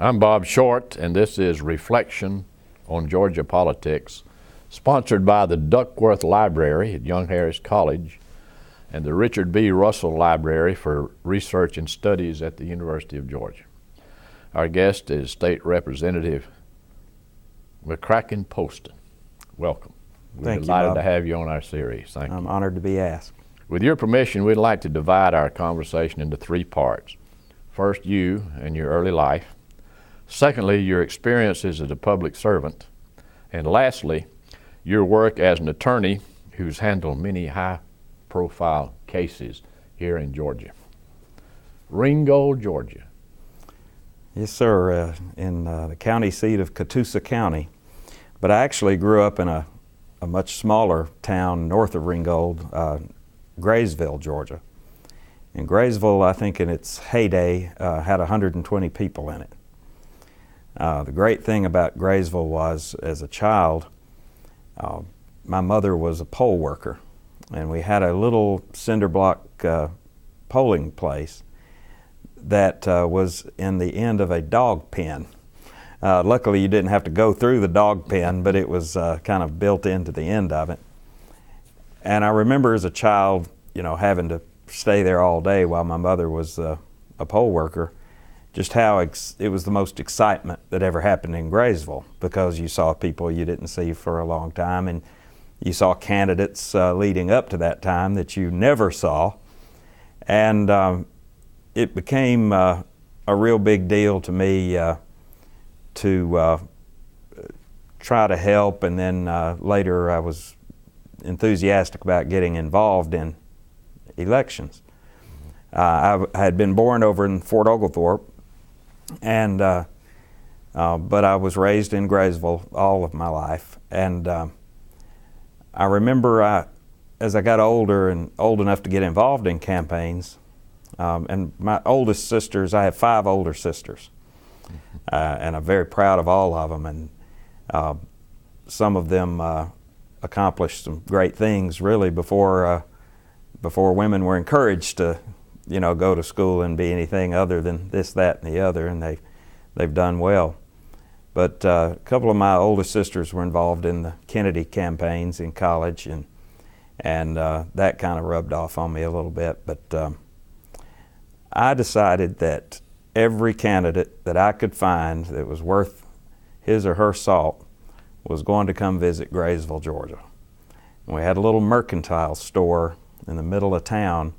I'm Bob Short, and this is Reflection on Georgia Politics, sponsored by the Duckworth Library at Young Harris College and the Richard B. Russell Library for Research and Studies at the University of Georgia. Our guest is State Representative McCracken Poston. Welcome. We're delighted to have you on our series. Thank you. I'm honored to be asked. With your permission, we'd like to divide our conversation into three parts. First, you and your early life. Secondly, your experiences as a public servant. And lastly, your work as an attorney who's handled many high-profile cases here in Georgia. Ringgold, Georgia. Yes, sir, in the county seat of Catoosa County. But I actually grew up in a much smaller town north of Ringgold, Graysville, Georgia. And Graysville, I think in its heyday, had 120 people in it. The great thing about Graysville was, as a child, my mother was a poll worker, and we had a little cinder block polling place that was in the end of a dog pen. Luckily, you didn't have to go through the dog pen, but it was kind of built into the end of it. And I remember as a child, having to stay there all day while my mother was a poll worker, just how it was the most excitement that ever happened in Graysville, because you saw people you didn't see for a long time, and you saw candidates leading up to that time that you never saw. And it became a real big deal to me to try to help, and then later I was enthusiastic about getting involved in elections. I had been born over in Fort Oglethorpe, and but I was raised in Graysville all of my life. And I remember as I got older and old enough to get involved in campaigns, and my oldest sisters, I have 5 older sisters, and I'm very proud of all of them. And some of them accomplished some great things really before women were encouraged to go to school and be anything other than this, that, and the other, and they've done well. But a couple of my older sisters were involved in the Kennedy campaigns in college, and that kind of rubbed off on me a little bit. But I decided that every candidate that I could find that was worth his or her salt was going to come visit Graysville, Georgia. And we had a little mercantile store in the middle of town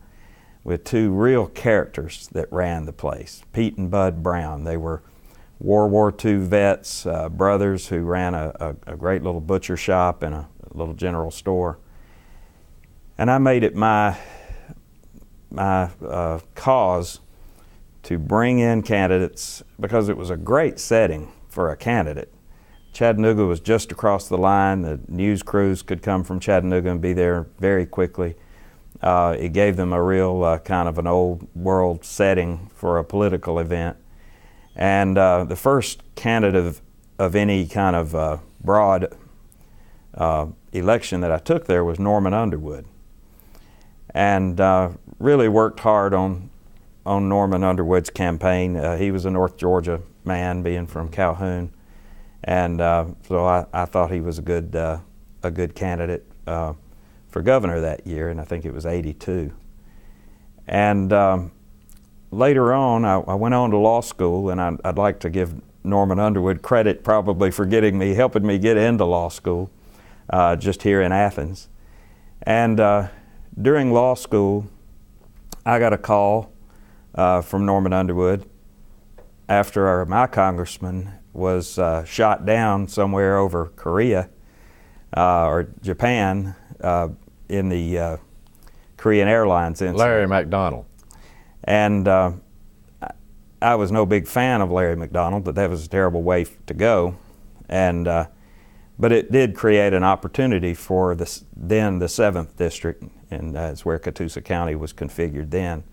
with 2 real characters that ran the place, Pete and Bud Brown. They were World War II vets, brothers who ran a great little butcher shop and a little general store. And I made it my cause to bring in candidates, because it was a great setting for a candidate. Chattanooga was just across the line. The news crews could come from Chattanooga and be there very quickly. It gave them a real kind of an old world setting for a political event. And the first candidate of any kind of broad election that I took there was Norman Underwood. And really worked hard on Norman Underwood's campaign. He was a North Georgia man, being from Calhoun. And so I thought he was a good candidate for governor that year, and I think it was '82. And later on, I went on to law school, and I'd like to give Norman Underwood credit probably for helping me get into law school just here in Athens. And during law school, I got a call from Norman Underwood after my congressman was shot down somewhere over Korea or Japan in the Korean Airlines incident. Larry McDonald. And I was no big fan of Larry McDonald, but that was a terrible way to go. And but it did create an opportunity for the 7th District, and that's where Catoosa County was configured then.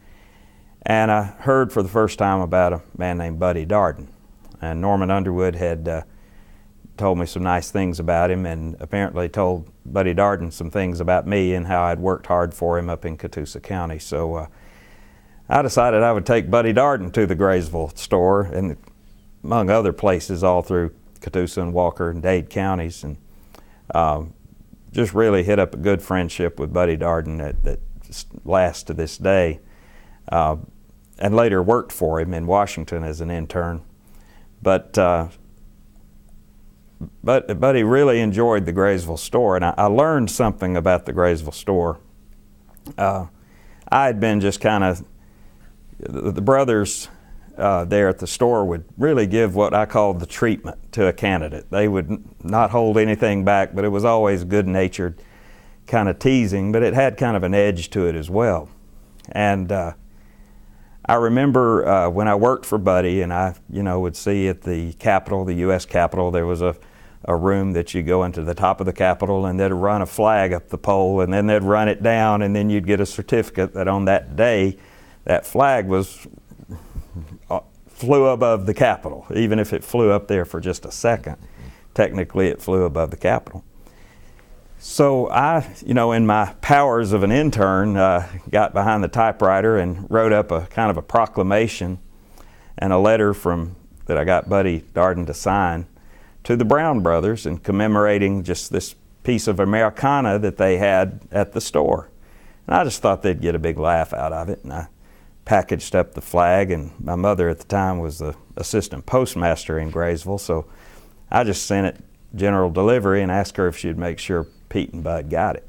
And I heard for the first time about a man named Buddy Darden. And Norman Underwood had told me some nice things about him, and apparently told Buddy Darden some things about me and how I'd worked hard for him up in Catoosa County. So I decided I would take Buddy Darden to the Graysville store, and among other places all through Catoosa and Walker and Dade counties, and just really hit up a good friendship with Buddy Darden that lasts to this day, and later worked for him in Washington as an intern. But Buddy really enjoyed the Graysville store, and I learned something about the Graysville store. I had been just kind of, the brothers there at the store would really give what I called the treatment to a candidate. They would not hold anything back, but it was always good-natured kind of teasing, but it had kind of an edge to it as well. And I remember when I worked for Buddy, and I would see at the Capitol, the U.S. Capitol, there was a room that you go into the top of the Capitol, and they'd run a flag up the pole, and then they'd run it down, and then you'd get a certificate that on that day that flag flew above the Capitol. Even if it flew up there for just a second, technically it flew above the Capitol. So I, in my powers of an intern, got behind the typewriter and wrote up a kind of a proclamation and a letter that I got Buddy Darden to sign to the Brown brothers, and commemorating just this piece of Americana that they had at the store. And I just thought they'd get a big laugh out of it, and I packaged up the flag, and my mother at the time was the assistant postmaster in Graysville, so I just sent it general delivery and asked her if she'd make sure Pete and Bud got it.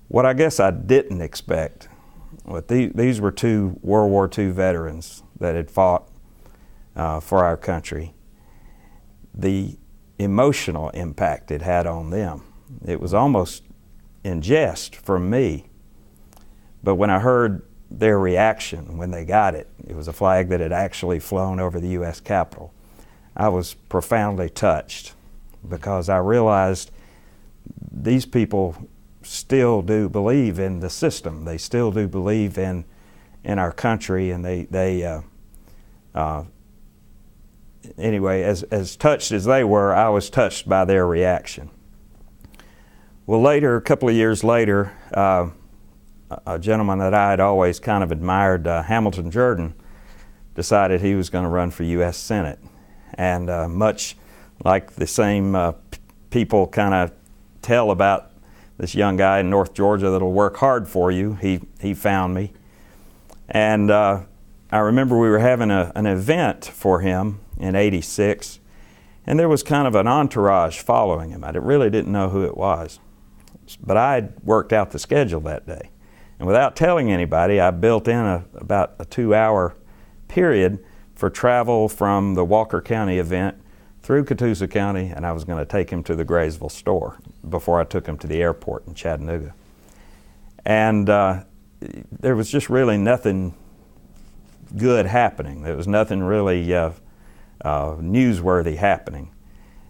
What I guess I didn't expect, these were two World War II veterans that had fought for our country, the emotional impact it had on them. It was almost in jest from me, but when I heard their reaction when they got it, it was a flag that had actually flown over the U.S. Capitol, I was profoundly touched, because I realized these people still do believe in the system. They still do believe in our country, and anyway, as touched as they were, I was touched by their reaction. Well, later, a couple of years later, a gentleman that I had always kind of admired, Hamilton Jordan, decided he was going to run for U.S. Senate. And much like the same people kind of tell about this young guy in North Georgia that'll work hard for you, he found me. And I remember we were having an event for him in '86, and there was kind of an entourage following him. I really didn't know who it was, but I had worked out the schedule that day. And without telling anybody, I built in about a 2-hour period for travel from the Walker County event through Catoosa County, and I was going to take him to the Graysville store before I took him to the airport in Chattanooga. And there was just really nothing good happening. There was nothing really newsworthy happening.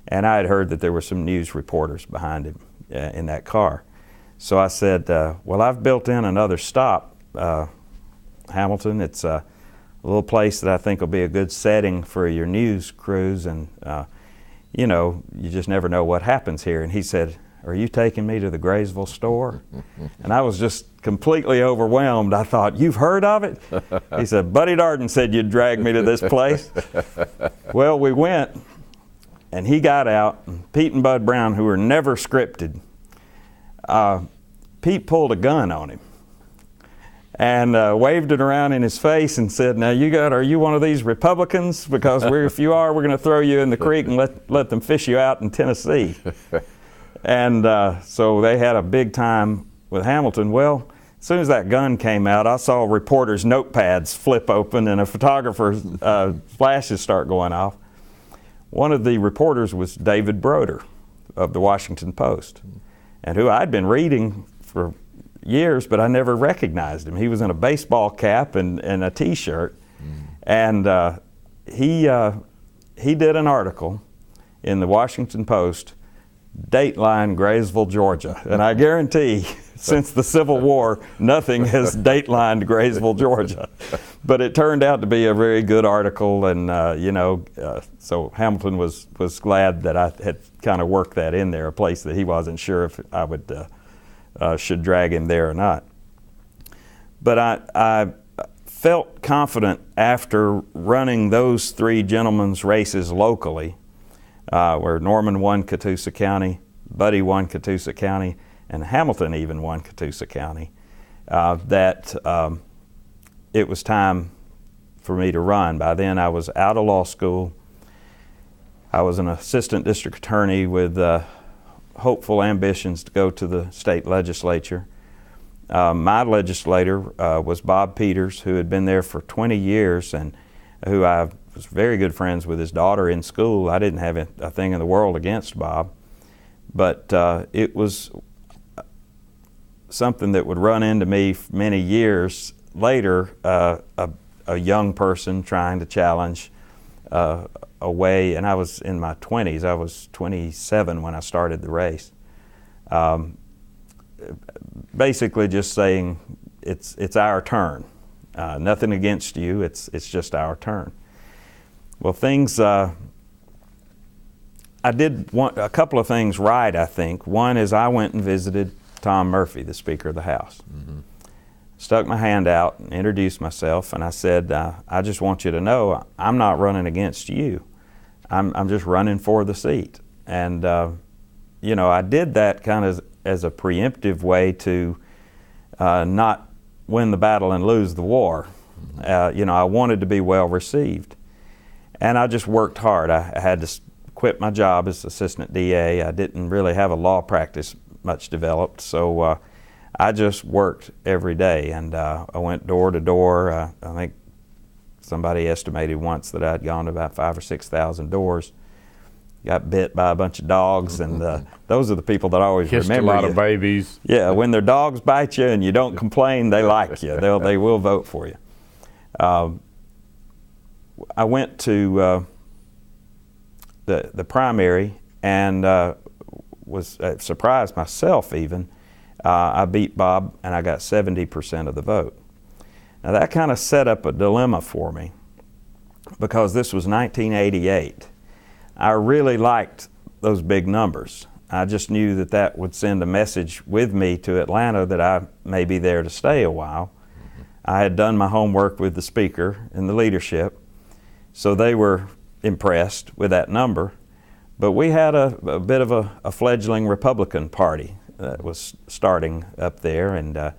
And I had heard that there were some news reporters behind him in that car. So I said, well, I've built in another stop, Hamilton. It's a little place that I think will be a good setting for your news crews, and you just never know what happens here. And he said, are you taking me to the Graysville store? And I was just completely overwhelmed. I thought, you've heard of it? He said, Buddy Darden said you'd drag me to this place. Well, we went, and he got out, and Pete and Bud Brown, who were never scripted, Pete pulled a gun on him and waved it around in his face and said, now are you one of these Republicans? Because if you are, we're going to throw you in the creek and let them fish you out in Tennessee. And so they had a big time with Hamilton. Well, as soon as that gun came out, I saw reporters' notepads flip open and a photographer's flashes start going off. One of the reporters was David Broder of the Washington Post, and who I'd been reading for years, but I never recognized him. He was in a baseball cap and a T-shirt, and he did an article in the Washington Post, Dateline Graysville, Georgia, and I guarantee since the Civil War, nothing has datelined Graysville, Georgia. But it turned out to be a very good article, and so Hamilton was glad that I had kind of worked that in there, a place that he wasn't sure if I should drag him there or not. But I felt confident after running those three gentlemen's races locally, where Norman won Catoosa County, Buddy won Catoosa County, and Hamilton even won Catoosa County, that it was time for me to run. By then I was out of law school. I was an assistant district attorney with hopeful ambitions to go to the state legislature. My legislator was Bob Peters, who had been there for 20 years and who I was very good friends with his daughter in school. I didn't have a thing in the world against Bob, but it was something that would run into me many years later, a young person trying to challenge a way, and I was in my 20s. I was 27 when I started the race. Basically just saying it's our turn. Nothing against you, it's just our turn. Well, things, I did a couple of things right, I think. One is I went and visited Tom Murphy, the Speaker of the House. Mm-hmm. Stuck my hand out and introduced myself, and I said, I just want you to know I'm not running against you. I'm just running for the seat. And you know, I did that kind of as a preemptive way to not win the battle and lose the war. You know, I wanted to be well received. And I just worked hard. I had to quit my job as assistant DA. I didn't really have a law practice much developed, so I just worked every day, and I went door to door. I think somebody estimated once that I'd gone to about 5,000 or 6,000 doors. Got bit by a bunch of dogs, and those are the people that always Kissed remember a lot you. of babies. Yeah, when their dogs bite you and you don't complain, they like you. They will vote for you. I went to the primary and was surprised myself even. I beat Bob and I got 70% of the vote. Now that kind of set up a dilemma for me because this was 1988. I really liked those big numbers. I just knew that that would send a message with me to Atlanta that I may be there to stay a while. I had done my homework with the Speaker and the leadership, so they were impressed with that number. But we had a bit of a fledgling Republican Party that was starting up there, and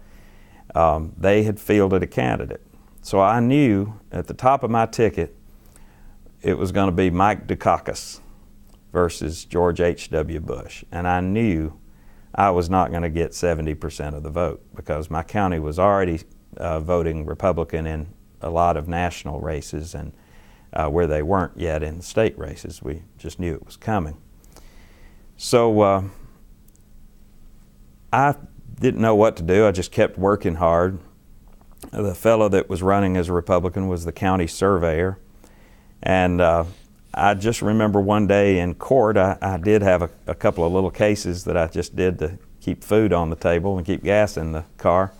they had fielded a candidate. So I knew at the top of my ticket it was going to be Mike Dukakis versus George H.W. Bush. And I knew I was not going to get 70% of the vote because my county was already voting Republican in a lot of national races, and where they weren't yet in the state races. We just knew it was coming. So I didn't know what to do. I just kept working hard. The fellow that was running as a Republican was the county surveyor. And I just remember one day in court, I did have a couple of little cases that I just did to keep food on the table and keep gas in the car.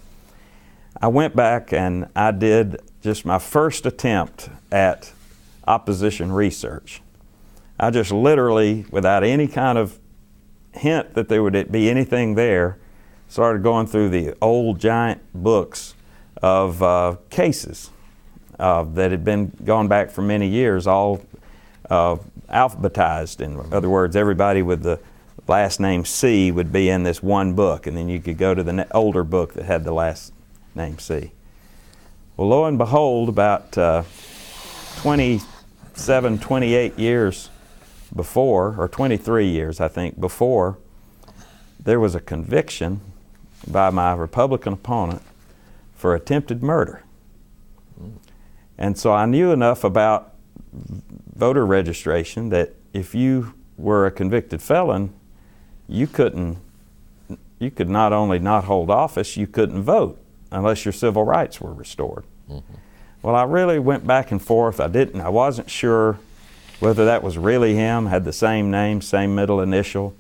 I went back and I did just my first attempt at opposition research. I just literally, without any kind of hint that there would be anything there, started going through the old giant books of cases that had been gone back for many years, all alphabetized. In other words, everybody with the last name C would be in this one book, and then you could go to the older book that had the last name C. Well, lo and behold, about 27, 28 years before, or 23 years, I think, before, there was a conviction by my Republican opponent for attempted murder. And so I knew enough about voter registration that if you were a convicted felon, you could not only not hold office, you couldn't vote unless your civil rights were restored. Mm-hmm. Well, I really went back and forth. I wasn't sure whether that was really him, had the same name, same middle initial.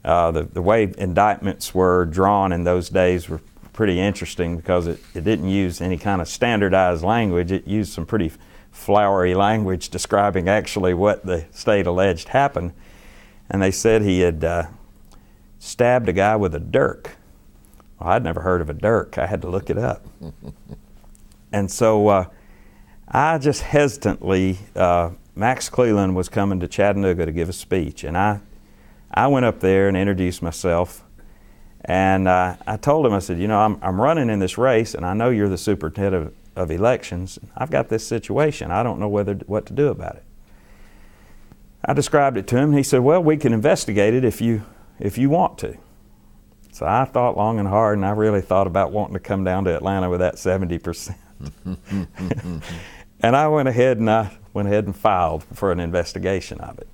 The way indictments were drawn in those days were pretty interesting because it didn't use any kind of standardized language. It used some pretty flowery language describing actually what the state alleged happened. And they said he had stabbed a guy with a dirk. Well, I'd never heard of a dirk. I had to look it up. And so I just hesitantly, Max Cleland was coming to Chattanooga to give a speech, and I went up there and introduced myself, and I told him, I said, you know, I'm running in this race, and I know you're the superintendent of elections. I've got this situation. I don't know what to do about it. I described it to him, and he said, well, we can investigate it if you want to. So I thought long and hard, and I really thought about wanting to come down to Atlanta with that 70%. And I went ahead and filed for an investigation of it.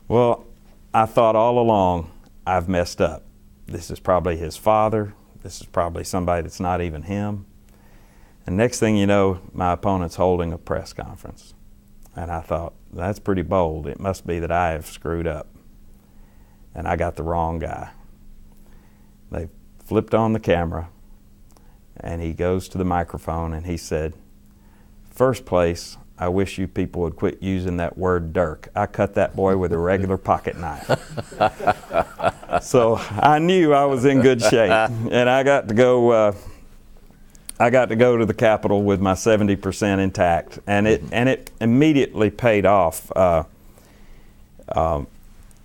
Well, I thought all along, I've messed up. This is probably his father. This is probably somebody that's not even him. And next thing you know, my opponent's holding a press conference. And I thought, that's pretty bold. It must be that I have screwed up. And I got the wrong guy. They flipped on the camera, and he goes to the microphone and he said, first place, I wish you people would quit using that word dirk. I cut that boy with a regular pocket knife. So I knew I was in good shape, and I got to go to the Capitol with my 70% intact, and it immediately paid off.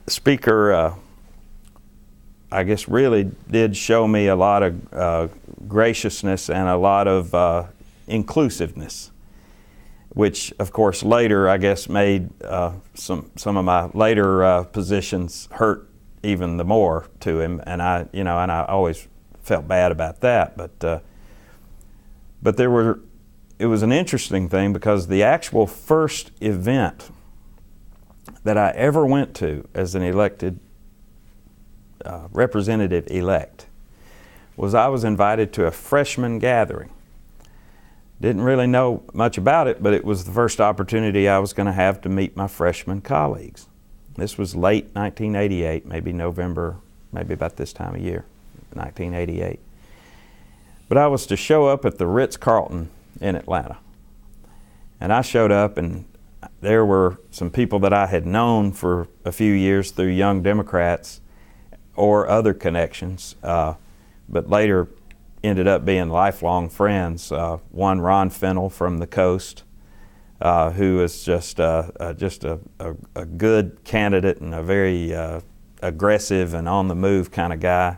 Speaker, I guess, really did show me a lot of graciousness and a lot of inclusiveness, which, of course, later, I guess, made some of my later positions hurt even the more to him, and I always felt bad about that. But it was an interesting thing, because the actual first event that I ever went to as an elected representative-elect was I was invited to a freshman gathering. Didn't really know much about it, but it was the first opportunity I was going to have to meet my freshman colleagues. This was late 1988, maybe November, maybe about this time of year, 1988. But I was to show up at the Ritz-Carlton in Atlanta. And I showed up, and there were some people that I had known for a few years through Young Democrats or other connections, but later ended up being lifelong friends. One, Ron Fennell from the Coast, who is just a good candidate and a very aggressive and on-the-move kind of guy.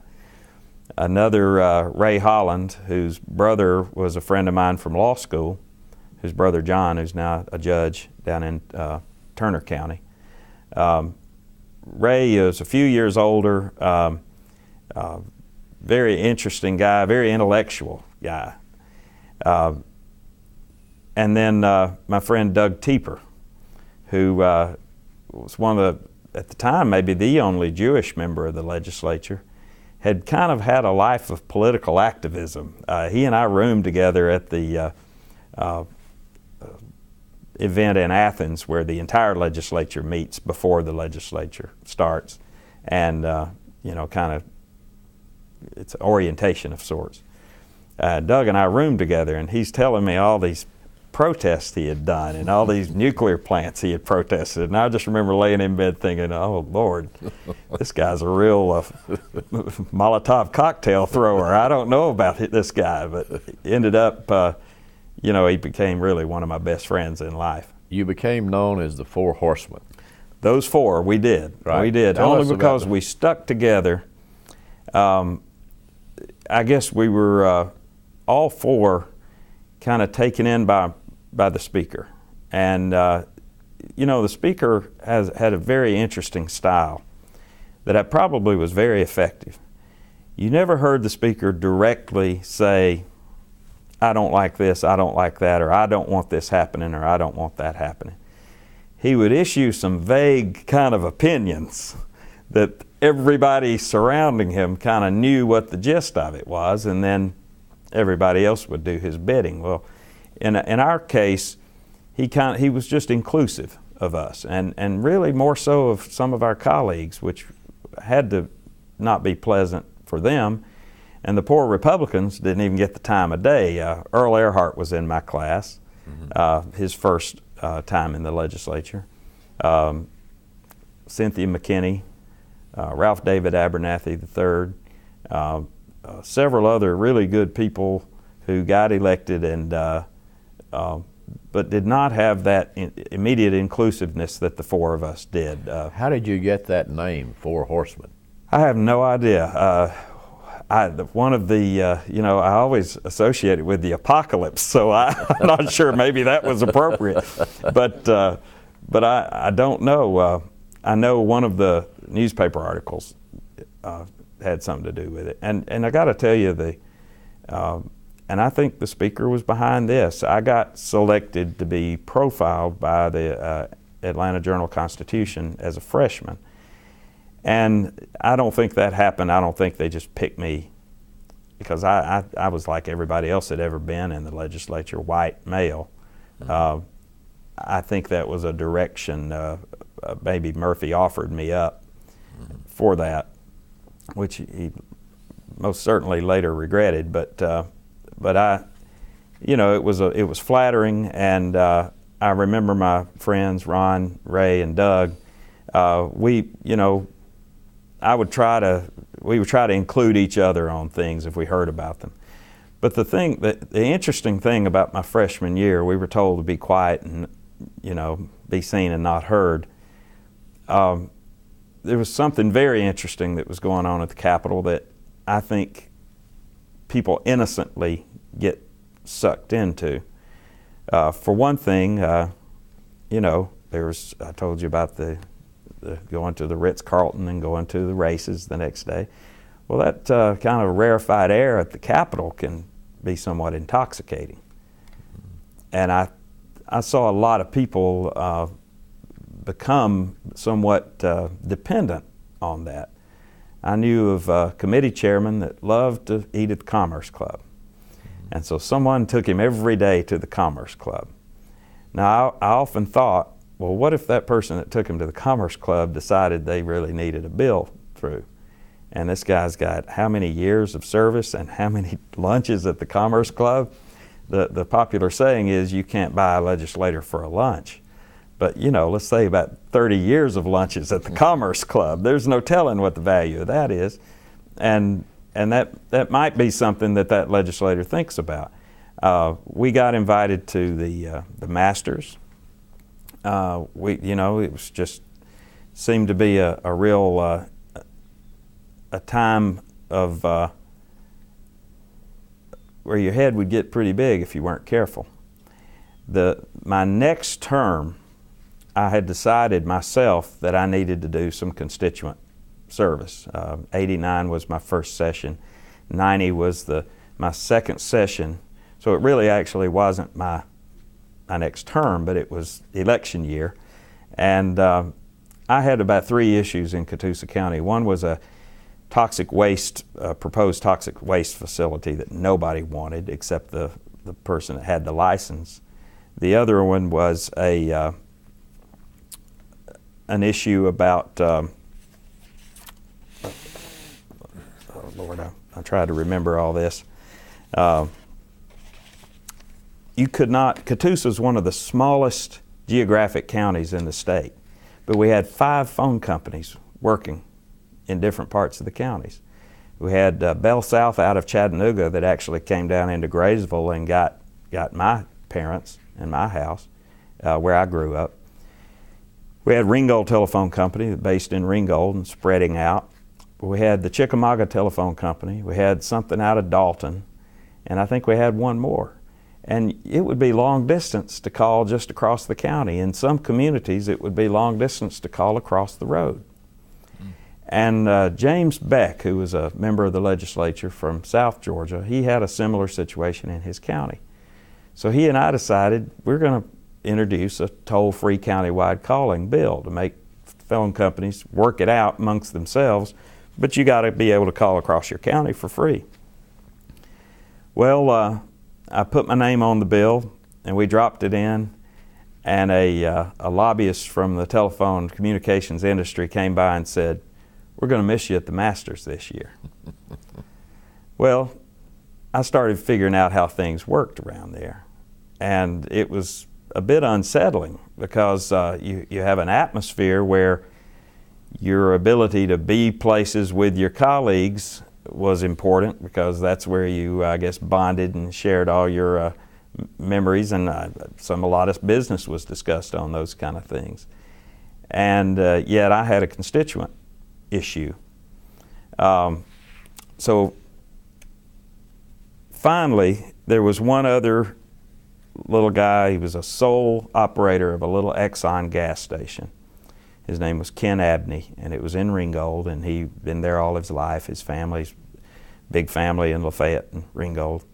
Another, Ray Holland, whose brother was a friend of mine from law school, his brother John, who's now a judge down in Turner County. Ray is a few years older, very interesting guy, very intellectual guy. And then my friend Doug Tieper, who was one of the, at the time, maybe the only Jewish member of the legislature, had kind of had a life of political activism. He and I roomed together at the event in Athens where the entire legislature meets before the legislature starts, and kind of it's an orientation of sorts. Doug and I roomed together, and he's telling me all these protests he had done and all these nuclear plants he had protested, and I just remember laying in bed thinking, oh Lord, this guy's a real Molotov cocktail thrower. I don't know about this guy, but ended up he became really one of my best friends in life. You became known as the Four Horsemen. Those four, we did. Right. We did. Only because we stuck together. I guess we were all four kind of taken in by the speaker. And, the speaker had a very interesting style that probably was very effective. You never heard the speaker directly say, I don't like this, I don't like that, or I don't want this happening, or I don't want that happening. He would issue some vague kind of opinions that everybody surrounding him kind of knew what the gist of it was, and then everybody else would do his bidding. Well, in our case, he was just inclusive of us, and really more so of some of our colleagues, which had to not be pleasant for them. And the poor Republicans didn't even get the time of day. Earl Earhart was in my class, his first time in the legislature. Cynthia McKinney, Ralph David Abernathy III, several other really good people who got elected and but did not have that immediate inclusiveness that the four of us did. How did you get that name, Four Horsemen? I have no idea. One of the, I always associate it with the apocalypse, so I'm not sure maybe that was appropriate. But I don't know. I know one of the newspaper articles had something to do with it. And I got to tell you, and I think the speaker was behind this. I got selected to be profiled by the Atlanta Journal-Constitution as a freshman. And I don't think that happened. I don't think they just picked me because I was like everybody else had ever been in the legislature, white, male. I think that was a direction maybe Murphy offered me up for that, which he most certainly later regretted. But I, it was flattering, and I remember my friends Ron, Ray, and Doug. We would try to include each other on things if we heard about them. But the interesting thing about my freshman year, we were told to be quiet and be seen and not heard. There was something very interesting that was going on at the Capitol that I think people innocently get sucked into. For one thing, there was, I told you about the going to the Ritz-Carlton and going to the races the next day. Well, that kind of rarefied air at the Capitol can be somewhat intoxicating. And I saw a lot of people become somewhat dependent on that. I knew of a committee chairman that loved to eat at the Commerce Club. And so someone took him every day to the Commerce Club. Now, I often thought, well, what if that person that took him to the Commerce Club decided they really needed a bill through? And this guy's got how many years of service and how many lunches at the Commerce Club? The popular saying is you can't buy a legislator for a lunch. But, let's say about 30 years of lunches at the Commerce Club. There's no telling what the value of that is. And that might be something that legislator thinks about. We got invited to the Masters. It was just seemed to be a real a time of where your head would get pretty big if you weren't careful. My next term, I had decided myself that I needed to do some constituent service. 89 was my first session. 90 was my second session. So it really actually wasn't my next term, but it was election year. And I had about 3 issues in Catoosa County. One was a proposed toxic waste facility that nobody wanted except the person that had the license. The other one was an issue about, oh Lord, I tried to remember all this. Catoosa is one of the smallest geographic counties in the state, but we had 5 phone companies working in different parts of the counties. We had Bell South out of Chattanooga that actually came down into Graysville and got my parents and my house where I grew up. We had Ringgold Telephone Company based in Ringgold and spreading out. We had the Chickamauga Telephone Company. We had something out of Dalton, and I think we had one more. And it would be long distance to call just across the county. In some communities, it would be long distance to call across the road. And James Beck, who was a member of the legislature from South Georgia, he had a similar situation in his county. So he and I decided we're going to introduce a toll-free countywide calling bill to make phone companies work it out amongst themselves, but you got to be able to call across your county for free. Well, I put my name on the bill, and we dropped it in, and a lobbyist from the telephone communications industry came by and said, "We're going to miss you at the Masters this year." Well, I started figuring out how things worked around there, and it was a bit unsettling because you have an atmosphere where your ability to be places with your colleagues was important because that's where you, I guess, bonded and shared all your memories, and a lot of business was discussed on those kind of things. And yet I had a constituent issue. So finally, there was one other little guy. He was a sole operator of a little Exxon gas station. His name was Ken Abney, and it was in Ringgold, and he'd been there all his life. His family's big family in Lafayette and Ringgold.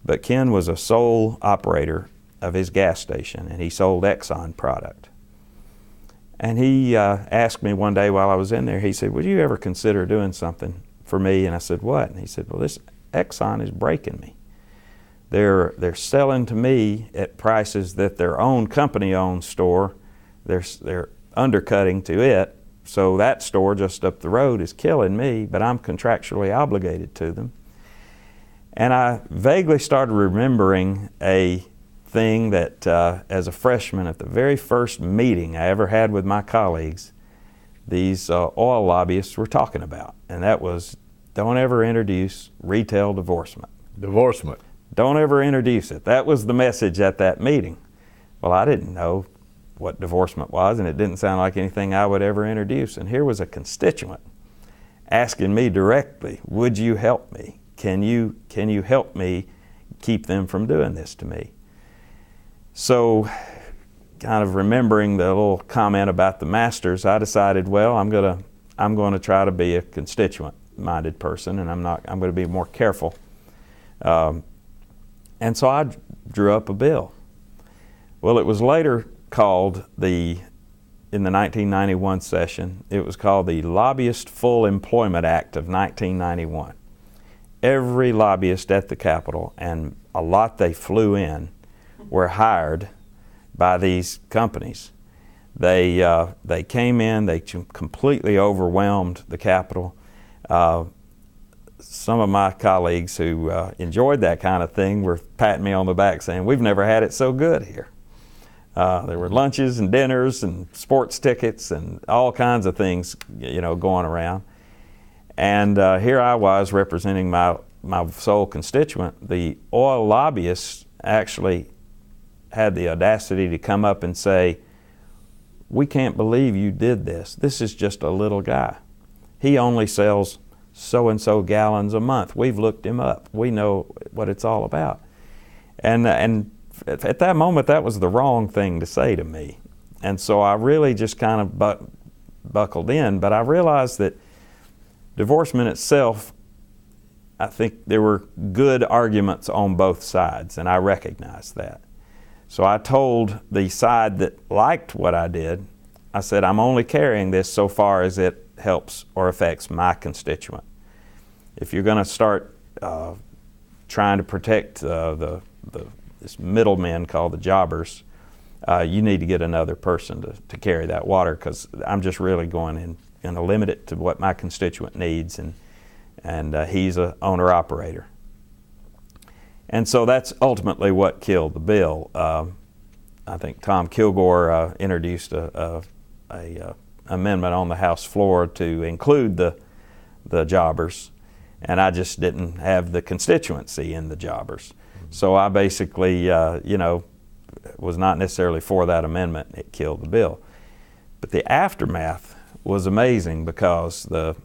But Ken was a sole operator of his gas station, and he sold Exxon product. And he asked me one day while I was in there, he said, would you ever consider doing something for me? And I said, what? And he said, well, this Exxon is breaking me. They're selling to me at prices that their own company-owned store, they're undercutting to it. So that store just up the road is killing me, but I'm contractually obligated to them. And I vaguely started remembering a thing that as a freshman at the very first meeting I ever had with my colleagues, these oil lobbyists were talking about. And that was, don't ever introduce retail divorcement. Divorcement. Don't ever introduce it. That was the message at that meeting. Well, I didn't know what divorcement was, and it didn't sound like anything I would ever introduce. And here was a constituent asking me directly, would you help me? Can you help me keep them from doing this to me? So, kind of remembering the little comment about the masters, I decided, well, I'm going to try to be a constituent-minded person, and I'm going to be more careful. And so I drew up a bill. Well, it was later called in the 1991 session, it was called the Lobbyist Full Employment Act of 1991. Every lobbyist at the Capitol, and a lot they flew in, were hired by these companies. They came in, they completely overwhelmed the Capitol. Some of my colleagues who enjoyed that kind of thing were patting me on the back saying, we've never had it so good here. There were lunches and dinners and sports tickets and all kinds of things, going around. And here I was representing my sole constituent. The oil lobbyists actually had the audacity to come up and say, we can't believe you did this. This is just a little guy. He only sells so-and-so gallons a month. We've looked him up. We know what it's all about. And at that moment, that was the wrong thing to say to me. And so I really just kind of buckled in. But I realized that divorcement itself, I think there were good arguments on both sides, and I recognized that. So I told the side that liked what I did, I said, I'm only carrying this so far as it helps or affects my constituent. If you're going to start trying to protect this middlemen called the jobbers, you need to get another person to carry that water, because I'm just really going to limit it to what my constituent needs, and he's an owner-operator. And so that's ultimately what killed the bill. I think Tom Kilgore introduced a amendment on the House floor to include the jobbers, and I just didn't have the constituency in the jobbers. So I basically, was not necessarily for that amendment. It killed the bill. But the aftermath was amazing, because the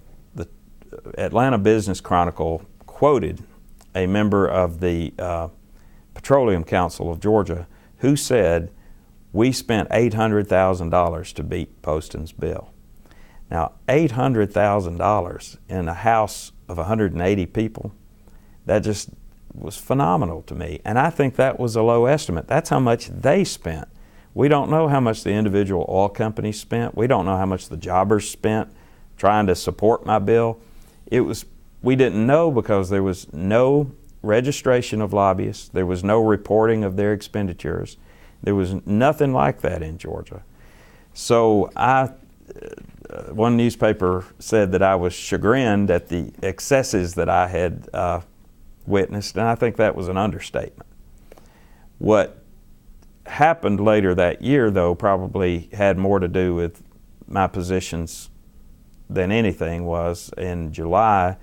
Atlanta Business Chronicle quoted a member of the Petroleum Council of Georgia who said, we spent $800,000 to beat Poston's bill. Now, $800,000 in a house of 180 people, that just was phenomenal to me. And I think that was a low estimate. That's how much they spent. We don't know how much the individual oil companies spent. We don't know how much the jobbers spent trying to support my bill. We didn't know, because there was no registration of lobbyists. There was no reporting of their expenditures. There was nothing like that in Georgia. So one newspaper said that I was chagrined at the excesses that I had witnessed, and I think that was an understatement. What happened later that year, though, probably had more to do with my positions than anything. Was in July,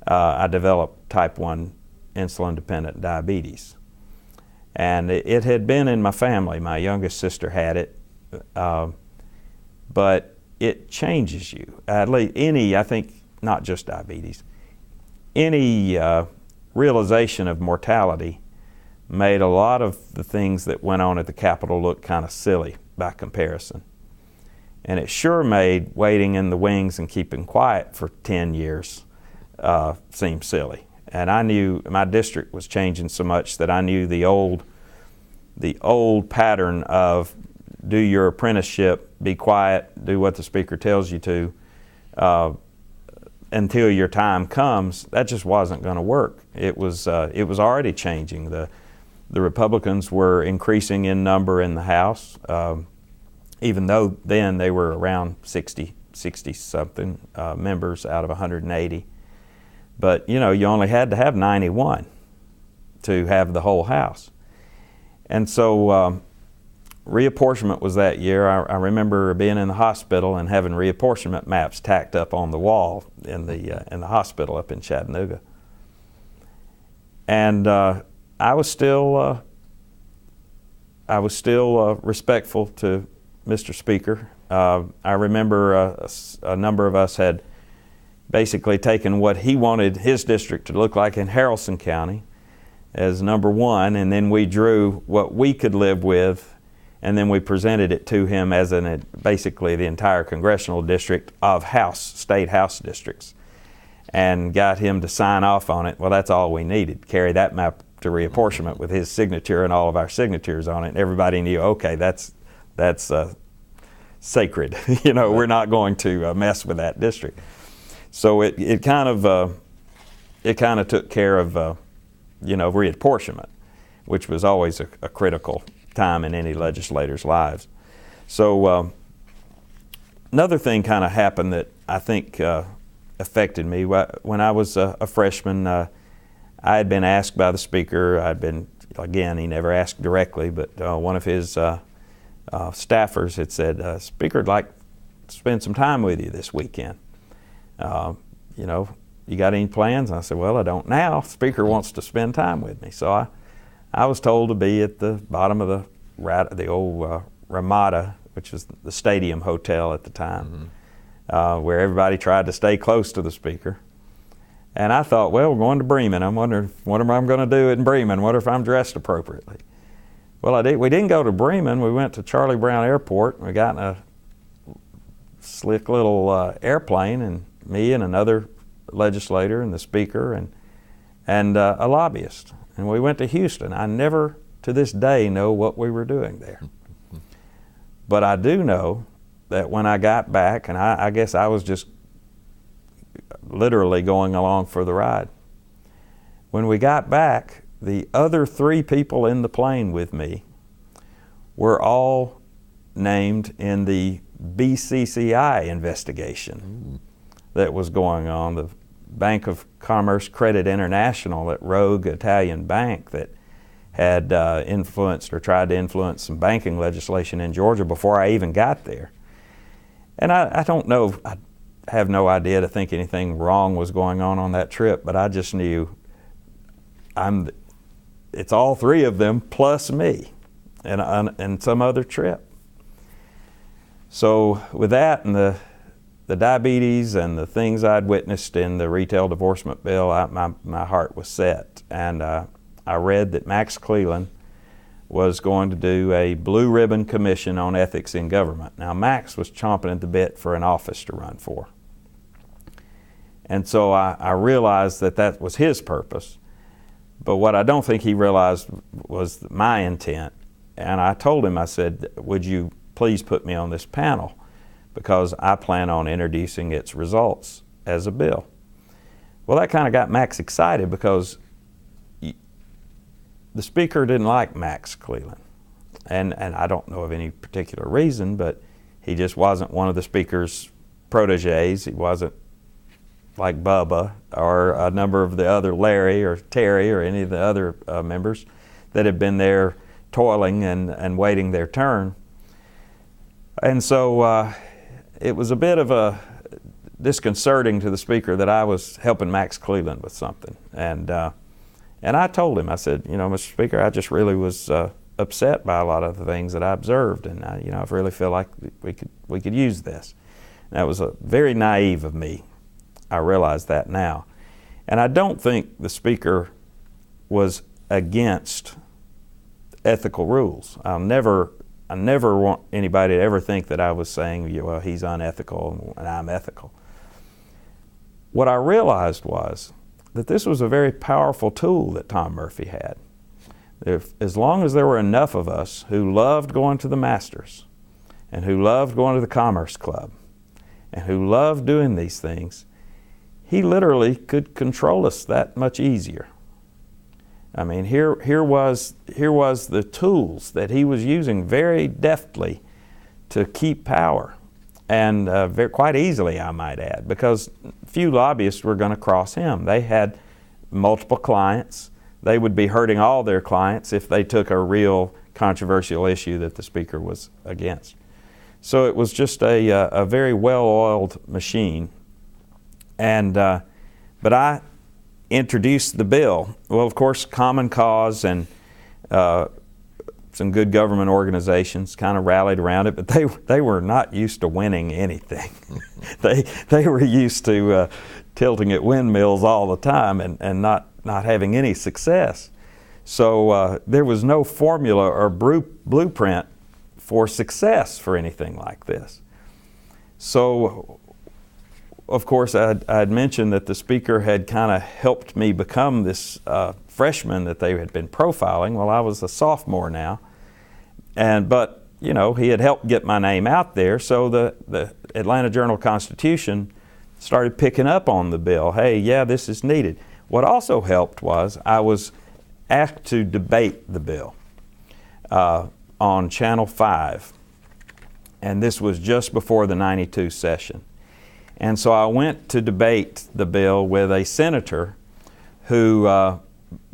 I developed type 1 insulin-dependent diabetes. And it had been in my family. My youngest sister had it, but it changes you. At least I think, not just diabetes, any realization of mortality made a lot of the things that went on at the Capitol look kind of silly by comparison. And it sure made waiting in the wings and keeping quiet for 10 years seem silly. And I knew my district was changing so much that I knew the old pattern of do your apprenticeship, be quiet, do what the speaker tells you to, until your time comes. That just wasn't going to work. It was already changing. The Republicans were increasing in number in the House, even though then they were around 60 something members out of 180. But you only had to have 91 to have the whole House. And so reapportionment was that year. I remember being in the hospital and having reapportionment maps tacked up on the wall in the hospital up in Chattanooga. And I was still respectful to Mr. Speaker. I remember a number of us had basically taken what he wanted his district to look like in Haralson County as number one, and then we drew what we could live with, and then we presented it to him as basically the entire congressional district of state House districts, and got him to sign off on it. Well, that's all we needed. Carry that map to reapportionment with his signature and all of our signatures on it, and everybody knew, okay, that's sacred. We're not going to mess with that district. So it kind of took care of reapportionment, which was always a critical time in any legislator's lives. So another thing kind of happened that I think affected me. When I was a freshman, I had been asked by the speaker. Again, he never asked directly, but one of his staffers had said, "Speaker, I'd like to spend some time with you this weekend. You got any plans?" And I said, "Well, I don't now. Speaker wants to spend time with me." So I was told to be at the bottom of the old Ramada, which was the Stadium Hotel at the time, where everybody tried to stay close to the speaker. And I thought, well, we're going to Bremen. I'm wondering, what am I going to do in Bremen? What if I'm dressed appropriately? Well, we didn't go to Bremen. We went to Charlie Brown Airport. We got in a slick little airplane, and me and another legislator and the speaker and a lobbyist. And we went to Houston. I never, to this day, know what we were doing there. But I do know that when I got back, and I guess I was just literally going along for the ride. When we got back, the other 3 people in the plane with me were all named in the BCCI investigation that was going on, the Bank of Commerce Credit International, that rogue Italian bank that had influenced or tried to influence some banking legislation in Georgia before I even got there. And I don't know, I have no idea to think anything wrong was going on that trip, but I just knew it's all 3 of them plus me and some other trip. So with that and the diabetes and the things I'd witnessed in the retail divorcement bill, my heart was set. And I read that Max Cleland was going to do a blue ribbon commission on ethics in government. Now, Max was chomping at the bit for an office to run for. And so I realized that was his purpose. But what I don't think he realized was my intent. And I told him, I said, would you please put me on this panel, because I plan on introducing its results as a bill. Well, that kind of got Max excited, because the speaker didn't like Max Cleland. And I don't know of any particular reason, but he just wasn't one of the speaker's proteges. He wasn't like Bubba or a number of the other Larry or Terry or any of the other members that had been there toiling and waiting their turn. And so it was a bit of a disconcerting to the speaker that I was helping Max Cleland with something. And And I told him, I said, you know, Mr. Speaker, I just really was upset by a lot of the things that I observed, and I, you know, I really feel like we could use this. And that was very naive of me. I realize that now. And I don't think the Speaker was against ethical rules. I never want anybody to ever think that I was saying, well, he's unethical and I'm ethical. What I realized was that this was a very powerful tool that Tom Murphy had. As long as there were enough of us who loved going to the Masters and who loved going to the Commerce Club and who loved doing these things, he literally could control us that much easier. I mean, here was the tools that he was using very deftly to keep power, and quite easily, I might add, because few lobbyists were going to cross him. They had multiple clients. They would be hurting all their clients if they took a real controversial issue that the Speaker was against. So it was just a very well-oiled machine. And but I introduced the bill. Well, of course, Common Cause and some good government organizations kind of rallied around it, but they were not used to winning anything. they were used to tilting at windmills all the time and not having any success. So there was no formula or blueprint for success for anything like this. So, of course, I had mentioned that the Speaker had kind of helped me become this freshman that they had been profiling. Well, I was a sophomore now, but you know, he had helped get my name out there. So the Atlanta Journal-Constitution started picking up on the bill. Hey, yeah, this is needed. What also helped was I was asked to debate the bill on Channel 5, and this was just before the '92 session. And so I went to debate the bill with a senator who,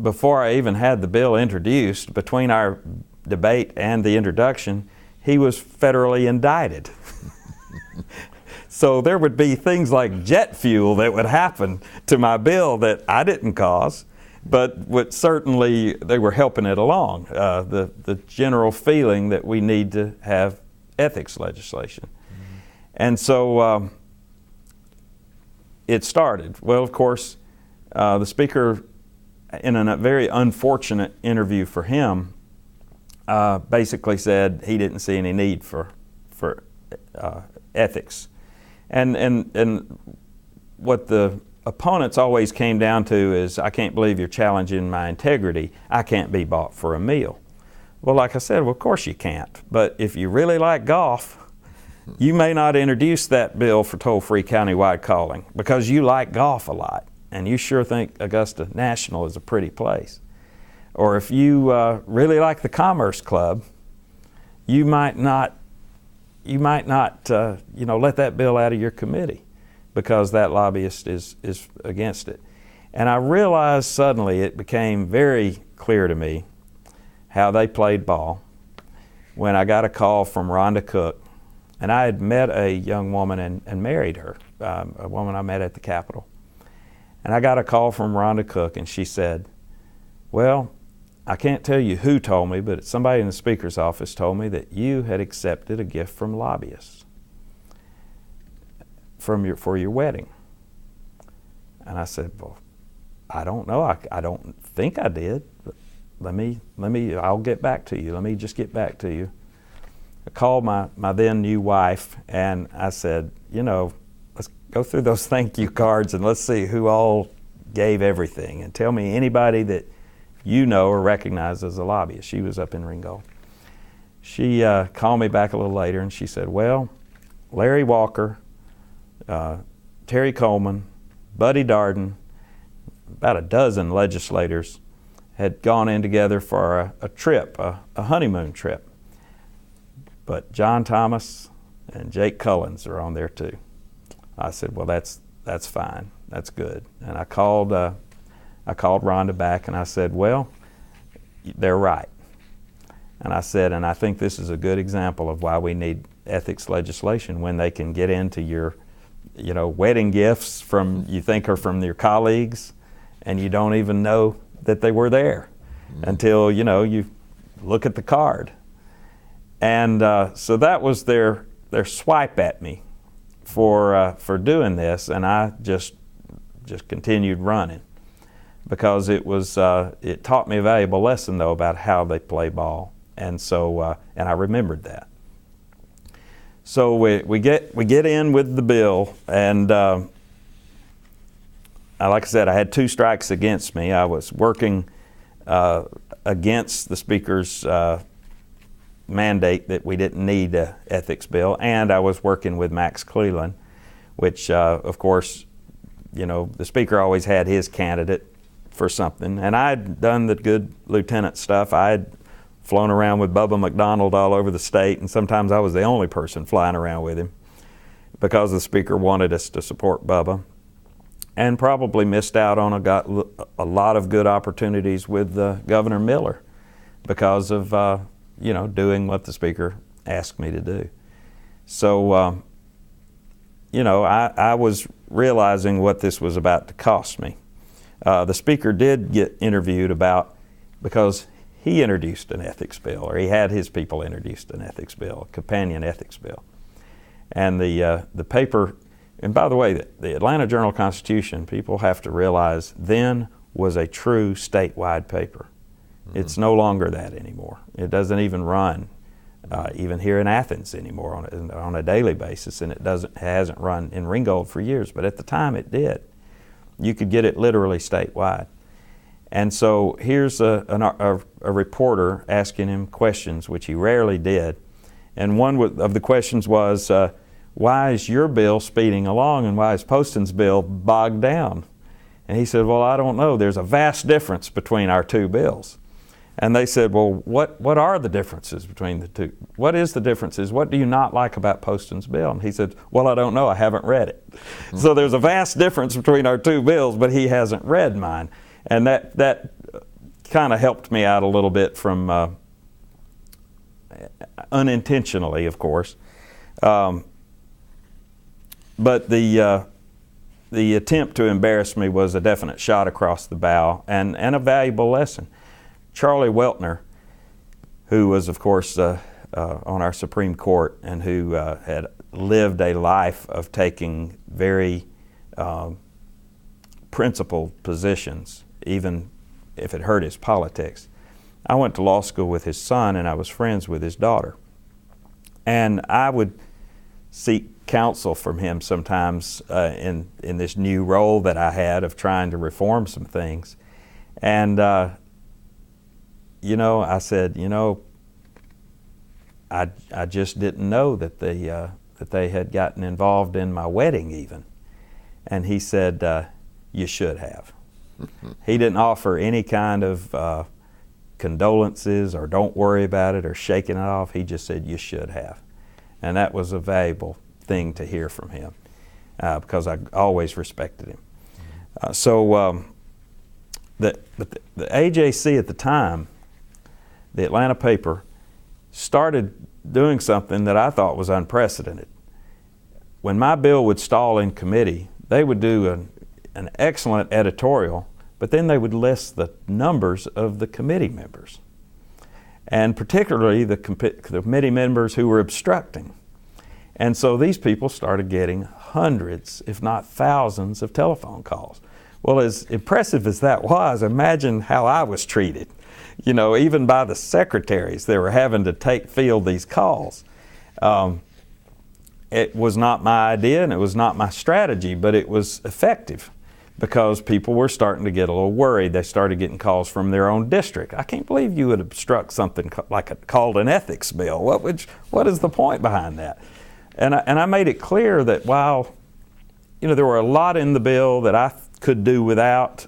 before I even had the bill introduced, between our debate and the introduction, he was federally indicted. So there would be things like jet fuel that would happen to my bill that I didn't cause, but certainly they were helping it along, the general feeling that we need to have ethics legislation. Mm-hmm. And so it started. Well, of course, the Speaker, in a very unfortunate interview for him, basically said he didn't see any need for ethics. And what the opponents always came down to is, I can't believe you're challenging my integrity. I can't be bought for a meal. Well, like I said, well, of course you can't. But if you really like golf, you may not introduce that bill for toll-free countywide calling because you like golf a lot and you sure think Augusta National is a pretty place. Or if you really like the Commerce Club, you might not let that bill out of your committee because that lobbyist is against it. And I realized suddenly, it became very clear to me how they played ball when I got a call from Rhonda Cook. And I had met a young woman and married her, a woman I met at the Capitol. And I got a call from Rhonda Cook, and she said, well, I can't tell you who told me, but somebody in the Speaker's office told me that you had accepted a gift from lobbyists for your wedding. And I said, well, I don't know. I don't think I did. But I'll get back to you. Let me just get back to you. I called my then new wife, and I said, you know, let's go through those thank you cards and let's see who all gave everything, and tell me anybody that you know or recognize as a lobbyist. She was up in Ringgold. She called me back a little later, and she said, well, Larry Walker, Terry Coleman, Buddy Darden, about a dozen legislators had gone in together for a trip, a honeymoon trip. But John Thomas and Jake Cullens are on there too. I said, well, that's fine. That's good. And I called Rhonda back, and I said, well, they're right. And I said, and I think this is a good example of why we need ethics legislation, when they can get into your, wedding gifts you think are from your colleagues, and you don't even know that they were there until, you look at the card. And so that was their swipe at me for doing this, and I just continued running because it taught me a valuable lesson though about how they play ball, and so and I remembered that. So we get in with the bill, and like I said, I had 2 strikes against me. I was working against the Speaker's mandate that we didn't need an ethics bill, and I was working with Max Cleland, which of course, the Speaker always had his candidate for something, and I'd done the good lieutenant stuff. I'd flown around with Bubba McDonald all over the state, and sometimes I was the only person flying around with him because the Speaker wanted us to support Bubba, and probably missed out on a lot of good opportunities with Governor Miller because of doing what the Speaker asked me to do. So, I was realizing what this was about to cost me. The Speaker did get interviewed because he introduced an ethics bill, or he had his people introduced an ethics bill, a companion ethics bill. And the paper, and by the way, the Atlanta Journal-Constitution, people have to realize, then was a true statewide paper. It's no longer that anymore. It doesn't even run even here in Athens anymore on a daily basis, and it hasn't run in Ringgold for years, but at the time it did. You could get it literally statewide. And so here's a reporter asking him questions, which he rarely did, and one of the questions was, why is your bill speeding along and why is Poston's bill bogged down? And he said, well, I don't know. There's a vast difference between our 2 bills. And they said, well, what are the differences between the 2? What is the differences? What do you not like about Poston's bill? And he said, well, I don't know. I haven't read it. So there's a vast difference between our 2 bills, but he hasn't read mine. And that kind of helped me out a little bit from, unintentionally, of course. But the attempt to embarrass me was a definite shot across the bow and a valuable lesson. Charlie Weltner, who was, of course, on our Supreme Court and who had lived a life of taking very principled positions, even if it hurt his politics. I went to law school with his son, and I was friends with his daughter. And I would seek counsel from him sometimes in this new role that I had of trying to reform some things. And I said, I just didn't know that they had gotten involved in my wedding even. And he said, you should have. He didn't offer any kind of condolences or don't worry about it or shaking it off. He just said, you should have. And that was a valuable thing to hear from him because I always respected him. The AJC at the time, the Atlanta paper, started doing something that I thought was unprecedented. When my bill would stall in committee, they would do an excellent editorial, but then they would list the numbers of the committee members, and particularly the committee members who were obstructing. And so these people started getting hundreds, if not thousands, of telephone calls. Well, as impressive as that was, imagine how I was treated. Even by the secretaries, they were having to field these calls. It was not my idea and it was not my strategy, but it was effective because people were starting to get a little worried. They started getting calls from their own district. I can't believe you would obstruct something called an ethics bill. What is the point behind that? And I made it clear that while there were a lot in the bill that I could do without,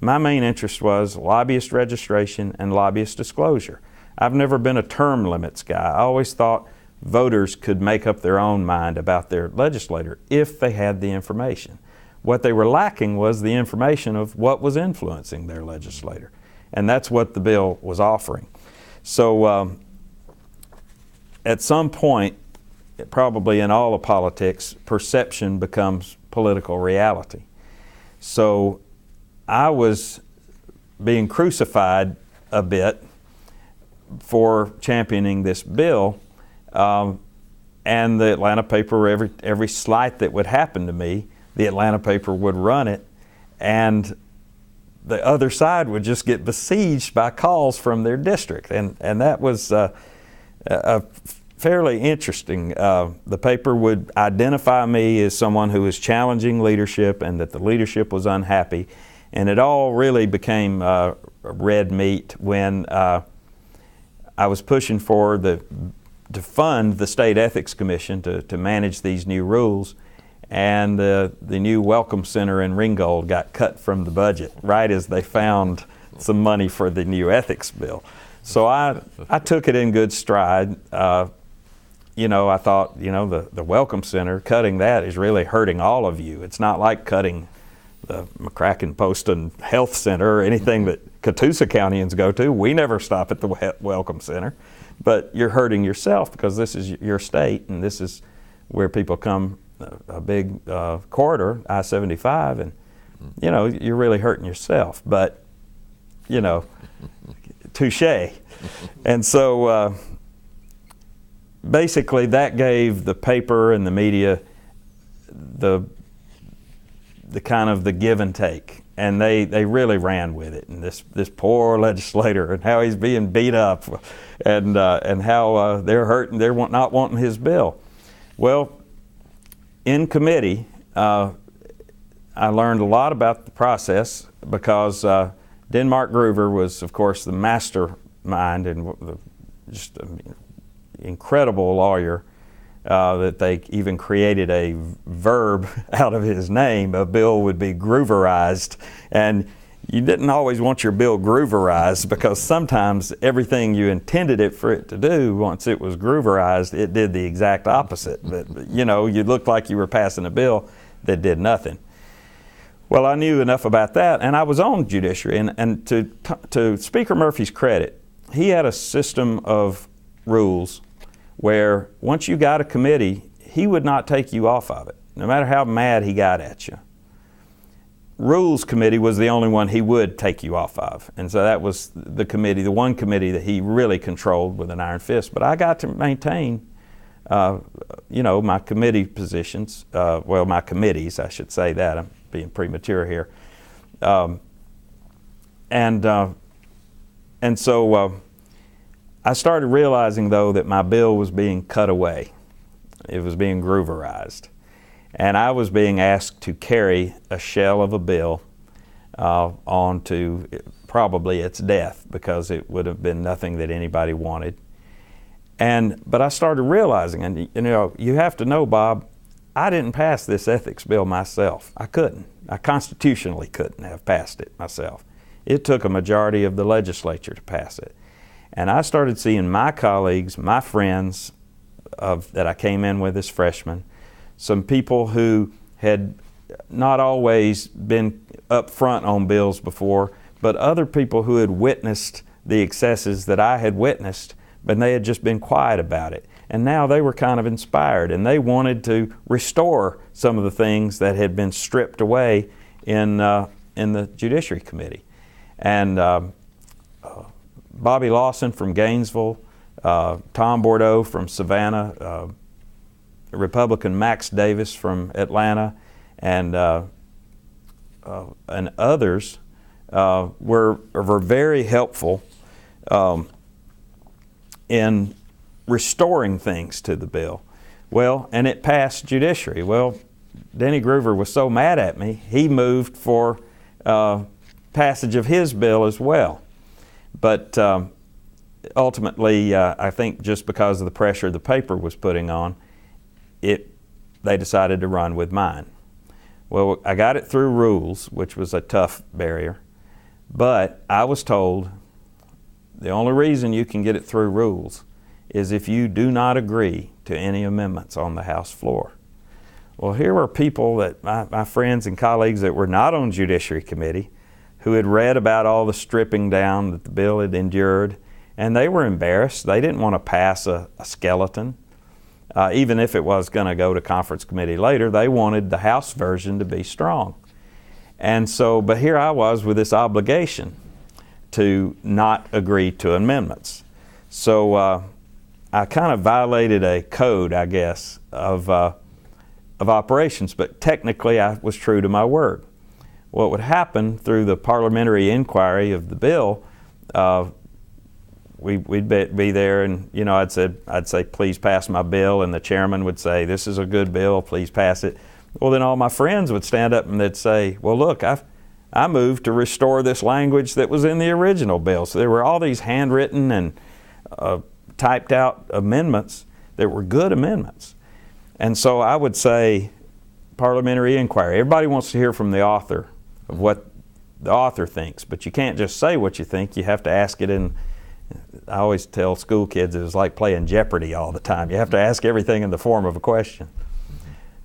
my main interest was lobbyist registration and lobbyist disclosure. I've never been a term limits guy. I always thought voters could make up their own mind about their legislator if they had the information. What they were lacking was the information of what was influencing their legislator. And that's what the bill was offering. So at some point, probably in all of politics, perception becomes political reality. So I was being crucified a bit for championing this bill. And the Atlanta paper, every slight that would happen to me, the Atlanta paper would run it, and the other side would just get besieged by calls from their district, and that was fairly interesting. The paper would identify me as someone who was challenging leadership and that the leadership was unhappy, and it all really became red meat when I was pushing to fund the State Ethics Commission to manage these new rules, and the new Welcome Center in Ringgold got cut from the budget right as they found some money for the new ethics bill. So I took it in good stride. You know, I thought, you know, the Welcome Center, cutting that is really hurting all of you. It's not like cutting the McCracken Poston Health Center or anything that Catoosa Countyans go to. We never stop at the Welcome Center. But you're hurting yourself because this is your state, and this is where people come, a big corridor, I-75, and, you know, you're really hurting yourself. But, you know, touche. And so basically that gave the paper and the media the kind of the give and take. And they really ran with it, and this poor legislator, and how he's being beat up, and how they're hurting, they're not wanting his bill. Well, in committee, I learned a lot about the process because Denmark Groover was, of course, the mastermind and just an incredible lawyer. That they even created a verb out of his name. A bill would be grooverized, and you didn't always want your bill grooverized because sometimes everything you intended it for it to do, once it was grooverized, it did the exact opposite. But you know, you looked like you were passing a bill that did nothing. Well, I knew enough about that, and I was on judiciary, and to Speaker Murphy's credit, he had a system of rules where once you got a committee, he would not take you off of it, no matter how mad he got at you. Rules Committee was the only one he would take you off of, and so that was the committee, the one committee that he really controlled with an iron fist. But I got to maintain, you know, my committee positions, well, my committees, I should say that. I'm being premature here. And so I started realizing, though, that my bill was being cut away. It was being grooverized. And I was being asked to carry a shell of a bill on to probably its death, because it would have been nothing that anybody wanted. But I started realizing, and you know, you have to know, Bob, I didn't pass this ethics bill myself. I couldn't. I constitutionally couldn't have passed it myself. It took a majority of the legislature to pass it. And I started seeing my colleagues, my friends that I came in with as freshmen, some people who had not always been up front on bills before, but other people who had witnessed the excesses that I had witnessed, but they had just been quiet about it. And now they were kind of inspired, and they wanted to restore some of the things that had been stripped away in the Judiciary Committee. And Bobby Lawson from Gainesville, Tom Bordeaux from Savannah, Republican Max Davis from Atlanta, and others were very helpful in restoring things to the bill. Well, and it passed judiciary. Well, Denny Groover was so mad at me, he moved for passage of his bill as well. But ultimately, I think just because of the pressure the paper was putting on, they decided to run with mine. Well, I got it through rules, which was a tough barrier, but I was told the only reason you can get it through rules is if you do not agree to any amendments on the House floor. Well, here were people that my friends and colleagues that were not on Judiciary Committee, who had read about all the stripping down that the bill had endured, and they were embarrassed. They didn't want to pass a skeleton. Even if it was going to go to conference committee later, they wanted the House version to be strong. And so, but here I was with this obligation. to not agree to amendments. So I kind of violated a code, I guess, of operations, but technically I was true to my word. What would happen through the parliamentary inquiry of the bill, we'd be there, and I'd say, please pass my bill, and the chairman would say, this is a good bill, please pass it. Well, then all my friends would stand up and they'd say, well, look, I moved to restore this language that was in the original bill. So there were all these handwritten and typed out amendments that were good amendments. And so I would say, parliamentary inquiry, everybody wants to hear from the author of what the author thinks, but you can't just say what you think. You have to ask it in, I always tell school kids it was like playing Jeopardy all the time. You have to ask everything in the form of a question.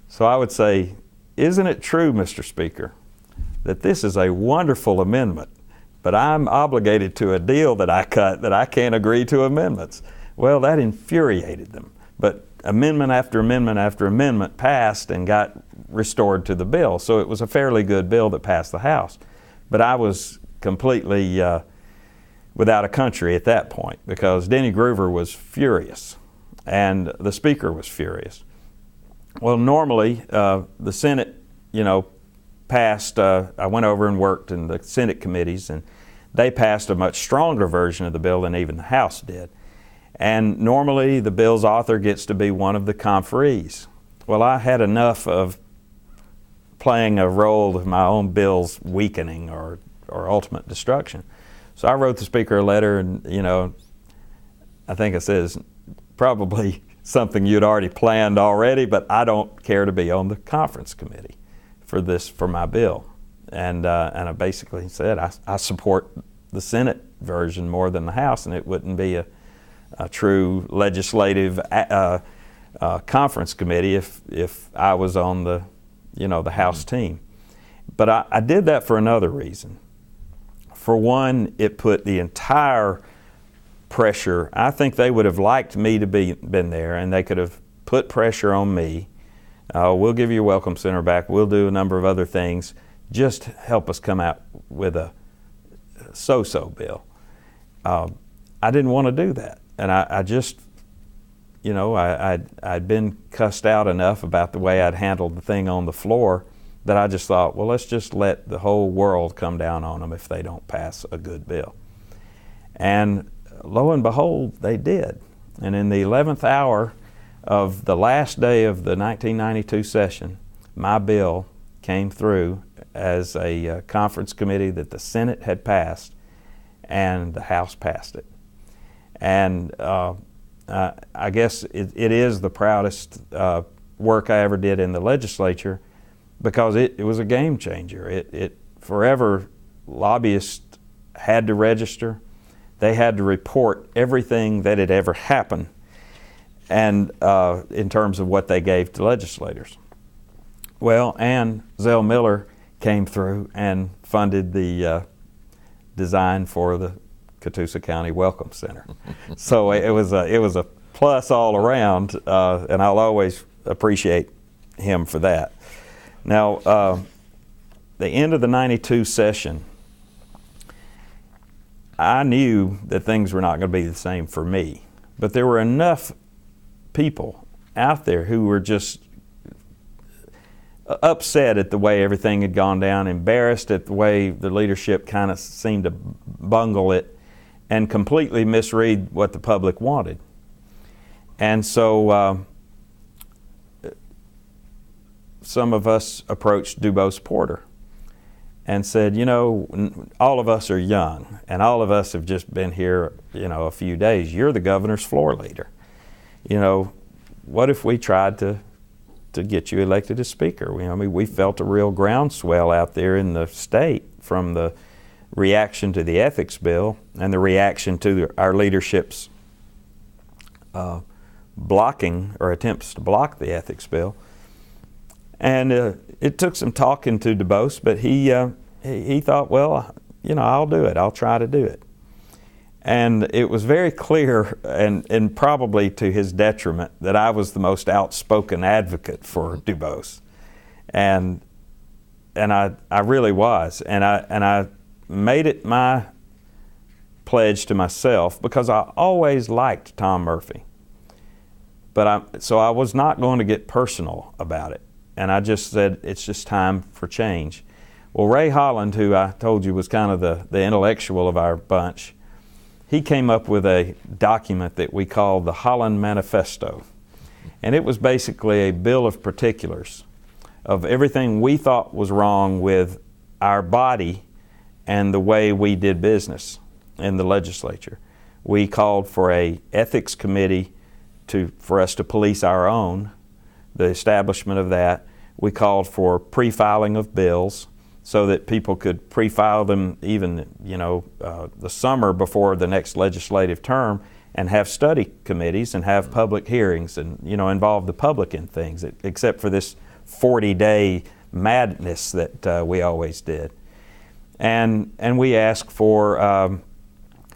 So I would say, isn't it true, Mr. Speaker, that this is a wonderful amendment, but I'm obligated to a deal that I cut that I can't agree to amendments? Well, that infuriated them. But amendment after amendment after amendment passed and got restored to the bill. So it was a fairly good bill that passed the House. But I was completely without a country at that point, because Denny Groover was furious and the Speaker was furious. Well, normally the Senate, passed, I went over and worked in the Senate committees, and they passed a much stronger version of the bill than even the House did. And normally the bill's author gets to be one of the conferees. Well, I had enough of playing a role of my own bill's weakening or ultimate destruction. So I wrote the Speaker a letter, and I think it says probably something you'd already planned already, but I don't care to be on the conference committee for my bill. And I basically said I support the Senate version more than the House, and it wouldn't be a true legislative conference committee if I was on the the House team. But I did that for another reason. For one, it put the entire pressure. I think they would have liked me to been there, and they could have put pressure on me. We'll give you a welcome center back. We'll do a number of other things. Just help us come out with a so-so bill. I didn't want to do that, and I just, I'd been cussed out enough about the way I'd handled the thing on the floor that I just thought, well, let's just let the whole world come down on them if they don't pass a good bill. And lo and behold, they did. And in the 11th hour of the last day of the 1992 session, my bill came through as a conference committee that the Senate had passed, and the House passed it. And I guess it is the proudest work I ever did in the legislature, because it was a game changer. It forever, lobbyists had to register. They had to report everything that had ever happened, and in terms of what they gave to legislators. Well, Ann Zell Miller came through and funded the design for the Catoosa County Welcome Center. So it was a plus all around, and I'll always appreciate him for that. Now, the end of the 92 session, I knew that things were not going to be the same for me, but there were enough people out there who were just upset at the way everything had gone down, embarrassed at the way the leadership kind of seemed to bungle it and completely misread what the public wanted. And so some of us approached Dubose Porter and said, all of us are young, and all of us have just been here, a few days. You're the governor's floor leader. What if we tried to get you elected as Speaker? We felt a real groundswell out there in the state from the reaction to the ethics bill and the reaction to our leadership's blocking or attempts to block the ethics bill. And it took some talking to Dubose, but he thought, well, I'll do it. I'll try to do it. And it was very clear, and probably to his detriment, that I was the most outspoken advocate for Dubose, and I really was, and I made it my pledge to myself, because I always liked Tom Murphy. So I was not going to get personal about it. And I just said, it's just time for change. Well, Ray Holland, who I told you was kind of the intellectual of our bunch, he came up with a document that we called the Holland Manifesto. And it was basically a bill of particulars of everything we thought was wrong with our body and the way we did business in the legislature. We called for a ethics committee for us to police our own, the establishment of that. We called for pre-filing of bills so that people could pre-file them even, the summer before the next legislative term, and have study committees and have public hearings and, involve the public in things, except for this 40-day madness that we always did. And we asked for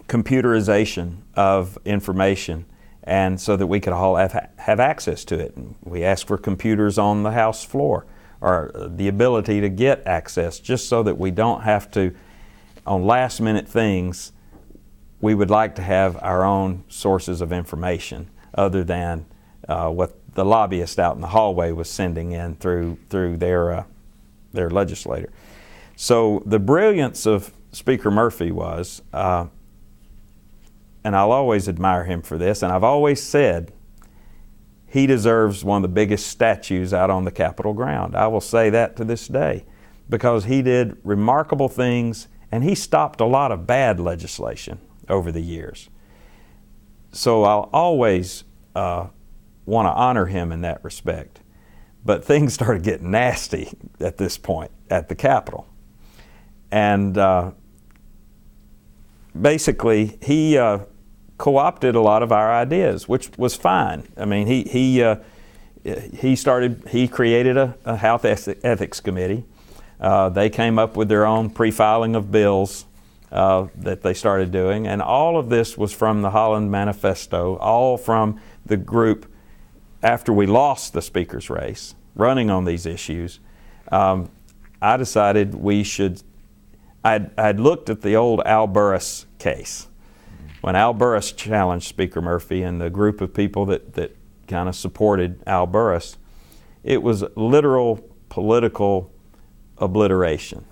computerization of information, and so that we could all have access to it. And we asked for computers on the House floor, or the ability to get access, just so that we don't have to, on last-minute things, we would like to have our own sources of information other than what the lobbyist out in the hallway was sending in through their legislator. So the brilliance of Speaker Murphy was, and I'll always admire him for this, and I've always said he deserves one of the biggest statues out on the Capitol ground. I will say that to this day, because he did remarkable things, and he stopped a lot of bad legislation over the years. So I'll always want to honor him in that respect. But things started getting nasty at this point at the Capitol. And basically, he co-opted a lot of our ideas, which was fine. I mean, he created a health ethics committee. They came up with their own pre-filing of bills that they started doing, and all of this was from the Holland Manifesto, all from the group after we lost the speaker's race, running on these issues. I decided we should, I'd looked at the old Al Burris case, when Al Burris challenged Speaker Murphy and the group of people that kind of supported Al Burris. It was literal political obliteration.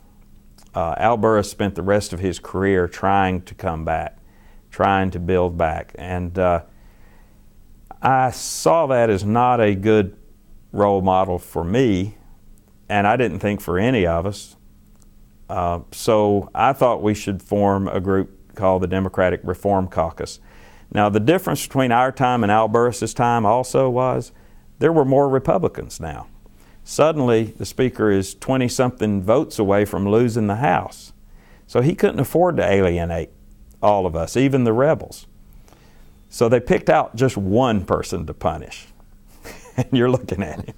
Al Burris spent the rest of his career trying to come back, trying to build back. And I saw that as not a good role model for me, and I didn't think for any of us. So I thought we should form a group called the Democratic Reform Caucus. Now, the difference between our time and Al Burris's time also was there were more Republicans now. Suddenly, the speaker is 20-something votes away from losing the House. So he couldn't afford to alienate all of us, even the rebels. So they picked out just one person to punish. And you're looking at him.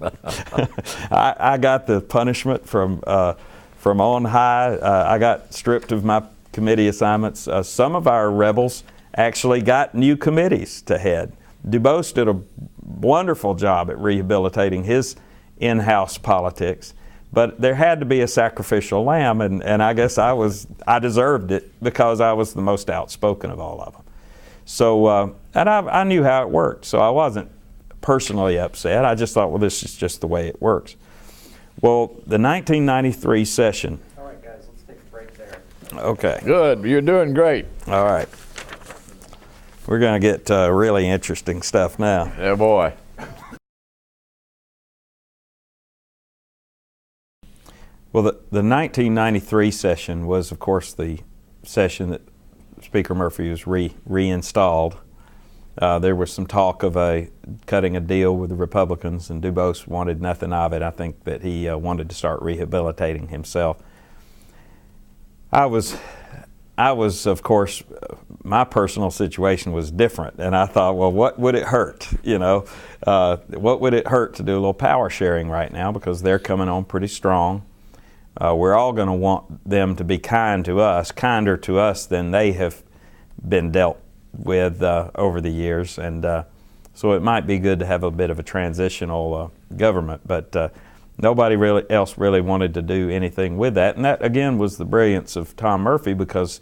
I got the punishment from on high. I got stripped of my committee assignments. Some of our rebels actually got new committees to head. DuBose did a wonderful job at rehabilitating his in-house politics, but there had to be a sacrificial lamb, and I guess I deserved it because I was the most outspoken of all of them. So, and I knew how it worked, so I wasn't personally upset. I just thought, well, this is just the way it works. Well, the 1993 session. All right, guys, let's take a break there. Okay. Good. You're doing great. All right. We're going to get really interesting stuff now. Yeah, boy. Well, the 1993 session was, of course, the session that Speaker Murphy was reinstalled. There was some talk of cutting a deal with the Republicans, and DuBose wanted nothing of it. I think that he wanted to start rehabilitating himself. I was, of course, my personal situation was different, and I thought, well, what would it hurt? What would it hurt to do a little power sharing right now, because they're coming on pretty strong. We're all going to want them to be kind to us, kinder to us than they have been dealt with over the years, and so it might be good to have a bit of a transitional government, but nobody else really wanted to do anything with that. And that, again, was the brilliance of Tom Murphy, because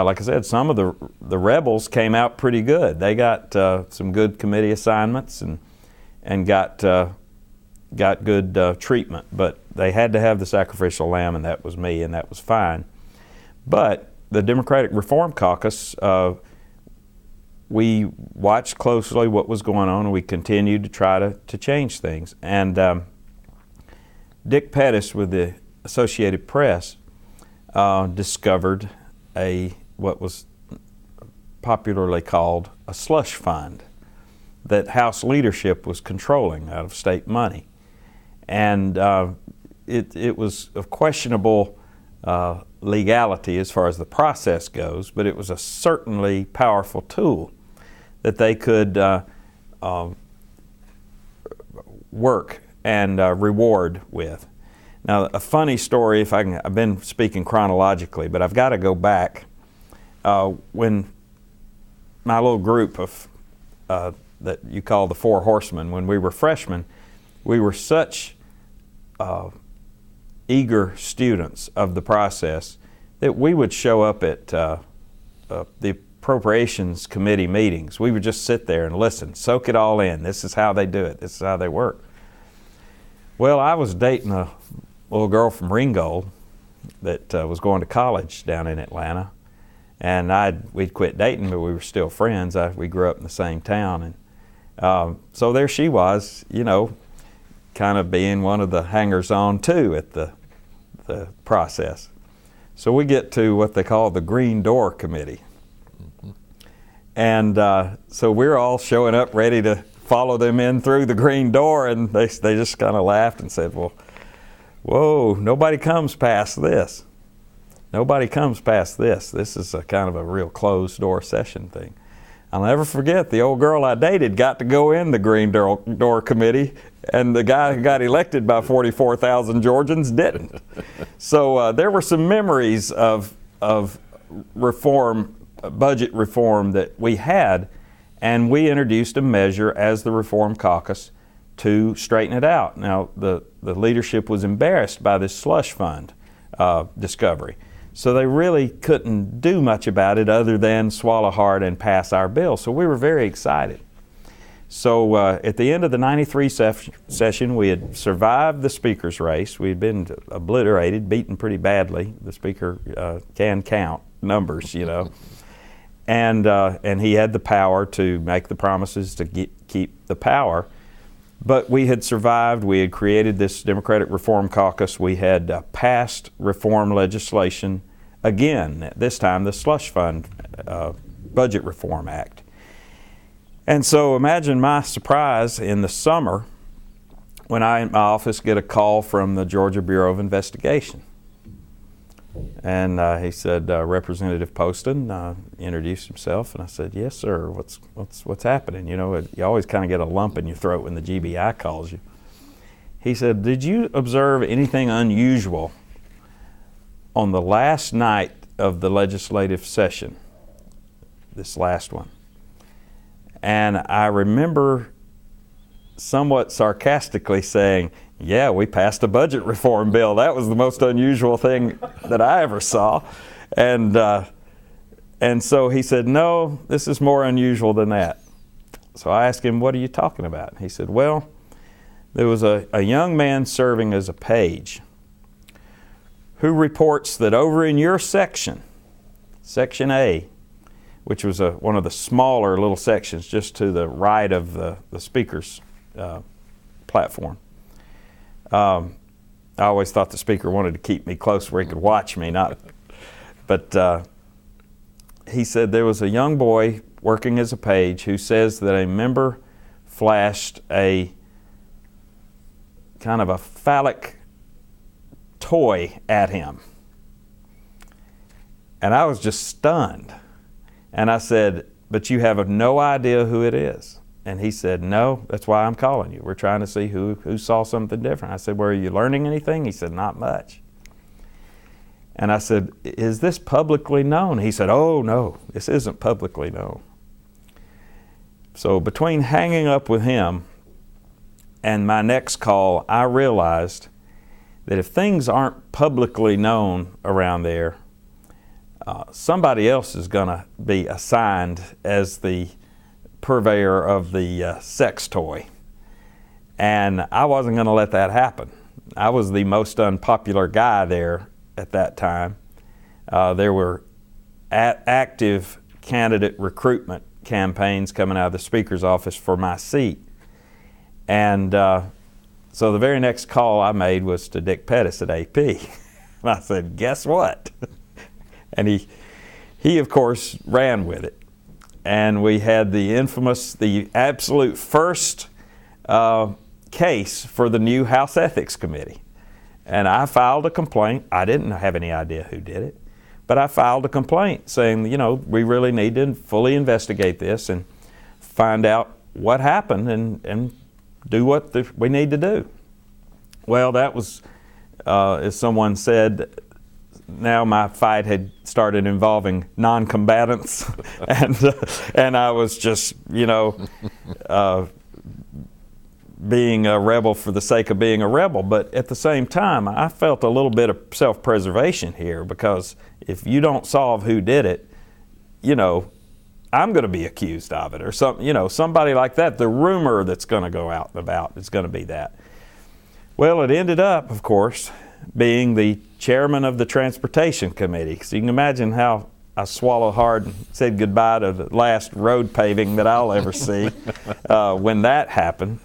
like I said, some of the rebels came out pretty good. They got some good committee assignments and got good treatment. But they had to have the sacrificial lamb, and that was me, and that was fine. But the Democratic Reform Caucus, we watched closely what was going on, and we continued to try to change things. And Dick Pettis with the Associated Press discovered what was popularly called a slush fund that House leadership was controlling out of state money. And it was of questionable legality as far as the process goes, but it was a certainly powerful tool that they could work and reward with. Now, a funny story, if I can, I've been speaking chronologically, but I've got to go back. When my little group of that you call the Four Horsemen, when we were freshmen, we were such eager students of the process that we would show up at the Appropriations Committee meetings. We would just sit there and listen, soak it all in. This is how they do it. This is how they work. Well, I was dating a little girl from Ringgold that was going to college down in Atlanta, and we'd quit dating, but we were still friends. We grew up in the same town, and so there she was, you know, kind of being one of the hangers-on too at the process. So we get to what they call the Green Door Committee. And so we're all showing up ready to follow them in through the green door, and they just kind of laughed and said, well, whoa, nobody comes past this. Nobody comes past this. This is a kind of a real closed door session thing. I'll never forget the old girl I dated got to go in the Green Door Committee, and the guy who got elected by 44,000 Georgians didn't. So there were some memories of reform, budget reform that we had, and we introduced a measure as the Reform Caucus to straighten it out. Now, the leadership was embarrassed by this slush fund discovery. So they really couldn't do much about it other than swallow hard and pass our bill. So we were very excited. So at the end of the 93 session, we had survived the speaker's race. We had been obliterated, beaten pretty badly. The speaker can count numbers, you know. And he had the power to make the promises to keep the power. But we had survived. We had created this Democratic Reform Caucus. We had passed reform legislation again, this time the Slush Fund Budget Reform Act. And so imagine my surprise in the summer when I in my office get a call from the Georgia Bureau of Investigation. And he said, Representative Poston introduced himself, and I said, yes, sir, what's happening? You know, you always kind of get a lump in your throat when the GBI calls you. He said, did you observe anything unusual on the last night of the legislative session, this last one? And I remember somewhat sarcastically saying, yeah, we passed a budget reform bill. That was the most unusual thing that I ever saw. And so he said, no, this is more unusual than that. So I asked him, what are you talking about? He said, well, there was a young man serving as a page who reports that over in your section, Section A, which was one of the smaller little sections just to the right of the speaker's platform. I always thought the speaker wanted to keep me close where he could watch me, but he said there was a young boy working as a page who says that a member flashed a kind of a phallic toy at him. And I was just stunned. And I said, but you have no idea who it is. And he said, no, that's why I'm calling you. We're trying to see who saw something different. I said, well, are you learning anything? He said, not much. And I said, is this publicly known? He said, oh, no, this isn't publicly known. So between hanging up with him and my next call, I realized that if things aren't publicly known around there, somebody else is going to be assigned as the purveyor of the sex toy. And I wasn't going to let that happen. I was the most unpopular guy there at that time. There were active candidate recruitment campaigns coming out of the Speaker's office for my seat. And so the very next call I made was to Dick Pettis at AP. And I said, guess what? And he of course ran with it. And we had the absolute first case for the new House Ethics Committee. And I filed a complaint. I didn't have any idea who did it, but I filed a complaint saying, we really need to fully investigate this and find out what happened and do what we need to do. Well, that was, as someone said, now my fight had started involving non-combatants, and I was just, being a rebel for the sake of being a rebel. But at the same time, I felt a little bit of self-preservation here, because if you don't solve who did it, I'm going to be accused of it, or somebody like that. The rumor that's going to go out and about is going to be that. Well, it ended up, of course, being the chairman of the Transportation Committee. So you can imagine how I swallowed hard and said goodbye to the last road paving that I'll ever see when that happened.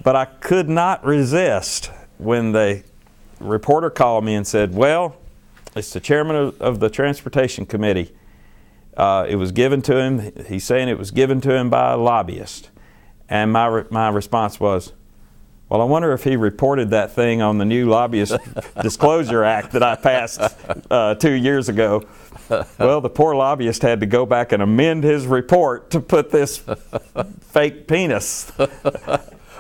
But I could not resist when the reporter called me and said, well, it's the chairman of the Transportation Committee. It was given to him. He's saying it was given to him by a lobbyist. And my response was, well, I wonder if he reported that thing on the new Lobbyist Disclosure Act that I passed 2 years ago. Well, the poor lobbyist had to go back and amend his report to put this fake penis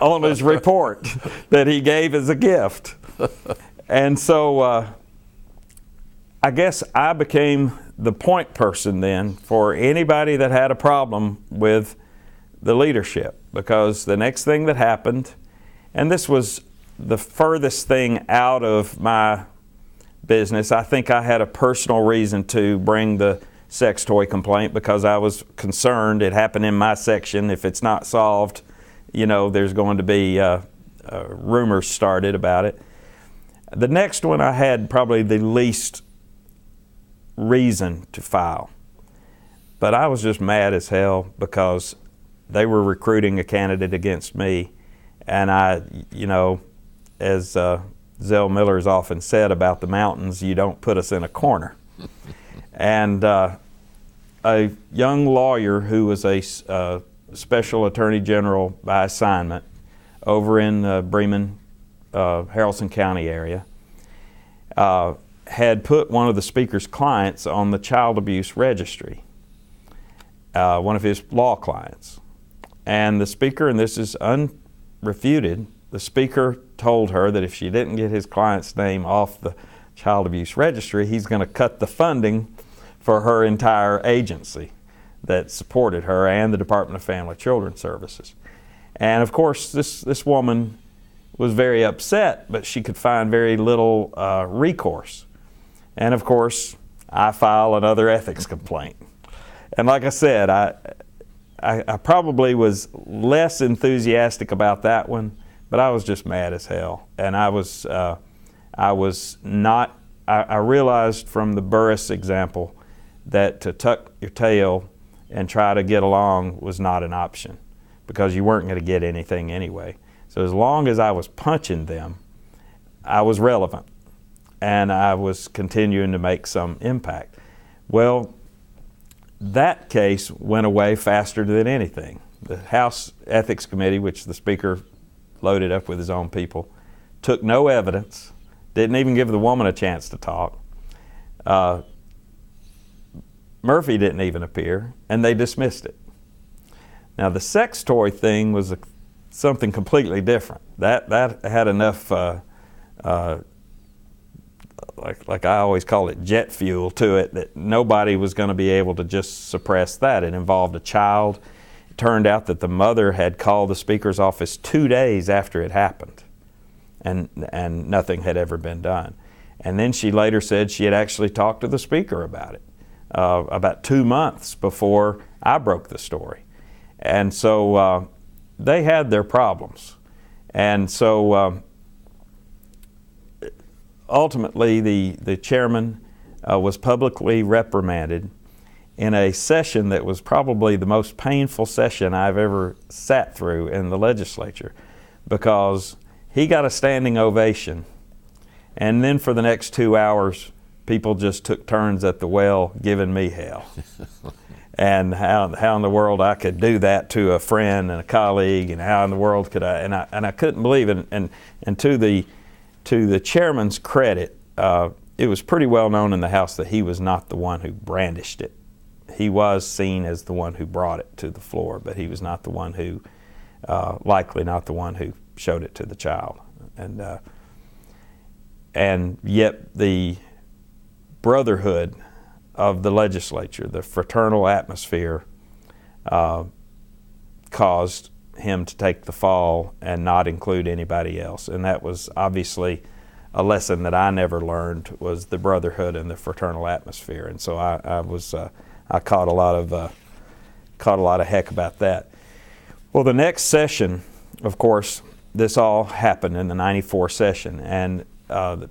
on his report that he gave as a gift. And so I guess I became the point person then for anybody that had a problem with the leadership, because the next thing that happened, and this was the furthest thing out of my business. I think I had a personal reason to bring the sex toy complaint, because I was concerned it happened in my section. If it's not solved, there's going to be rumors started about it. The next one I had probably the least reason to file. But I was just mad as hell because they were recruiting a candidate against me. And I, as Zell Miller's often said about the mountains, you don't put us in a corner. And a young lawyer who was a special attorney general by assignment over in Bremen, Haralson County area, had put one of the Speaker's clients on the child abuse registry, one of his law clients. And the Speaker, and this is unrefuted, the Speaker told her that if she didn't get his client's name off the child abuse registry, he's going to cut the funding for her entire agency that supported her and the Department of Family and Children Services. And of course, this woman was very upset, but she could find very little recourse. And of course, I file another ethics complaint. And like I said, I probably was less enthusiastic about that one, but I was just mad as hell. And I realized from the Burris example that to tuck your tail and try to get along was not an option, because you weren't going to get anything anyway. So as long as I was punching them, I was relevant, and I was continuing to make some impact. Well, that case went away faster than anything. The House Ethics Committee, which the Speaker loaded up with his own people, took no evidence, didn't even give the woman a chance to talk. Murphy didn't even appear, and they dismissed it. Now the sex toy thing was something completely different. That had enough, like I always call it, jet fuel to it, that nobody was going to be able to just suppress that. It involved a child. It turned out that the mother had called the Speaker's office 2 days after it happened, and nothing had ever been done. And then she later said she had actually talked to the Speaker about it. about 2 months before I broke the story. And so they had their problems. And so ultimately the chairman was publicly reprimanded in a session that was probably the most painful session I've ever sat through in the legislature, because he got a standing ovation, and then for the next 2 hours people just took turns at the well giving me hell. And how in the world I could do that to a friend and a colleague, and how in the world could I, and I couldn't believe it. And to the chairman's credit, it was pretty well known in the House that he was not the one who brandished it. He was seen as the one who brought it to the floor, but he was not the one who, likely not the one who showed it to the child. And yet the brotherhood of the legislature, the fraternal atmosphere, caused him to take the fall and not include anybody else. And that was obviously a lesson that I never learned, was the brotherhood and the fraternal atmosphere. And so I caught a lot of heck about that. Well, the next session, of course, this all happened in the '94 session, and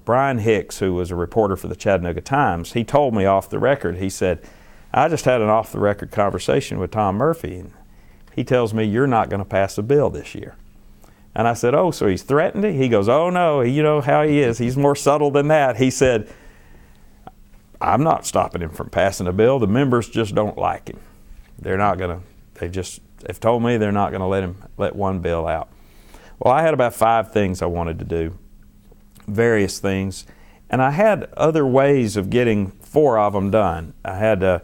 Brian Hicks, who was a reporter for the Chattanooga Times, he told me off the record, he said, I just had an off the record conversation with Tom Murphy, and he tells me you're not going to pass a bill this year. And I said, oh, so he's threatened it? He goes, oh no, you know how he is. He's more subtle than that. He said, I'm not stopping him from passing a bill. The members just don't like him. They're not going to, they've told me they're not going to let one bill out. Well, I had about 5 things I wanted to do, various things, and I had other ways of getting 4 of them done. I had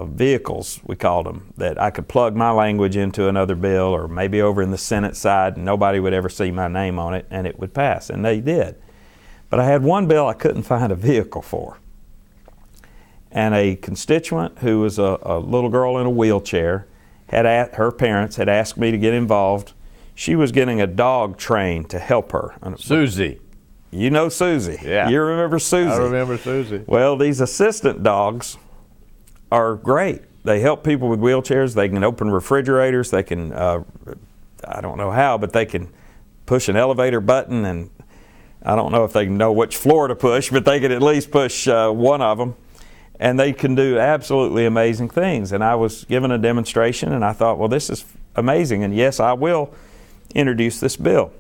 vehicles, we called them, that I could plug my language into another bill, or maybe over in the Senate side, and nobody would ever see my name on it, and it would pass, and they did. But I had one bill I couldn't find a vehicle for. And a constituent who was a little girl in a wheelchair, her parents had asked me to get involved. She was getting a dog trained to help her. Susie. You know Susie. Yeah. You remember Susie. I remember Susie. Well, these assistant dogs are great. They help people with wheelchairs. They can open refrigerators. They can, I don't know how, but they can push an elevator button, and I don't know if they know which floor to push, but they can at least push one of them. And they can do absolutely amazing things. And I was given a demonstration, and I thought, well, this is amazing, and yes, I will introduce this bill.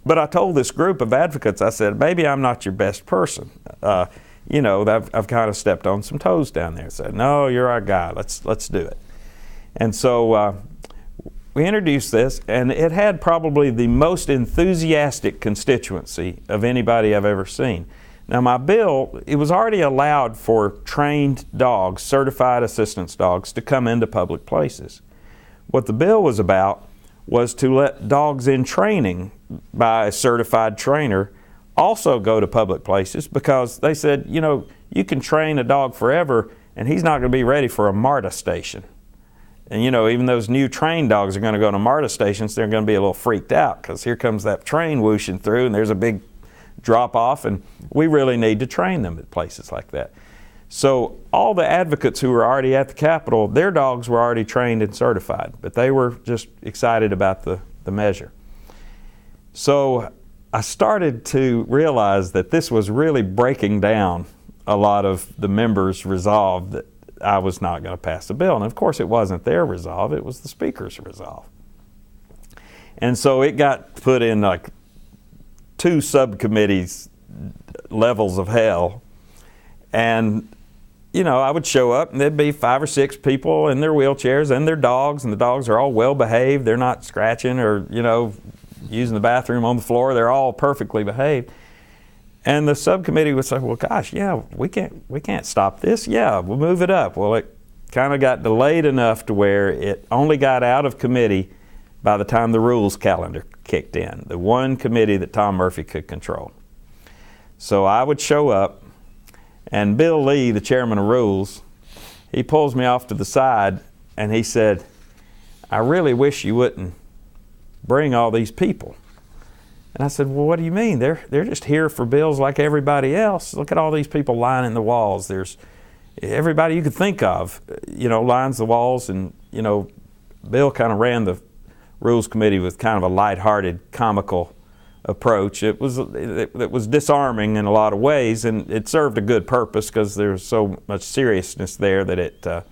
But I told this group of advocates, I said, maybe I'm not your best person. You know, I've kind of stepped on some toes down there. I said, no, you're our guy. Let's do it. And so we introduced this, and it had probably the most enthusiastic constituency of anybody I've ever seen. Now my bill, it was already allowed for trained dogs, certified assistance dogs, to come into public places. What the bill was about was to let dogs in training by a certified trainer also go to public places, because they said, you know, you can train a dog forever and he's not going to be ready for a MARTA station. And you know, even those new trained dogs are going to go to MARTA stations, they're going to be a little freaked out, because here comes that train whooshing through and there's a big drop off, and we really need to train them at places like that. So all the advocates who were already at the Capitol, their dogs were already trained and certified, but they were just excited about the measure. So I started to realize that this was really breaking down a lot of the members' resolve that I was not going to pass the bill. And of course it wasn't their resolve, it was the Speaker's resolve. And so it got put in like 2 subcommittees levels of hell. And you know, I would show up and there'd be 5 or 6 people in their wheelchairs and their dogs, and the dogs are all well behaved. They're not scratching or, you know, using the bathroom on the floor. They're all perfectly behaved. And the subcommittee would say, well, gosh, yeah, we can't stop this. Yeah, we'll move it up. Well, it kind of got delayed enough to where it only got out of committee by the time the rules calendar kicked in, the one committee that Tom Murphy could control. So I would show up, and Bill Lee, the chairman of rules, he pulls me off to the side and he said, I really wish you wouldn't bring all these people. And I said, well, what do you mean? They're just here for bills like everybody else. Look at all these people lining the walls. There's, everybody you could think of, lines the walls, and, Bill kind of ran the Rules Committee with kind of a lighthearted, comical approach. It was disarming in a lot of ways, and it served a good purpose because there was so much seriousness there that it, I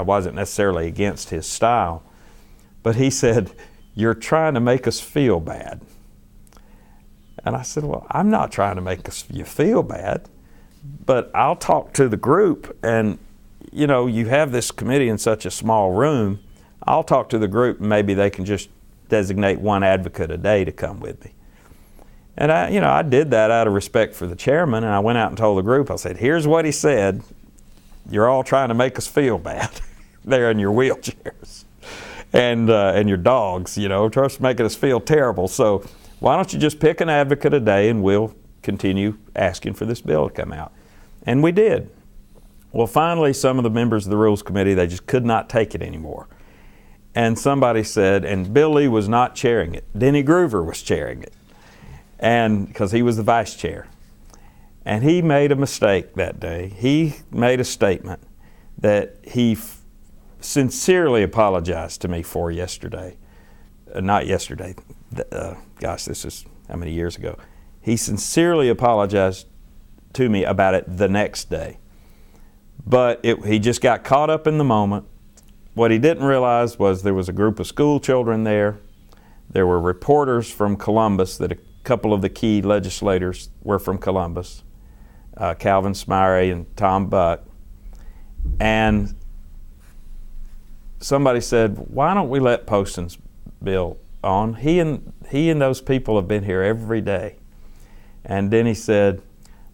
wasn't necessarily against his style. But he said, "You're trying to make us feel bad." And I said, "Well, I'm not trying to make you feel bad, but I'll talk to the group, and you have this committee in such a small room. I'll talk to the group, and maybe they can just designate one advocate a day to come with me." And I did that out of respect for the chairman, and I went out and told the group, I said, "Here's what he said. You're all trying to make us feel bad there in your wheelchairs and your dogs, just making us feel terrible. So why don't you just pick an advocate a day, and we'll continue asking for this bill to come out." And we did. Well, finally, some of the members of the Rules Committee, they just could not take it anymore. And somebody said, and Bill Lee was not chairing it, Denny Groover was chairing it, and because he was the vice chair. And he made a mistake that day. He made a statement that he sincerely apologized to me for yesterday. Not yesterday. Gosh, this is how many years ago. He sincerely apologized to me about it the next day. But he just got caught up in the moment. What he didn't realize was there was a group of school children there. There were reporters from Columbus, that a couple of the key legislators were from Columbus, Calvin Smyre and Tom Buck. And somebody said, "Why don't we let Poston's bill on? He and those people have been here every day." And then he said,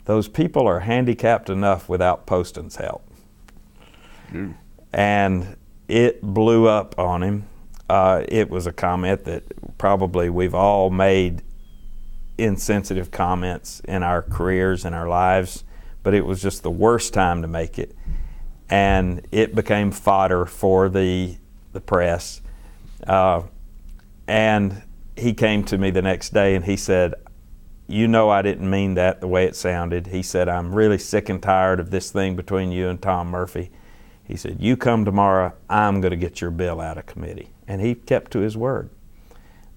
"Those people are handicapped enough without Poston's help." And it blew up on him. It was a comment that probably we've all made insensitive comments in our careers and our lives, but it was just the worst time to make it. And it became fodder for the press. And he came to me the next day and he said, I didn't mean that the way it sounded." He said, "I'm really sick and tired of this thing between you and Tom Murphy." He said, "You come tomorrow, I'm going to get your bill out of committee." And he kept to his word.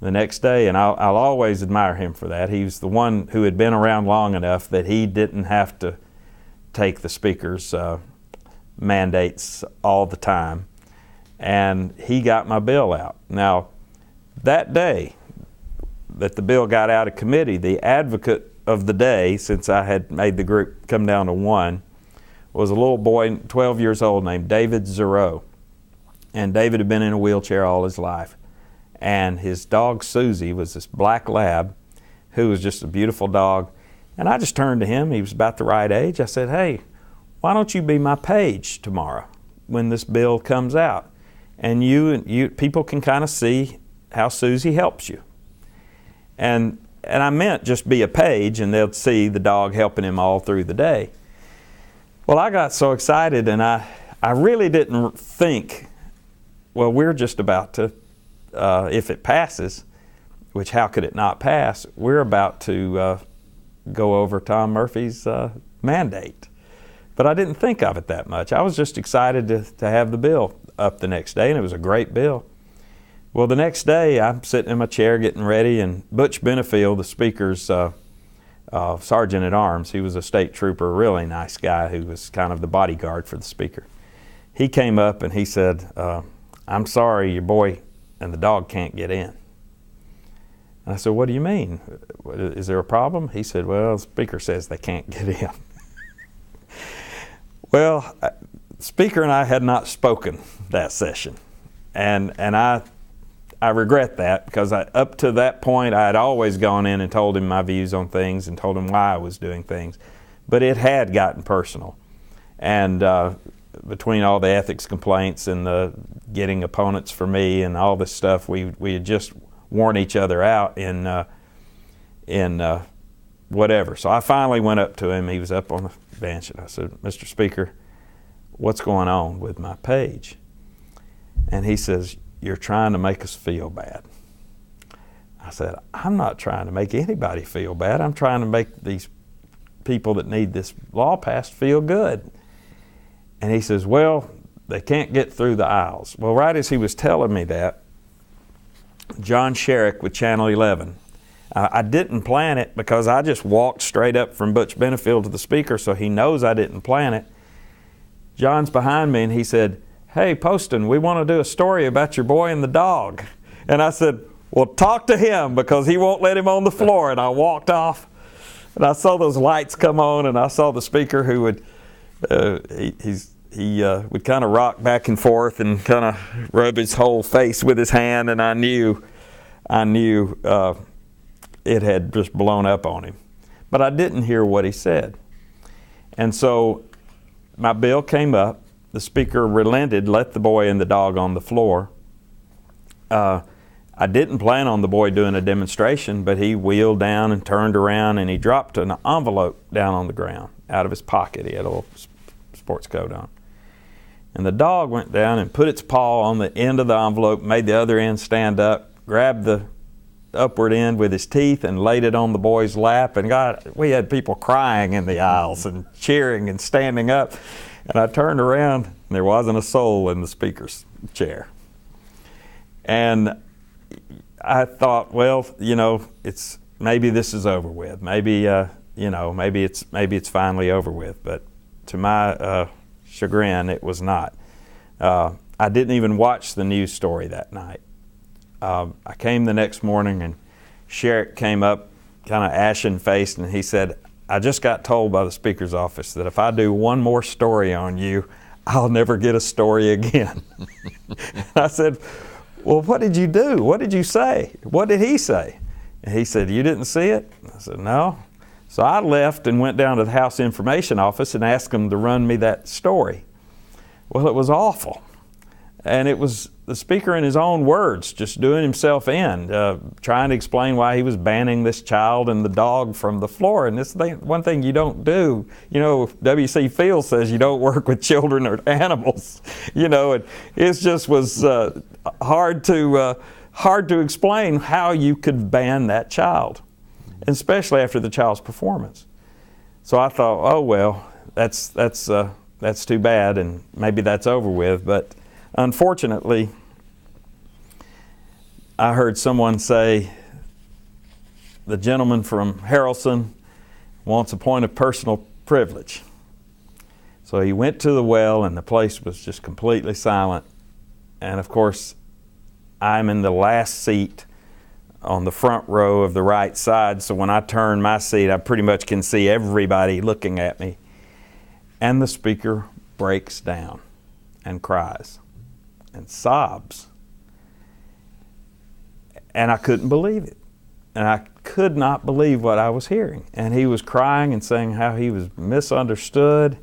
The next day, and I'll always admire him for that, he was the one who had been around long enough that he didn't have to take the speaker's mandates all the time. And he got my bill out. Now, that day that the bill got out of committee, the advocate of the day, since I had made the group come down to one, was a little boy, 12 years old, named David Zero. And David had been in a wheelchair all his life. And his dog Susie was this black lab who was just a beautiful dog. And I just turned to him, he was about the right age. I said, "Hey, why don't you be my page tomorrow when this bill comes out? And you people can kind of see how Susie helps you." And I meant just be a page, and they'll see the dog helping him all through the day. Well, I got so excited, and I really didn't think, well, we're just about to, if it passes, which how could it not pass, we're about to go over Tom Murphy's mandate. But I didn't think of it that much. I was just excited to have the bill up the next day, and it was a great bill. Well, the next day, I'm sitting in my chair getting ready, and Butch Benefield, the Speaker's sergeant at arms, he was a state trooper, a really nice guy who was kind of the bodyguard for the Speaker. He came up and he said, "I'm sorry, your boy and the dog can't get in." And I said, "What do you mean? Is there a problem?" He said, "Well, the Speaker says they can't get in." Well, the Speaker and I had not spoken that session, and I regret that, because up to that point I had always gone in and told him my views on things and told him why I was doing things. But it had gotten personal. And between all the ethics complaints and the getting opponents for me and all this stuff, we had just worn each other out in whatever. So I finally went up to him. He was up on the bench, and I said, "Mr. Speaker, what's going on with my page?" And he says, "You're trying to make us feel bad." I said, "I'm not trying to make anybody feel bad. I'm trying to make these people that need this law passed feel good. And he says, well, they can't get through the aisles. Well, right as he was telling me that, John Sherrick with Channel 11, I didn't plan it because I just walked straight up from Butch Benefield to the speaker, so he knows I didn't plan it. John's behind me and he said, hey, Poston, we want to do a story about your boy and the dog. And I said, well, talk to him because he won't let him on the floor. And I walked off and I saw those lights come on and I saw the speaker who would, he would kind of rock back and forth and kind of rub his whole face with his hand, and I knew it had just blown up on him. But I didn't hear what he said. And so my bill came up. The speaker relented, let the boy and the dog on the floor. I didn't plan on the boy doing a demonstration, but he wheeled down and turned around and he dropped an envelope down on the ground out of his pocket. He had a little sports coat on. And the dog went down and put its paw on the end of the envelope, made the other end stand up, grabbed the upward end with his teeth and laid it on the boy's lap. And God, we had people crying in the aisles and cheering and standing up. And I turned around and there wasn't a soul in the speaker's chair. And I thought, well, it's maybe this is over with. Maybe maybe it's finally over with. But to my chagrin, it was not. I didn't even watch the news story that night. I came the next morning and Sherrick came up kind of ashen-faced and he said, I just got told by the speaker's office that if I do one more story on you, I'll never get a story again. I said, well, what did you do? What did you say? What did he say? And he said, you didn't see it? I said, no. So I left and went down to the House Information Office and asked them to run me that story. Well, it was awful. And it was the speaker in his own words, just doing himself in, trying to explain why he was banning this child and the dog from the floor. And this thing, one thing you don't do, W.C. Fields says you don't work with children or animals. It just was hard to explain how you could ban that child, and especially after the child's performance. So I thought, oh well, that's too bad, and maybe that's over with. But unfortunately, I heard someone say, the gentleman from Harrelson wants a point of personal privilege. So he went to the well and the place was just completely silent. And of course, I'm in the last seat on the front row of the right side. So when I turn my seat, I pretty much can see everybody looking at me. And the speaker breaks down and cries and sobs. And I couldn't believe it. And I could not believe what I was hearing. And he was crying and saying how he was misunderstood.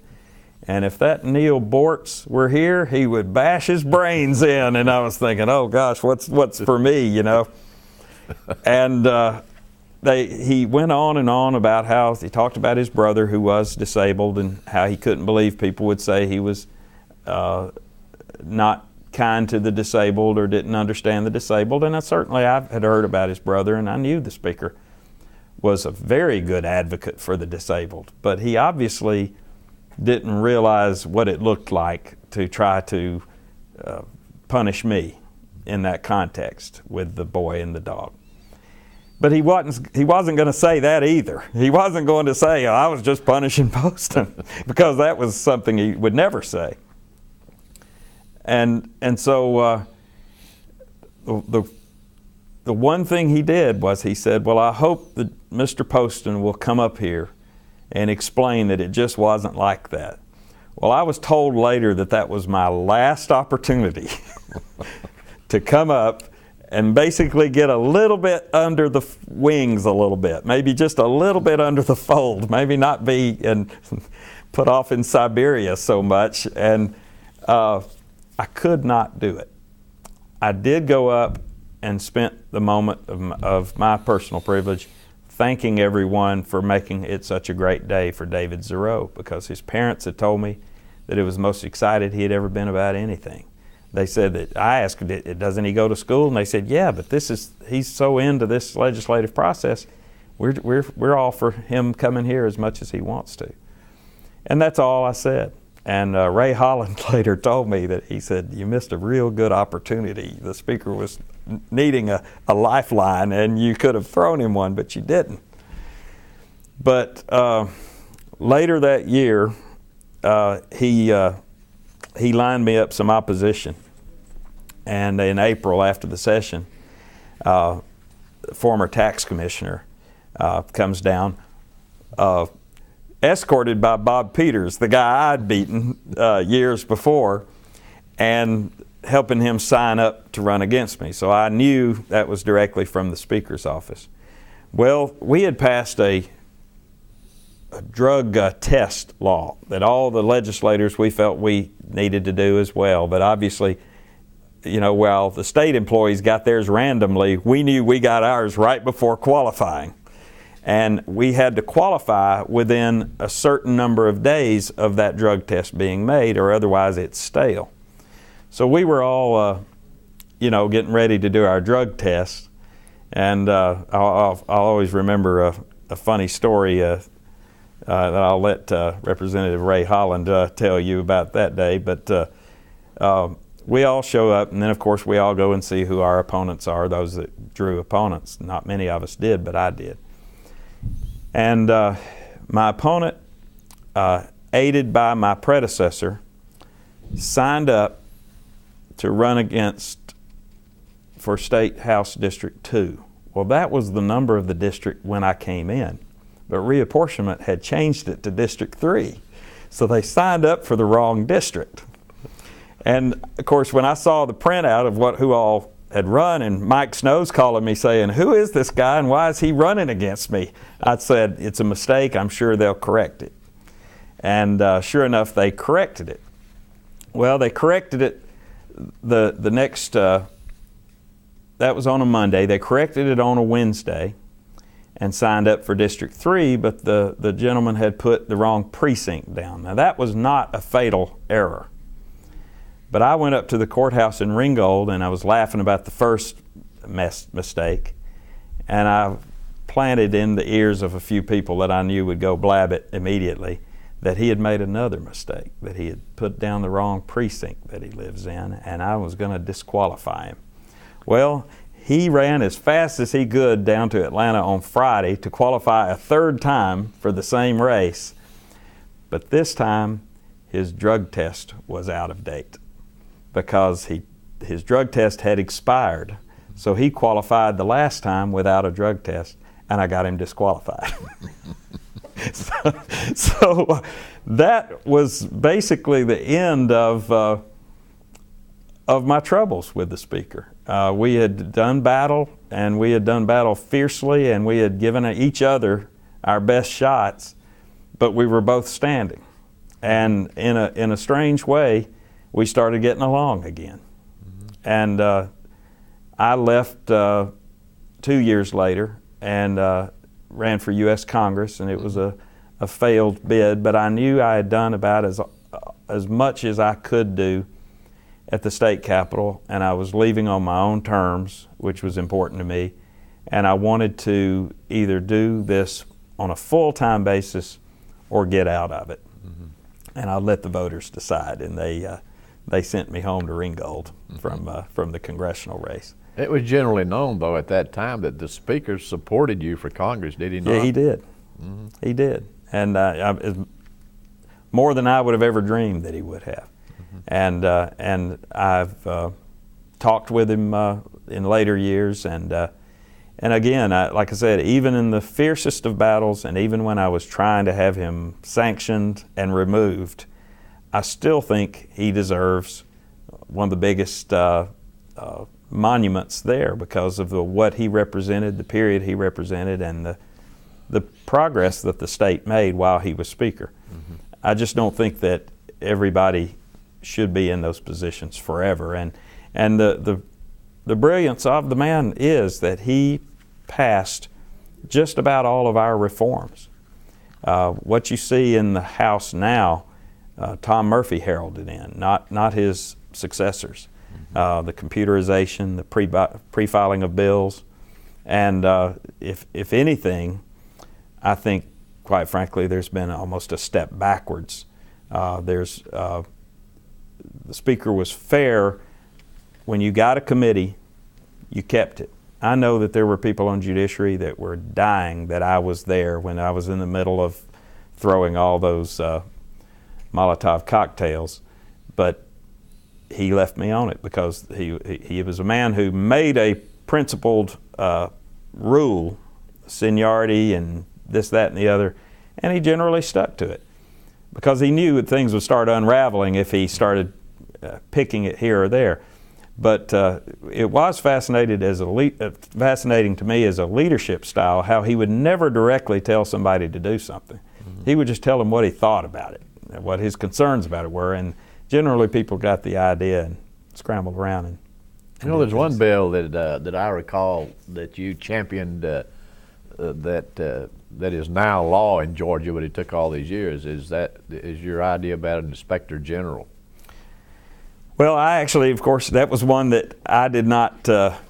And if that Neil Bortz were here, he would bash his brains in. And I was thinking, oh gosh, what's for me, And he went on and on about how he talked about his brother who was disabled and how he couldn't believe people would say he was not kind to the disabled or didn't understand the disabled. And I had heard about his brother, and I knew the speaker was a very good advocate for the disabled. But he obviously didn't realize what it looked like to try to punish me in that context with the boy and the dog. But he wasn't going to say that either. He wasn't going to say, I was just punishing Poston, because that was something he would never say. And so the one thing he did was he said, well, I hope that Mr. Poston will come up here and explain that it just wasn't like that. Well, I was told later that was my last opportunity to come up and basically get a little bit under the wings a little bit, maybe just a little bit under the fold, maybe not be put off in Siberia so much. And I could not do it. I did go up and spent the moment of my personal privilege thanking everyone for making it such a great day for David Zero, because his parents had told me that it was the most excited he had ever been about anything. They said that I asked, doesn't he go to school? And they said, yeah, but he's so into this legislative process. we're all for him coming here as much as he wants to. And that's all I said. And Ray Holland later told me that he said, you missed a real good opportunity. The speaker was needing a lifeline, and you could have thrown him one, but you didn't. But later that year, he lined me up some opposition. And in April, after the session, former tax commissioner comes down, escorted by Bob Peters, the guy I'd beaten years before, and helping him sign up to run against me. So I knew that was directly from the Speaker's office. Well, we had passed a drug test law that all the legislators we felt we needed to do as well. But obviously, you know, while the state employees got theirs randomly, we knew we got ours right before qualifying. And we had to qualify within a certain number of days of that drug test being made, or otherwise it's stale. So we were all, you know, getting ready to do our drug test. And I'll always remember a funny story that I'll let Representative Ray Holland tell you about that day. But we all show up, and then of course we all go and see who our opponents are, those that drew opponents. Not many of us did, but I did. And my opponent, aided by my predecessor, signed up to run for State House District 2. Well, that was the number of the district when I came in, but reapportionment had changed it to District 3. So they signed up for the wrong district. And of course, when I saw the printout of who all had run, and Mike Snow's calling me saying, who is this guy and why is he running against me? I said, it's a mistake, I'm sure they'll correct it. And sure enough, they corrected it. Well, they corrected it the next, that was on a Monday. They corrected it on a Wednesday and signed up for District 3, but the gentleman had put the wrong precinct down. Now that was not a fatal error. But I went up to the courthouse in Ringgold, and I was laughing about the first mistake, and I planted in the ears of a few people that I knew would go blab it immediately that he had made another mistake, that he had put down the wrong precinct that he lives in, and I was going to disqualify him. Well, he ran as fast as he could down to Atlanta on Friday to qualify a third time for the same race, but this time his drug test was out of date, because his drug test had expired. So he qualified the last time without a drug test, and I got him disqualified. so that was basically the end of my troubles with the Speaker. We had done battle, and we had done battle fiercely, and we had given each other our best shots, but we were both standing. And in a strange way, we started getting along again. Mm-hmm. And I left 2 years later and ran for U.S. Congress, and it was a failed bid, but I knew I had done about as much as I could do at the state capitol, and I was leaving on my own terms, which was important to me, and I wanted to either do this on a full-time basis or get out of it. Mm-hmm. And I let the voters decide, and they sent me home to Ringgold from the congressional race. It was generally known, though, at that time that the Speaker supported you for Congress, did he not? Yeah, he did. Mm-hmm. He did. And more than I would have ever dreamed that he would have. Mm-hmm. And I've talked with him in later years. And again, like I said, even in the fiercest of battles, and even when I was trying to have him sanctioned and removed, I still think he deserves one of the biggest monuments there because of what he represented, the period he represented, and the progress that the state made while he was Speaker. Mm-hmm. I just don't think that everybody should be in those positions forever. And the brilliance of the man is that he passed just about all of our reforms. What you see in the House now, Tom Murphy heralded in, not his successors. The computerization, the pre-filing of bills, and if anything, I think, quite frankly, there's been almost a step backwards. The Speaker was fair. When you got a committee, you kept it. I know that there were people on judiciary that were dying that I was there when I was in the middle of throwing all those Molotov cocktails, but he left me on it because he was a man who made a principled rule, seniority and this, that, and the other, and he generally stuck to it because he knew that things would start unraveling if he started picking it here or there. But it was fascinating to me as a leadership style how he would never directly tell somebody to do something. Mm-hmm. He would just tell them what he thought about it, what his concerns about it were, and generally people got the idea and scrambled around. And you know, there's one bill that I recall that you championed that is now law in Georgia, but it took all these years. Is your idea about an inspector general? Well, I actually, of course, that was one that I did not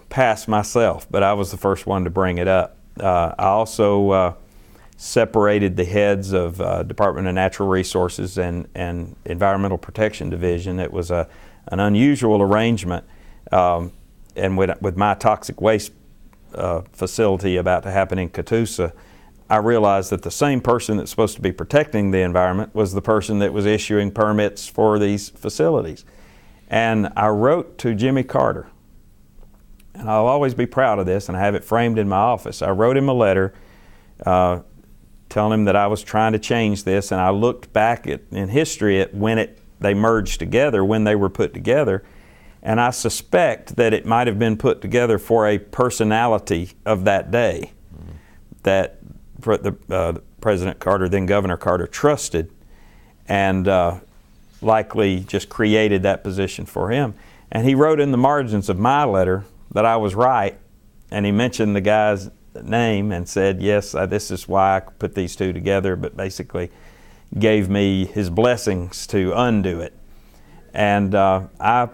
pass myself, but I was the first one to bring it up. I also separated the heads of Department of Natural Resources and Environmental Protection Division. It was an unusual arrangement, and with my toxic waste facility about to happen in Catoosa, I realized that the same person that's supposed to be protecting the environment was the person that was issuing permits for these facilities. And I wrote to Jimmy Carter, and I'll always be proud of this, and I have it framed in my office. I wrote him a letter telling him that I was trying to change this, and I looked back in history at when they merged together, when they were put together, and I suspect that it might have been put together for a personality of that day that President Carter, then Governor Carter, trusted, and likely just created that position for him. And he wrote in the margins of my letter that I was right, and he mentioned the guy's name and said, yes, this is why I put these two together, but basically gave me his blessings to undo it. And I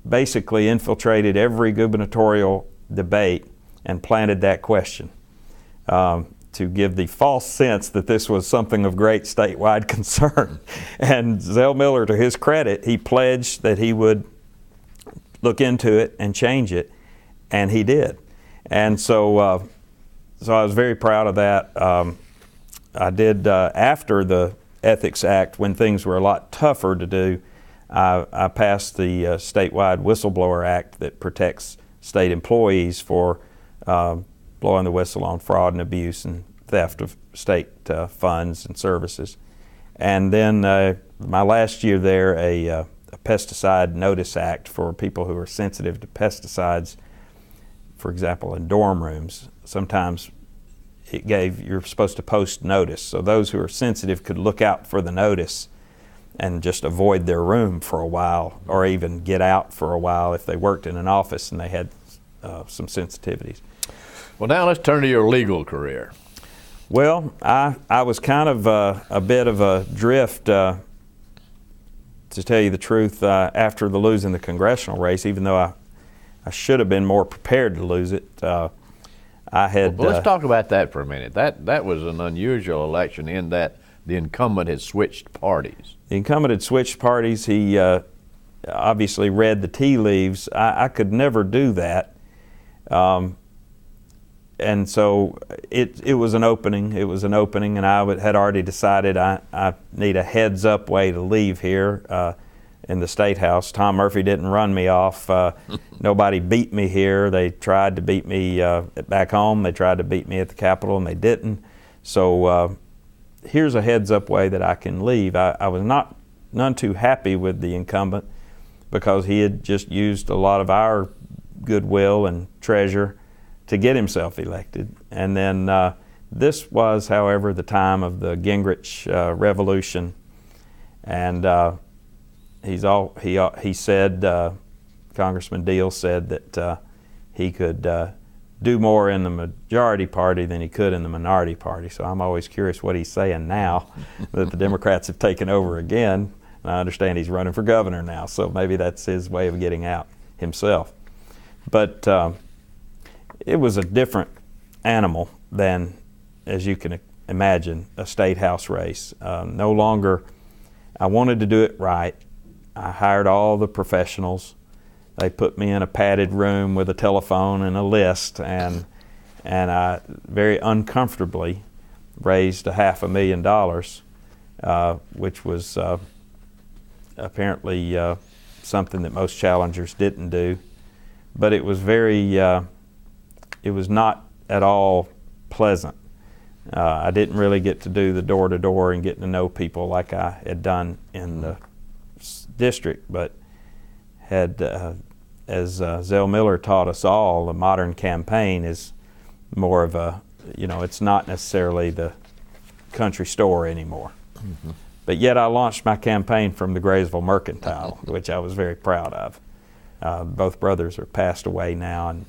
basically infiltrated every gubernatorial debate and planted that question to give the false sense that this was something of great statewide concern. And Zell Miller, to his credit, he pledged that he would look into it and change it, and he did. And so I was very proud of that. I did, after the Ethics Act, when things were a lot tougher to do, I passed the statewide Whistleblower Act that protects state employees for blowing the whistle on fraud and abuse and theft of state funds and services. And then my last year there, a Pesticide Notice Act for people who are sensitive to pesticides, for example, in dorm rooms. Sometimes you're supposed to post notice, so those who are sensitive could look out for the notice and just avoid their room for a while, or even get out for a while if they worked in an office and they had some sensitivities. Well, now let's turn to your legal career. Well, I was kind of a bit of a drift, to tell you the truth, after losing the congressional race, even though I should have been more prepared to lose it. I had. Well, let's talk about that for a minute. That was an unusual election in that the incumbent had switched parties. The incumbent had switched parties. He obviously read the tea leaves. I could never do that. And so it was an opening. It was an opening, and I had already decided I need a heads-up way to leave here in the State House. Tom Murphy didn't run me off. Nobody beat me here. They tried to beat me back home. They tried to beat me at the Capitol, and they didn't. So here's a heads-up way that I can leave. I was none too happy with the incumbent because he had just used a lot of our goodwill and treasure to get himself elected. And then this was, however, the time of the Gingrich revolution, and he said, Congressman Deal said that he could do more in the majority party than he could in the minority party. So I'm always curious what he's saying now that the Democrats have taken over again. And I understand he's running for governor now, so maybe that's his way of getting out himself. But it was a different animal than, as you can imagine a state house race. No longer, I wanted to do it right. I hired all the professionals. They put me in a padded room with a telephone and a list, and I very uncomfortably raised $500,000, which was apparently something that most challengers didn't do. But it was it was not at all pleasant. I didn't really get to do the door-to-door and getting to know people like I had done in the district, but had, as Zell Miller taught us all, the modern campaign is more of a, it's not necessarily the country store anymore. Mm-hmm. But yet I launched my campaign from the Graysville Mercantile, which I was very proud of. Both brothers are passed away now, and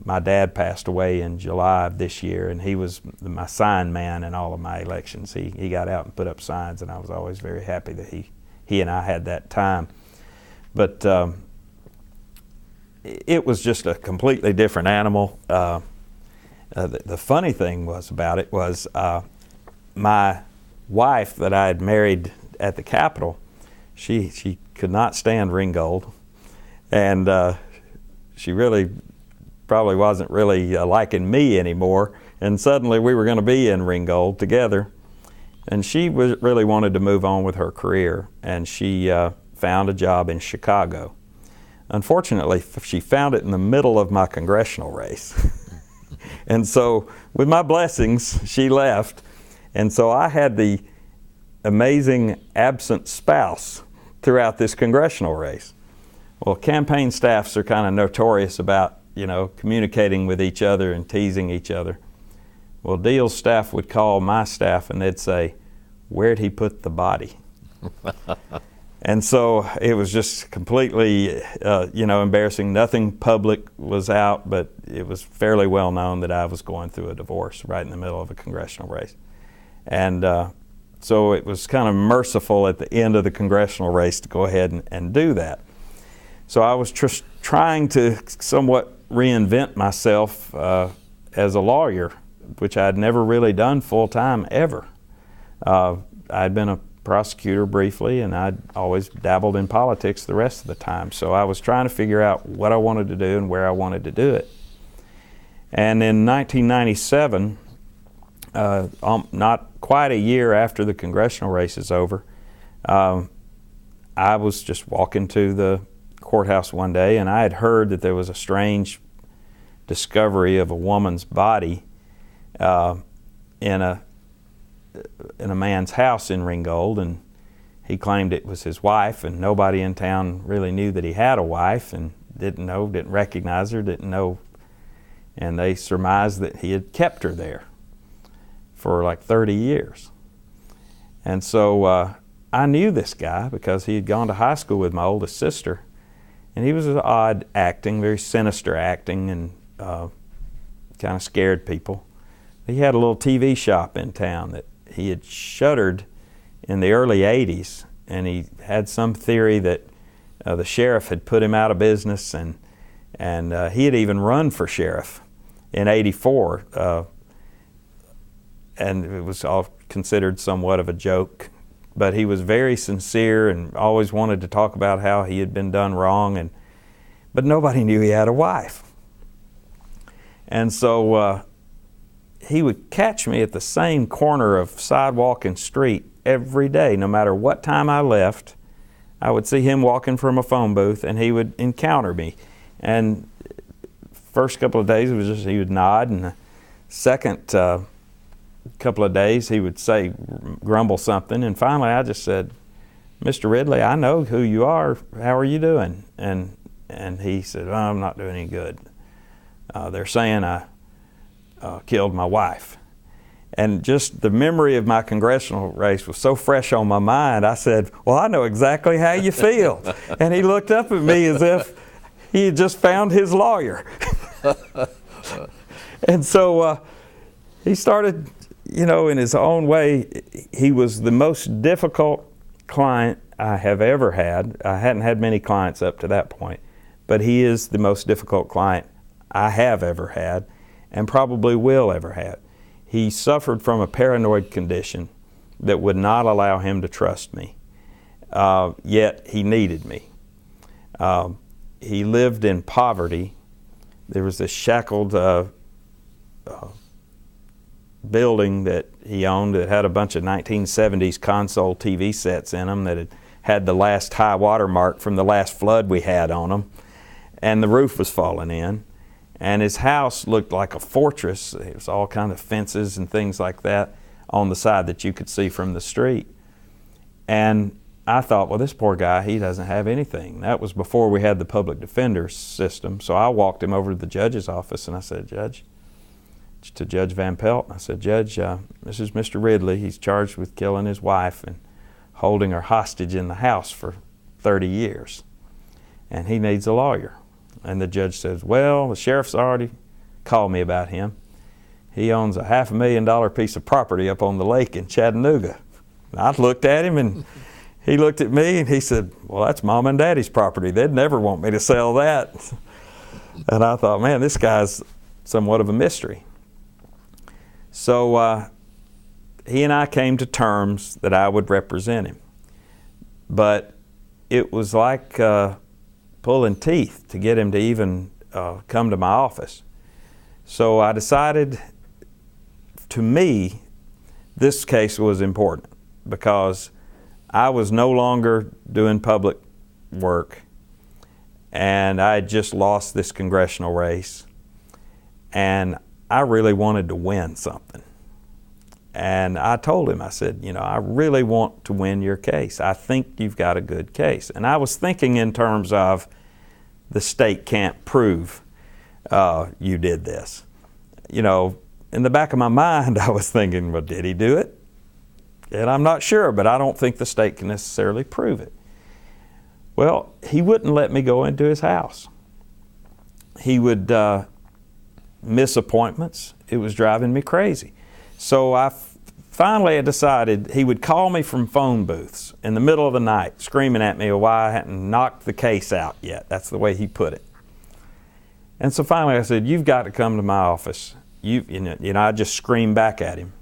my dad passed away in July of this year, and he was my sign man in all of my elections. He got out and put up signs, and I was always very happy that he and I had that time. But it was just a completely different animal. The funny thing about it was my wife that I had married at the Capitol, she could not stand Ringgold, and she really probably wasn't really liking me anymore, and suddenly we were going to be in Ringgold together, and she really wanted to move on with her career, and she found a job in Chicago. Unfortunately, she found it in the middle of my congressional race. And so with my blessings, she left, and so I had the amazing absent spouse throughout this congressional race. Well, campaign staffs are kind of notorious about communicating with each other and teasing each other. Well, Deal's staff would call my staff and they'd say, "Where'd he put the body?" And so it was just completely, embarrassing. Nothing public was out, but it was fairly well known that I was going through a divorce right in the middle of a congressional race. And so it was kind of merciful at the end of the congressional race to go ahead and do that. So I was trying to somewhat reinvent myself as a lawyer, which I had never really done full-time ever. I'd been a prosecutor briefly, and I'd always dabbled in politics the rest of the time. So I was trying to figure out what I wanted to do and where I wanted to do it. And in 1997, not quite a year after the congressional race is over, I was just walking to the courthouse one day, and I had heard that there was a strange discovery of a woman's body in a man's house in Ringgold, and he claimed it was his wife, and nobody in town really knew that he had a wife, and didn't recognize her, didn't know, and they surmised that he had kept her there for like 30 years. And so I knew this guy because he had gone to high school with my oldest sister, and he was odd acting, very sinister acting, and kind of scared people. He had a little TV shop in town that he had shuttered in the early 80s, and he had some theory that the sheriff had put him out of business, and he had even run for sheriff in '84, and it was all considered somewhat of a joke. But he was very sincere and always wanted to talk about how he had been done wrong, but nobody knew he had a wife. And so he would catch me at the same corner of sidewalk and street every day. No matter what time I left, I would see him walking from a phone booth, and he would encounter me. And first couple of days, it was just he would nod, and the second couple of days, he would grumble something, and finally I just said, "Mr. Ridley, I know who you are. How are you doing?" And he said, "Oh, I'm not doing any good. They're saying I killed my wife." And just the memory of my congressional race was so fresh on my mind, I said, "Well, I know exactly how you feel." And he looked up at me as if he had just found his lawyer. And so he started, in his own way, he was the most difficult client I have ever had. I hadn't had many clients up to that point, but he is the most difficult client I have ever had, and probably will ever have. He suffered from a paranoid condition that would not allow him to trust me, yet he needed me. He lived in poverty. There was this shackled building that he owned that had a bunch of 1970s console TV sets in them that had the last high water mark from the last flood we had on them, and the roof was falling in. And his house looked like a fortress. It was all kind of fences and things like that on the side that you could see from the street. And I thought, well, this poor guy, he doesn't have anything. That was before we had the public defender system. So I walked him over to the judge's office and I said, Judge, to Judge Van Pelt, I said, Judge, this is Mr. Ridley. He's charged with killing his wife and holding her hostage in the house for 30 years. And he needs a lawyer. And the judge says, well, the sheriff's already called me about him. He owns a $500,000 piece of property up on the lake in Chattanooga. And I looked at him and he looked at me and he said, well, that's Mom and Daddy's property. They'd never want me to sell that. And I thought, man, this guy's somewhat of a mystery. So he and I came to terms that I would represent him. But it was like pulling teeth to get him to even come to my office. So I decided, to me, this case was important because I was no longer doing public work and I had just lost this congressional race and I really wanted to win something. And I told him, I said, you know, I really want to win your case. I think you've got a good case. And I was thinking in terms of the state can't prove you did this. You know, in the back of my mind, I was thinking, well, did he do it? And I'm not sure, but I don't think the state can necessarily prove it. Well, he wouldn't let me go into his house. He would miss appointments. It was driving me crazy. So I finally had decided he would call me from phone booths in the middle of the night, screaming at me why I hadn't knocked the case out yet. That's the way he put it. And so finally I said, you've got to come to my office. You know, I just screamed back at him.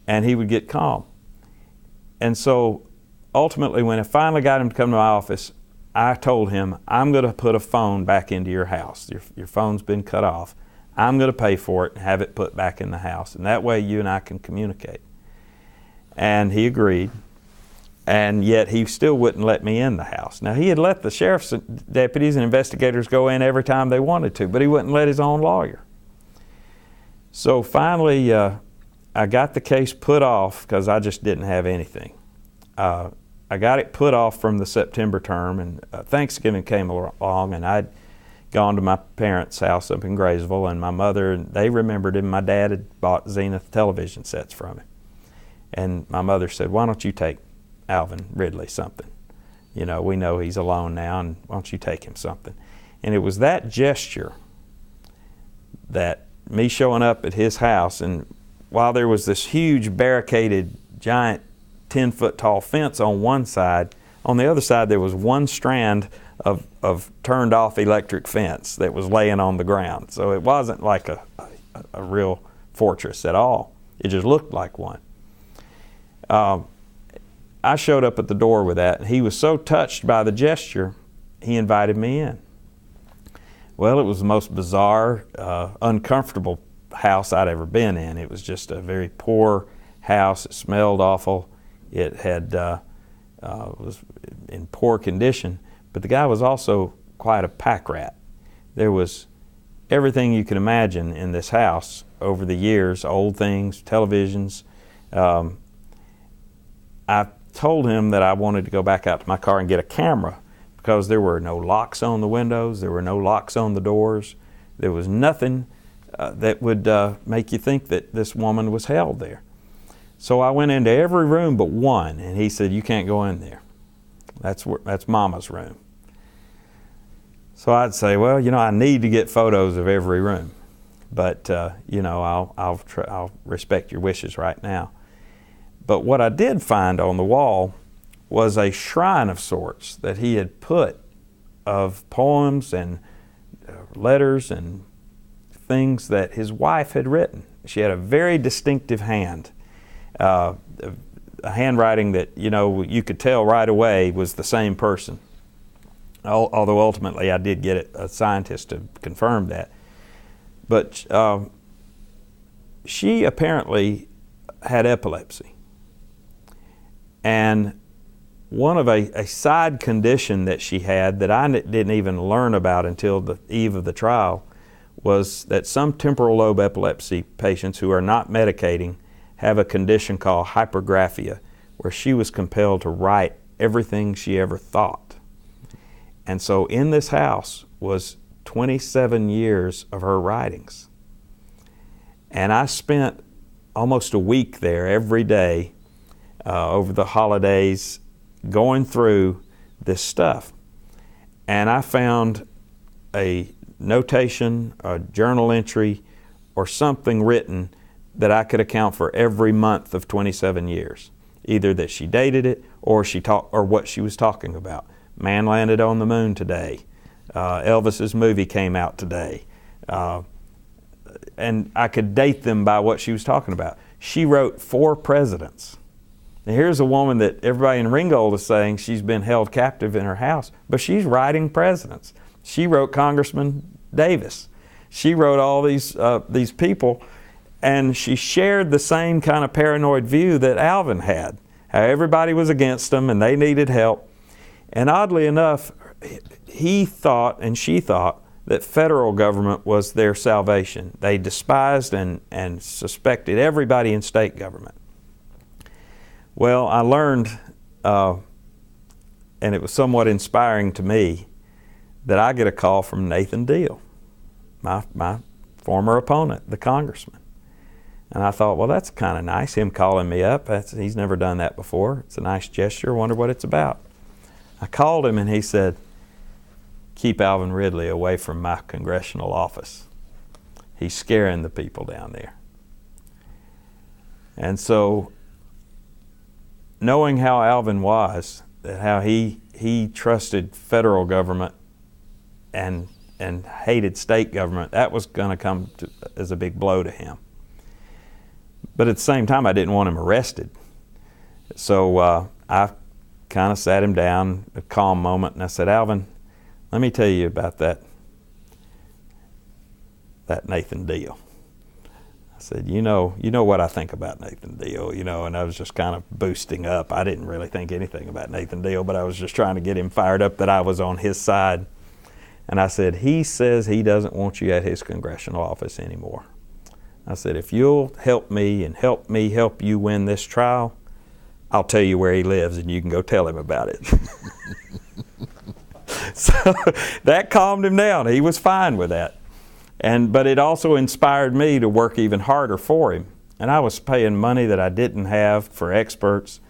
And he would get calm. And so ultimately when I finally got him to come to my office, I told him, I'm going to put a phone back into your house. Your phone's been cut off. I'm going to pay for it and have it put back in the house. And that way you and I can communicate. And he agreed. And yet he still wouldn't let me in the house. Now he had let the sheriff's deputies and investigators go in every time they wanted to, but he wouldn't let his own lawyer. So finally I got the case put off because I just didn't have anything. I got it put off from the September term, and Thanksgiving came along, and I'd gone to my parents' house up in Graysville, and my mother, they remembered him. My dad had bought Zenith television sets from him. And my mother said, why don't you take Alvin Ridley something? You know, we know he's alone now, and why don't you take him something? And it was that gesture, that me showing up at his house, and while there was this huge barricaded, giant 10-foot tall fence on one side, on the other side there was one strand of turned off electric fence that was laying on the ground. So it wasn't like a real fortress at all. It just looked like one. I showed up at the door with that, and he was so touched by the gesture, he invited me in. Well, it was the most bizarre, uncomfortable house I'd ever been in. It was just a very poor house. It smelled awful. It had was in poor condition, but the guy was also quite a pack rat. There was everything you can imagine in this house over the years, old things, televisions. I told him that I wanted to go back out to my car and get a camera because there were no locks on the windows, there were no locks on the doors. There was nothing that would make you think that this woman was held there. So I went into every room but one, and he said, you can't go in there. That's Mama's room. So I'd say, well, you know, I need to get photos of every room, but you know, I'll respect your wishes right now. But what I did find on the wall was a shrine of sorts that he had put of poems and letters and things that his wife had written. She had a very distinctive hand, a handwriting that, you know, you could tell right away was the same person. Although ultimately I did get a scientist to confirm that. But she apparently had epilepsy. And one of a side condition that she had that I didn't even learn about until the eve of the trial was that some temporal lobe epilepsy patients who are not medicating have a condition called hypergraphia, where she was compelled to write everything she ever thought. And so in this house was 27 years of her writings. And I spent almost a week there every day over the holidays going through this stuff. And I found a notation, a journal entry, or something written that I could account for every month of 27 years. Either that she dated it or or what she was talking about. Man landed on the moon today. Elvis's movie came out today. And I could date them by what she was talking about. She wrote 4 presidents. Now here's a woman that everybody in Ringgold is saying she's been held captive in her house, but she's writing presidents. She wrote Congressman Davis. She wrote all these people, and she shared the same kind of paranoid view that Alvin had, how everybody was against them and they needed help. And oddly enough, he thought and she thought that federal government was their salvation. They despised and suspected everybody in state government. Well, I learned, and it was somewhat inspiring to me, that I get a call from Nathan Deal, my former opponent, the congressman. And I thought, well, that's kind of nice, him calling me up. He's never done that before. It's a nice gesture. I wonder what it's about. I called him and he said, keep Alvin Ridley away from my congressional office. He's scaring the people down there. And so, knowing how Alvin was, how he trusted federal government and hated state government, that was going to come as a big blow to him. But at the same time, I didn't want him arrested. So I kind of sat him down, a calm moment, and I said, Alvin, let me tell you about that Nathan Deal. I said, you know what I think about Nathan Deal, and I was just kind of boosting up. I didn't really think anything about Nathan Deal, but I was just trying to get him fired up that I was on his side. And I said, he says he doesn't want you at his congressional office anymore. I said, if you'll help me and help me help you win this trial, I'll tell you where he lives and you can go tell him about it. So that calmed him down. He was fine with that. But it also inspired me to work even harder for him. And I was paying money that I didn't have for experts.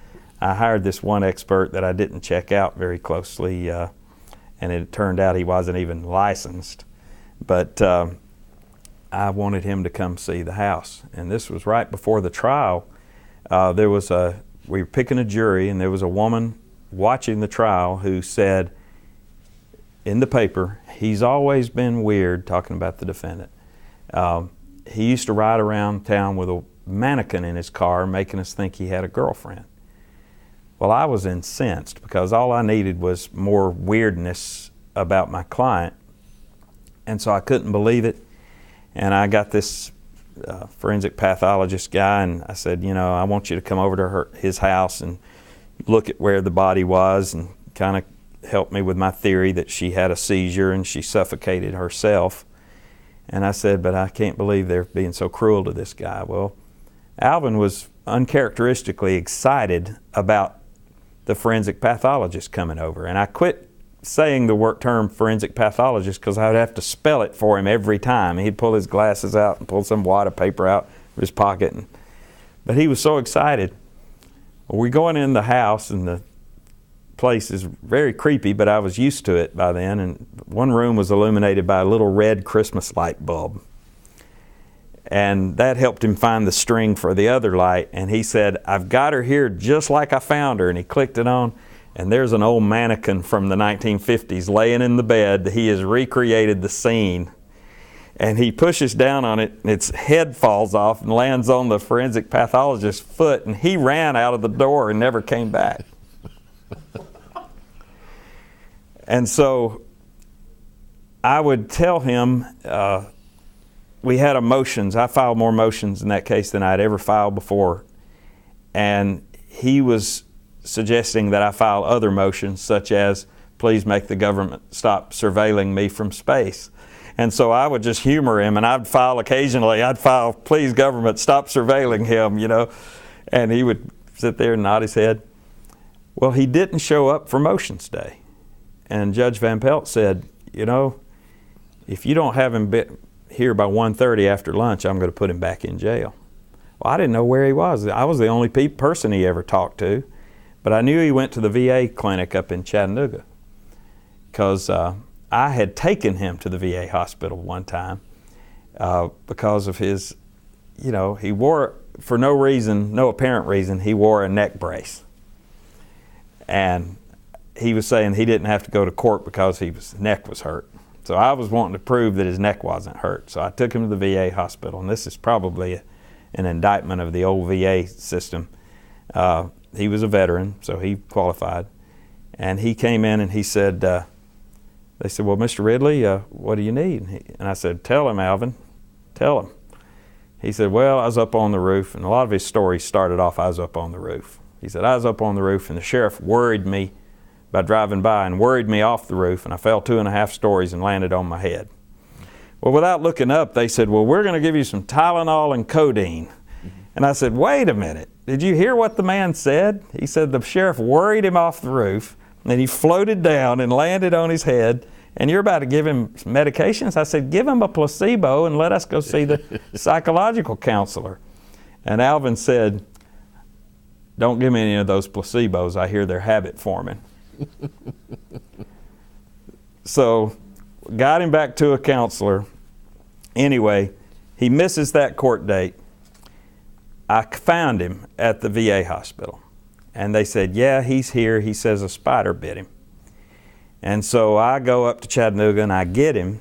I hired this one expert that I didn't check out very closely, and it turned out he wasn't even licensed. But I wanted him to come see the house. And this was right before the trial. We were picking a jury, and there was a woman watching the trial who said in the paper, he's always been weird, talking about the defendant. He used to ride around town with a mannequin in his car, making us think he had a girlfriend. Well, I was incensed because all I needed was more weirdness about my client. And so I couldn't believe it. And I got this forensic pathologist guy, and I said, I want you to come over to his house and look at where the body was and kind of help me with my theory that she had a seizure and she suffocated herself. And I said, but I can't believe they're being so cruel to this guy. Well, Alvin was uncharacteristically excited about the forensic pathologist coming over. And I quit saying the term forensic pathologist because I would have to spell it for him every time. He'd pull his glasses out and pull some wad of paper out of his pocket. But he was so excited. Well, we're going in the house, and the place is very creepy, but I was used to it by then. And one room was illuminated by a little red Christmas light bulb. And that helped him find the string for the other light. And he said, I've got her here just like I found her. And he clicked it on, and there's an old mannequin from the 1950s laying in the bed. He has recreated the scene. And he pushes down on it, and its head falls off and lands on the forensic pathologist's foot, and he ran out of the door and never came back. And so I would tell him, we had motions. I filed more motions in that case than I'd ever filed before. And he was suggesting that I file other motions, such as, please make the government stop surveilling me from space. And so I would just humor him, and I'd file, please government, stop surveilling him, And he would sit there and nod his head. Well, he didn't show up for motions day. And Judge Van Pelt said, if you don't have him here by 1:30 after lunch, I'm going to put him back in jail. Well, I didn't know where he was. I was the only person he ever talked to. But I knew he went to the VA clinic up in Chattanooga, because I had taken him to the VA hospital one time because of his, he wore, for no apparent reason, he wore a neck brace. And he was saying he didn't have to go to court because his neck was hurt. So I was wanting to prove that his neck wasn't hurt. So I took him to the VA hospital, and this is probably an indictment of the old VA system. He was a veteran, so he qualified. And he came in and he said, they said, well, Mr. Ridley, what do you need? And I said, tell him, Alvin, tell him. He said, well, I was up on the roof, and a lot of his stories started off, I was up on the roof. He said, I was up on the roof, and the sheriff worried me by driving by and worried me off the roof, and I fell 2.5 stories and landed on my head. Well, without looking up, they said, well, we're going to give you some Tylenol and codeine. And I said, wait a minute, did you hear what the man said? He said the sheriff worried him off the roof, and he floated down and landed on his head, and you're about to give him some medications? I said, give him a placebo and let us go see the psychological counselor. And Alvin said, don't give me any of those placebos. I hear they're habit forming. So got him back to a counselor. Anyway, he misses that court date. I found him at the VA hospital. And they said, yeah, he's here. He says a spider bit him. And so I go up to Chattanooga and I get him.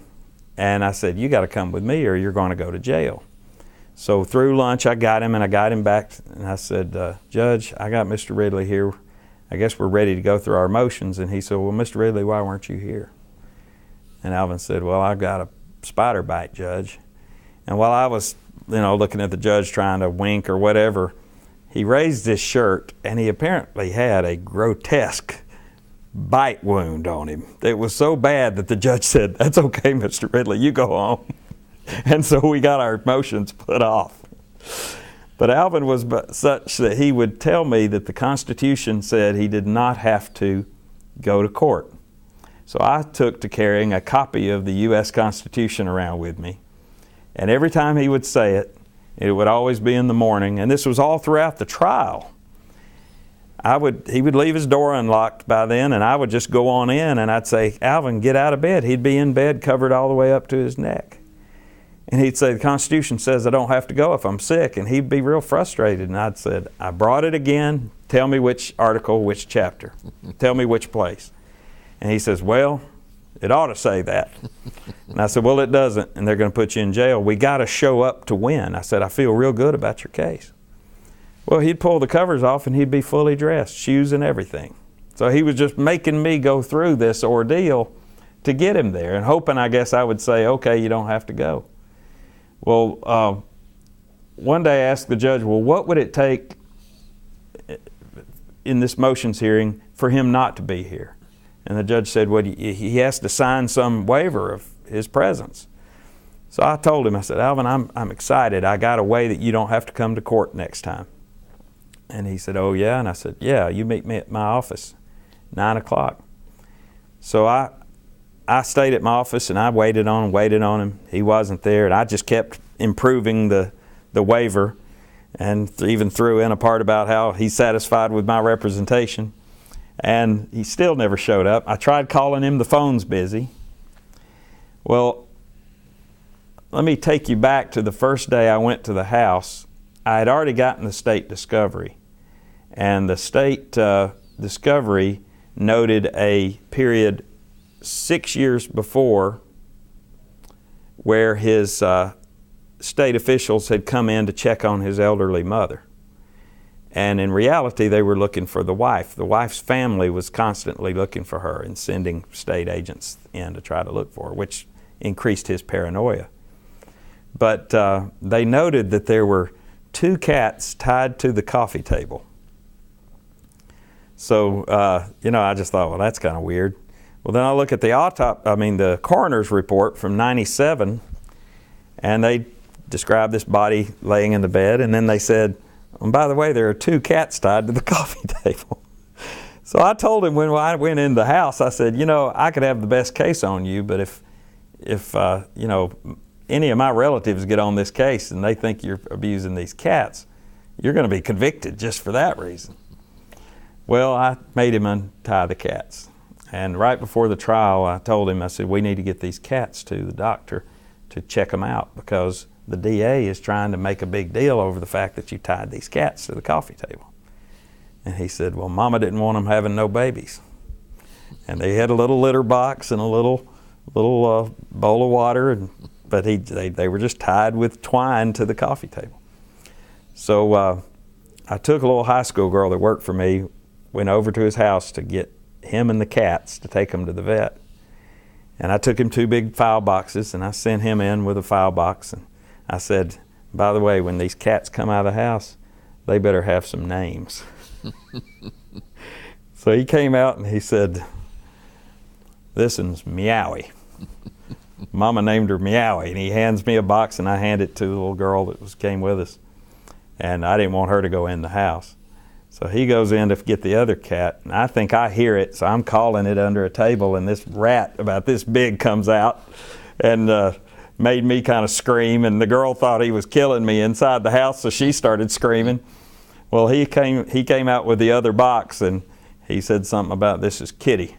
And I said, you got to come with me or you're going to go to jail. So through lunch, I got him and I got him back. And I said, Judge, I got Mr. Ridley here. I guess we're ready to go through our motions. And he said, well, Mr. Ridley, why weren't you here? And Alvin said, well, I got a spider bite, Judge. And while I was, looking at the judge trying to wink or whatever, he raised his shirt and he apparently had a grotesque bite wound on him. It was so bad that the judge said, that's okay, Mr. Ridley, you go home. And so we got our motions put off. But Alvin was such that he would tell me that the Constitution said he did not have to go to court. So I took to carrying a copy of the U.S. Constitution around with me. And every time he would say it, it would always be in the morning. And this was all throughout the trial. He would leave his door unlocked by then, and I would just go on in, and I'd say, Alvin, get out of bed. He'd be in bed covered all the way up to his neck. And he'd say, the Constitution says I don't have to go if I'm sick. And he'd be real frustrated. And I'd said, I brought it again. Tell me which article, which chapter. Tell me which place. And he says, well, it ought to say that. And I said, well, it doesn't, and they're going to put you in jail. We got to show up to win. I said, I feel real good about your case. Well, he'd pull the covers off and he'd be fully dressed, shoes and everything. So he was just making me go through this ordeal to get him there and hoping, I guess, I would say, okay, you don't have to go. Well, one day I asked the judge, well, what would it take in this motions hearing for him not to be here? And the judge said, well, he has to sign some waiver of his presence. So I told him, I said, Alvin, I'm excited. I got a way that you don't have to come to court next time. And he said, oh, yeah? And I said, yeah, you meet me at my office, 9 o'clock. So I stayed at my office and I waited on him. He wasn't there, and I just kept improving the waiver and even threw in a part about how he's satisfied with my representation. And he still never showed up. I tried calling him, the phone's busy. Well, let me take you back to the first day I went to the house. I had already gotten the state discovery. And the state discovery noted a period 6 years before where his state officials had come in to check on his elderly mother. And in reality, they were looking for the wife. The wife's family was constantly looking for her and sending state agents in to try to look for her, which increased his paranoia. But they noted that there were 2 cats tied to the coffee table. So, I just thought, well, that's kind of weird. Well, then I look at the coroner's report from '97, and they described this body laying in the bed, and then they said, and by the way, there are 2 cats tied to the coffee table. So I told him when I went in the house, I said, I could have the best case on you, but if any of my relatives get on this case and they think you're abusing these cats, you're going to be convicted just for that reason. Well, I made him untie the cats. And right before the trial, I told him, I said, we need to get these cats to the doctor to check them out, because the DA is trying to make a big deal over the fact that you tied these cats to the coffee table. And he said, well, Mama didn't want them having no babies. And they had a little litter box and a little bowl of water, but they were just tied with twine to the coffee table. So I took a little high school girl that worked for me, went over to his house to get him and the cats to take them to the vet. And I took him 2 big file boxes, and I sent him in with a file box. And I said, by the way, when these cats come out of the house, they better have some names. So he came out and he said, this one's Meowie. Mama named her Meowie. And he hands me a box, and I hand it to the little girl that came with us. And I didn't want her to go in the house. So he goes in to get the other cat, and I think I hear it, so I'm calling it under a table, and this rat about this big comes out and made me kind of scream, and the girl thought he was killing me inside the house, so she started screaming. Well, he came out with the other box, and he said something about, this is Kitty.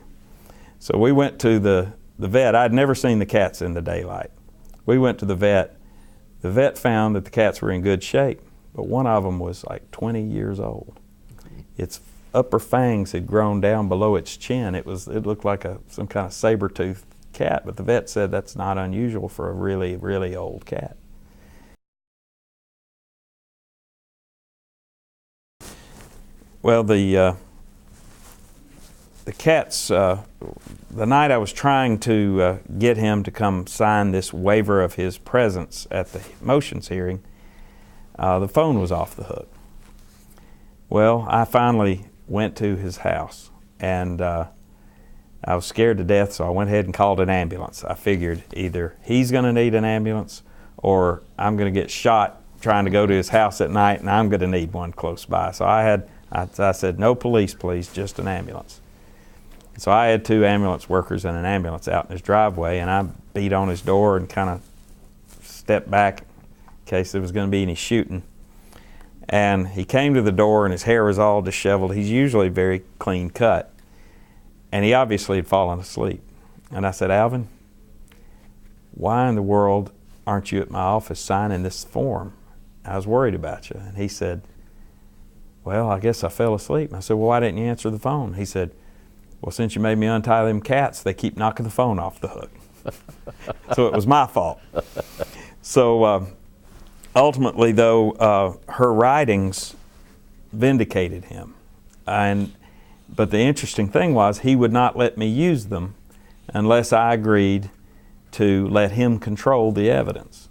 So we went to the vet. I'd never seen the cats in the daylight. We went to the vet. The vet found that the cats were in good shape, but one of them was like 20 years old. Its upper fangs had grown down below its chin. It looked like some kind of saber-toothed cat, but the vet said that's not unusual for a really, really old cat. Well, the cats, the night I was trying to get him to come sign this waiver of his presence at the motions hearing, the phone was off the hook. Well, I finally went to his house, and I was scared to death, so I went ahead and called an ambulance. I figured either he's going to need an ambulance or I'm going to get shot trying to go to his house at night, and I'm going to need one close by. So I said, no police, please, just an ambulance. So I had 2 ambulance workers and an ambulance out in his driveway, and I beat on his door and kind of stepped back in case there was going to be any shooting. And he came to the door, and his hair was all disheveled. He's usually very clean cut. And he obviously had fallen asleep. And I said, Alvin, why in the world aren't you at my office signing this form? I was worried about you. And he said, well, I guess I fell asleep. And I said, well, why didn't you answer the phone? He said, well, since you made me untie them cats, they keep knocking the phone off the hook. So it was my fault. So ultimately, though, her writings vindicated him. But the interesting thing was he would not let me use them unless I agreed to let him control the evidence,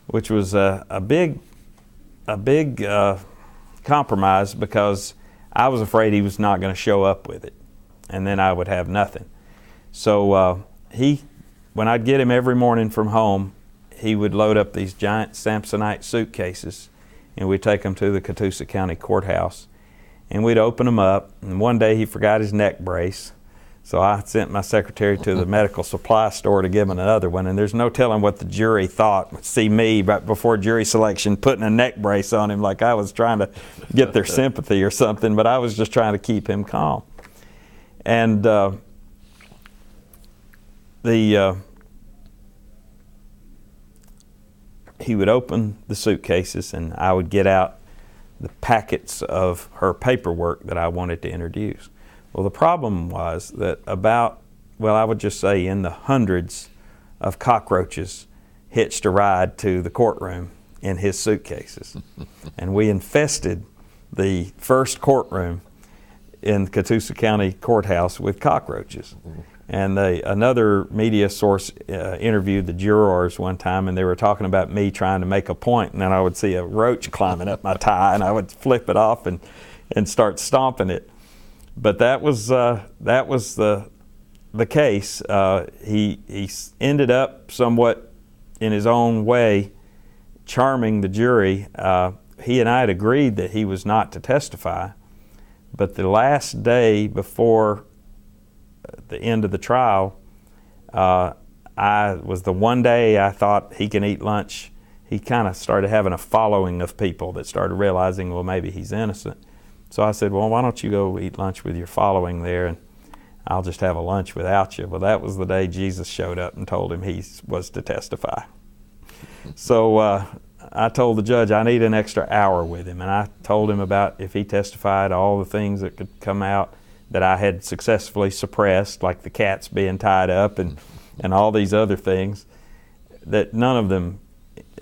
which was a big compromise, because I was afraid he was not going to show up with it, and then I would have nothing. So when I'd get him every morning from home, he would load up these giant Samsonite suitcases, and we'd take them to the Catoosa County Courthouse, and we'd open them up. And one day he forgot his neck brace, so I sent my secretary to the medical supply store to give him another one. And there's no telling what the jury thought. See me right before jury selection putting a neck brace on him like I was trying to get their sympathy or something, but I was just trying to keep him calm. And he would open the suitcases, and I would get out the packets of her paperwork that I wanted to introduce. Well, the problem was that I would just say in the hundreds of cockroaches hitched a ride to the courtroom in his suitcases. And we infested the first courtroom in Catoosa County Courthouse with cockroaches. And another media source interviewed the jurors one time, and they were talking about me trying to make a point, and then I would see a roach climbing up my tie, and I would flip it off and start stomping it. But that was the case. He ended up somewhat in his own way charming the jury. He and I had agreed that he was not to testify, but the last day before the end of the trial, I was the one day I thought he can eat lunch. He kind of started having a following of people that started realizing, well, maybe he's innocent. So I said, well, why don't you go eat lunch with your following there, and I'll just have a lunch without you. Well, that was the day Jesus showed up and told him he was to testify. So I told the judge I need an extra hour with him, and I told him about if he testified, all the things that could come out that I had successfully suppressed, like the cats being tied up and all these other things, that none of them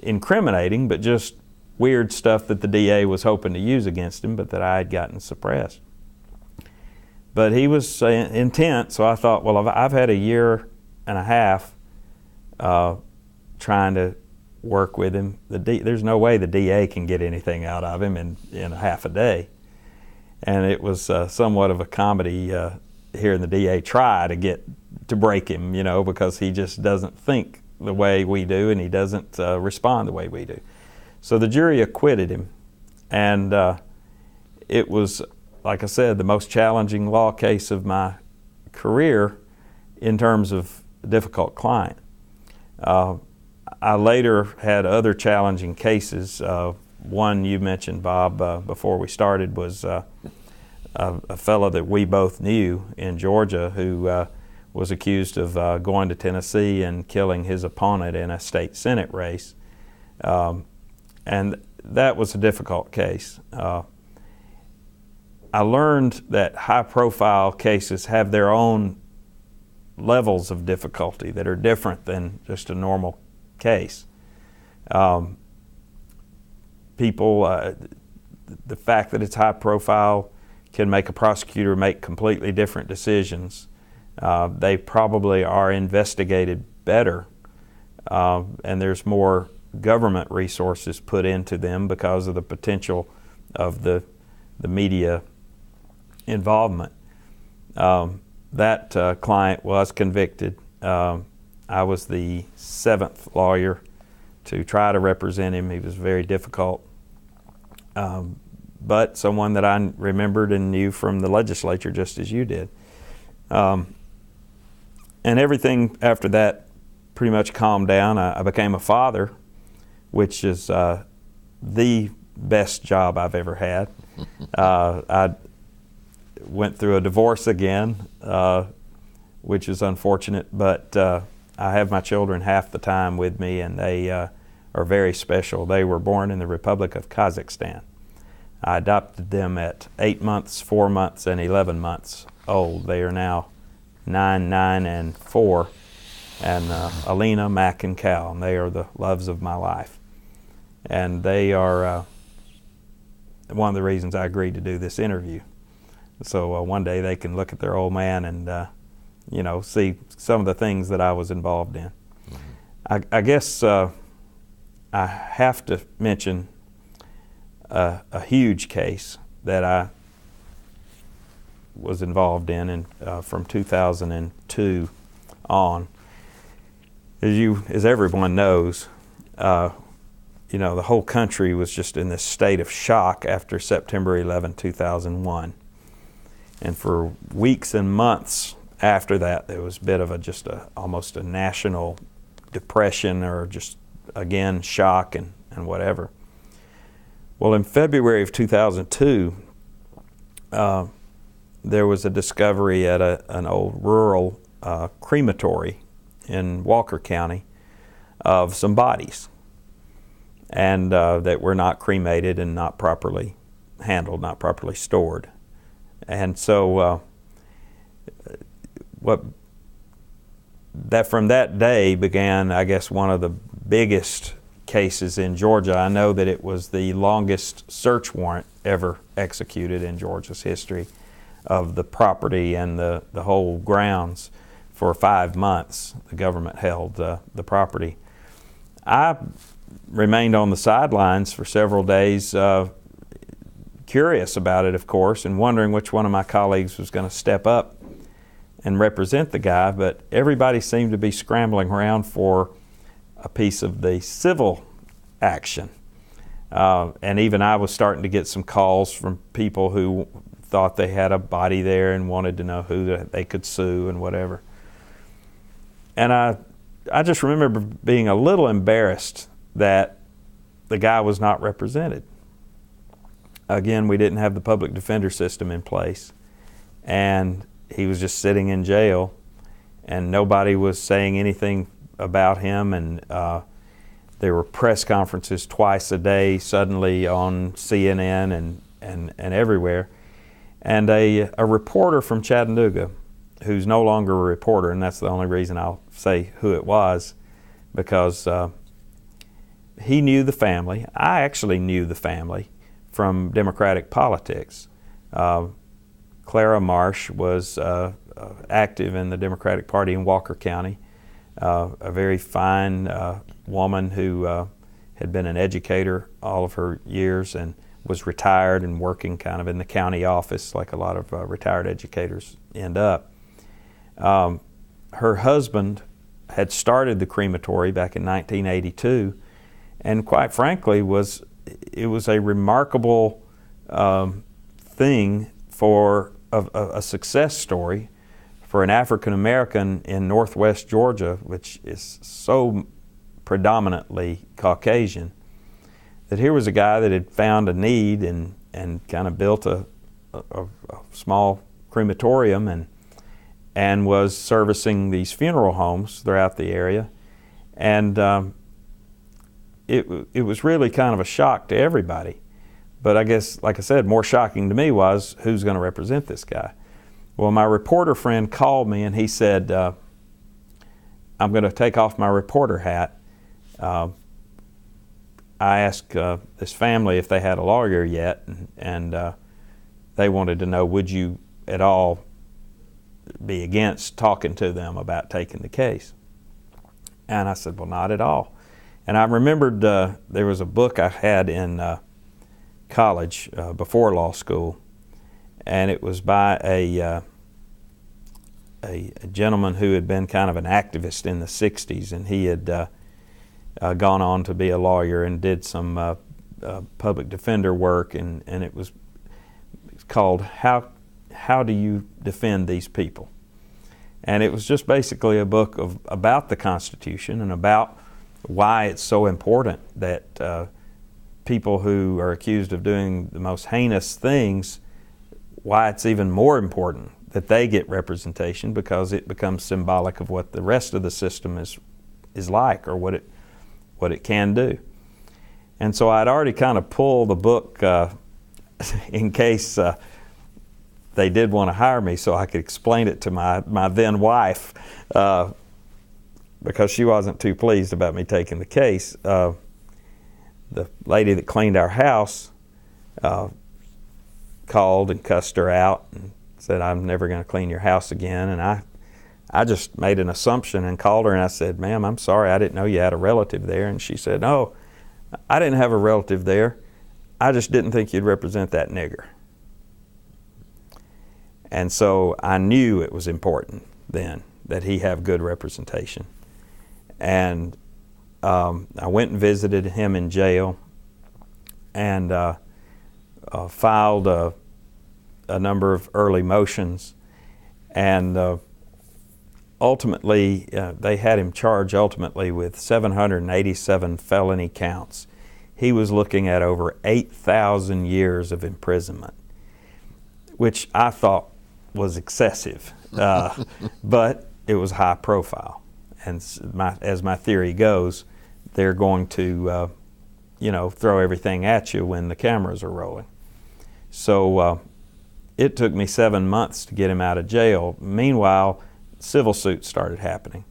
incriminating, but just weird stuff that the DA was hoping to use against him, but that I had gotten suppressed. But he was intent, so I thought, well, I've had a year and a half trying to work with him. There's no way the DA can get anything out of him in a half a day. And it was somewhat of a comedy hearing the DA try to break him, because he just doesn't think the way we do, and he doesn't respond the way we do. So the jury acquitted him, and it was, like I said, the most challenging law case of my career in terms of a difficult client. I later had other challenging cases. One you mentioned, Bob, before we started was a fellow that we both knew in Georgia who was accused of going to Tennessee and killing his opponent in a state Senate race. And that was a difficult case. I learned that high-profile cases have their own levels of difficulty that are different than just a normal case. The fact that it's high profile can make a prosecutor make completely different decisions. They probably are investigated better, and there's more government resources put into them because of the potential of the media involvement. That client was convicted. I was the 7th lawyer to try to represent him. He was very difficult, but someone that I remembered and knew from the legislature just as you did. And everything after that pretty much calmed down. I became a father, which is the best job I've ever had. I went through a divorce again, which is unfortunate, but I have my children half the time with me, and they are very special. They were born in the Republic of Kazakhstan. I adopted them at 8 months, 4 months, and 11 months old. They are now 9, 9, and 4, and Alina, Mac, and Cal, and they are the loves of my life. And they are one of the reasons I agreed to do this interview. So one day they can look at their old man and see some of the things that I was involved in. Mm-hmm. I guess I have to mention a huge case that I was involved in from 2002 on. As everyone knows, the whole country was just in this state of shock after September 11, 2001. And for weeks and months after that, there was a bit of almost a national depression, or just, again, shock and whatever. Well, in February of 2002, there was a discovery at an old rural crematory in Walker County of some bodies, and that were not cremated and not properly handled, not properly stored. And so from that day began, I guess, one of the biggest cases in Georgia. I know that it was the longest search warrant ever executed in Georgia's history of the property and the whole grounds. For 5 months, the government held the property. I remained on the sidelines for several days, curious about it, of course, and wondering which one of my colleagues was going to step up and represent the guy, but everybody seemed to be scrambling around for a piece of the civil action. And even I was starting to get some calls from people who thought they had a body there and wanted to know who they could sue and whatever. And I just remember being a little embarrassed that the guy was not represented. Again, we didn't have the public defender system in place, and he was just sitting in jail, and nobody was saying anything about him, and there were press conferences twice a day suddenly on CNN and everywhere. And a reporter from Chattanooga, who's no longer a reporter, and that's the only reason I'll say who it was, because he knew the family. I actually knew the family from Democratic politics. Clara Marsh was active in the Democratic Party in Walker County, a very fine woman who had been an educator all of her years and was retired and working kind of in the county office like a lot of retired educators end up. Her husband had started the crematory back in 1982, and quite frankly it was a remarkable thing for a success story for an African American in Northwest Georgia, which is so predominantly Caucasian, that here was a guy that had found a need and kind of built a small crematorium and was servicing these funeral homes throughout the area. And it was really kind of a shock to everybody. But I guess, like I said, more shocking to me was who's going to represent this guy. Well, my reporter friend called me and he said, I'm going to take off my reporter hat. I asked this family if they had a lawyer yet, and they wanted to know, would you at all be against talking to them about taking the case? And I said, well, not at all. And I remembered there was a book I had in college before law school, and it was by a gentleman who had been kind of an activist in the 60s, and he had gone on to be a lawyer and did some public defender work, and it was called How Do You Defend These People? And it was just basically a book about the Constitution and about why it's so important that people who are accused of doing the most heinous things, why it's even more important that they get representation, because it becomes symbolic of what the rest of the system is like, or what it can do. And so I'd already kind of pulled the book in case they did want to hire me, so I could explain it to my then wife, because she wasn't too pleased about me taking the case. The lady that cleaned our house called and cussed her out and said, I'm never going to clean your house again. And I just made an assumption and called her and I said, ma'am, I'm sorry, I didn't know you had a relative there. And she said, no, I didn't have a relative there. I just didn't think you'd represent that nigger. And so I knew it was important then that he have good representation. And I went and visited him in jail and filed a number of early motions. And ultimately, they had him charged ultimately with 787 felony counts. He was looking at over 8,000 years of imprisonment, which I thought was excessive, but it was high profile. And as my theory goes, they're going to, throw everything at you when the cameras are rolling. So it took me 7 months to get him out of jail. Meanwhile, civil suits started happening.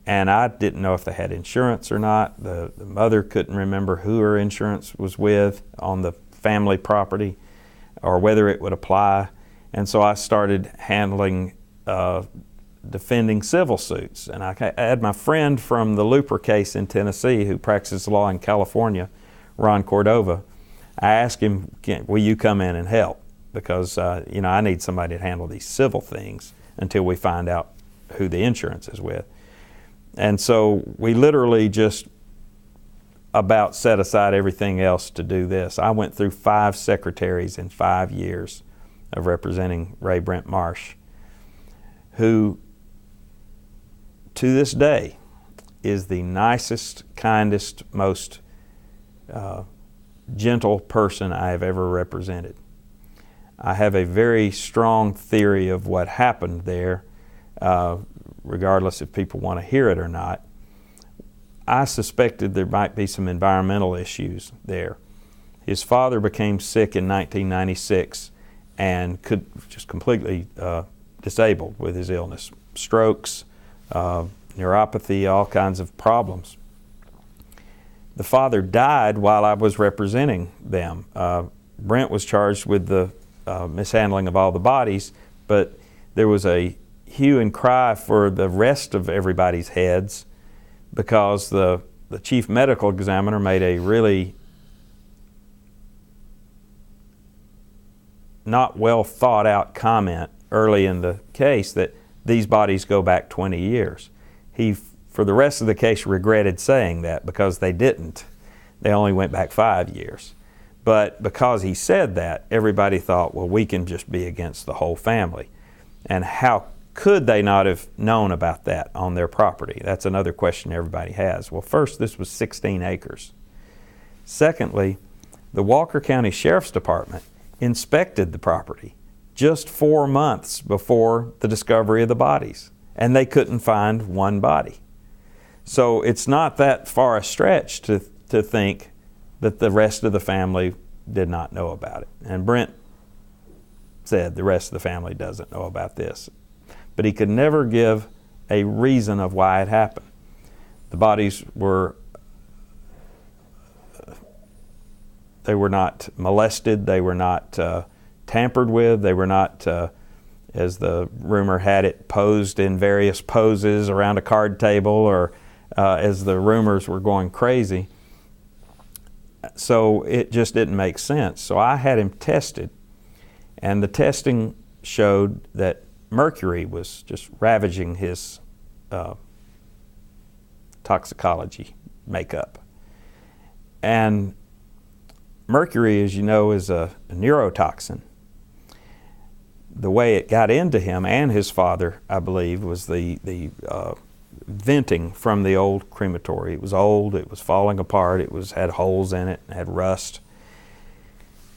And I didn't know if they had insurance or not. The mother couldn't remember who her insurance was with on the family property or whether it would apply. And so I started handling defending civil suits. And I had my friend from the Looper case in Tennessee who practices law in California, Ron Cordova. I asked him, will you come in and help? Because I need somebody to handle these civil things until we find out who the insurance is with. And so we literally just about set aside everything else to do this. I went through 5 secretaries in 5 years of representing Ray Brent Marsh, who to this day is the nicest, kindest, most gentle person I have ever represented. I have a very strong theory of what happened there, regardless if people want to hear it or not. I suspected there might be some environmental issues there. His father became sick in 1996 and just completely disabled with his illness. Strokes, neuropathy, all kinds of problems. The father died while I was representing them. Brent was charged with the mishandling of all the bodies, but there was a hue and cry for the rest of everybody's heads because the chief medical examiner made a really not well thought out comment early in the case that these bodies go back 20 years. He, for the rest of the case, regretted saying that because they didn't. They only went back 5 years. But because he said that, everybody thought, well, we can just be against the whole family. And how could they not have known about that on their property? That's another question everybody has. Well, first, this was 16 acres. Secondly, the Walker County Sheriff's Department inspected the property just 4 months before the discovery of the bodies, and they couldn't find one body. So it's not that far a stretch to think that the rest of the family did not know about it. And Brent said the rest of the family doesn't know about this. But he could never give a reason of why it happened. The bodies were not molested, they were not tampered with, they were not, as the rumor had it, posed in various poses around a card table or as the rumors were going crazy. So it just didn't make sense. So I had him tested, and the testing showed that mercury was just ravaging his toxicology makeup. And mercury, as you know, is a neurotoxin. The way it got into him and his father, I believe, was the venting from the old crematory. It was old, it was falling apart, had holes in it, had rust.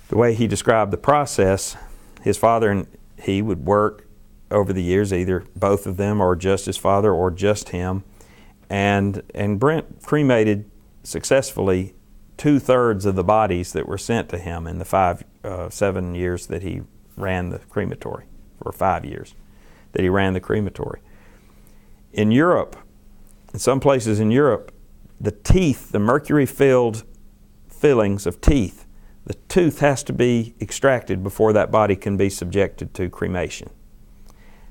The way he described the process, his father and he would work over the years, either both of them or just his father or just him. And Brent cremated successfully 2/3 of the bodies that were sent to him in the 7 years that he ran the crematory, or 5 years that he ran the crematory. In Europe, in some places in Europe, the teeth, the mercury-filled fillings of teeth, the tooth has to be extracted before that body can be subjected to cremation.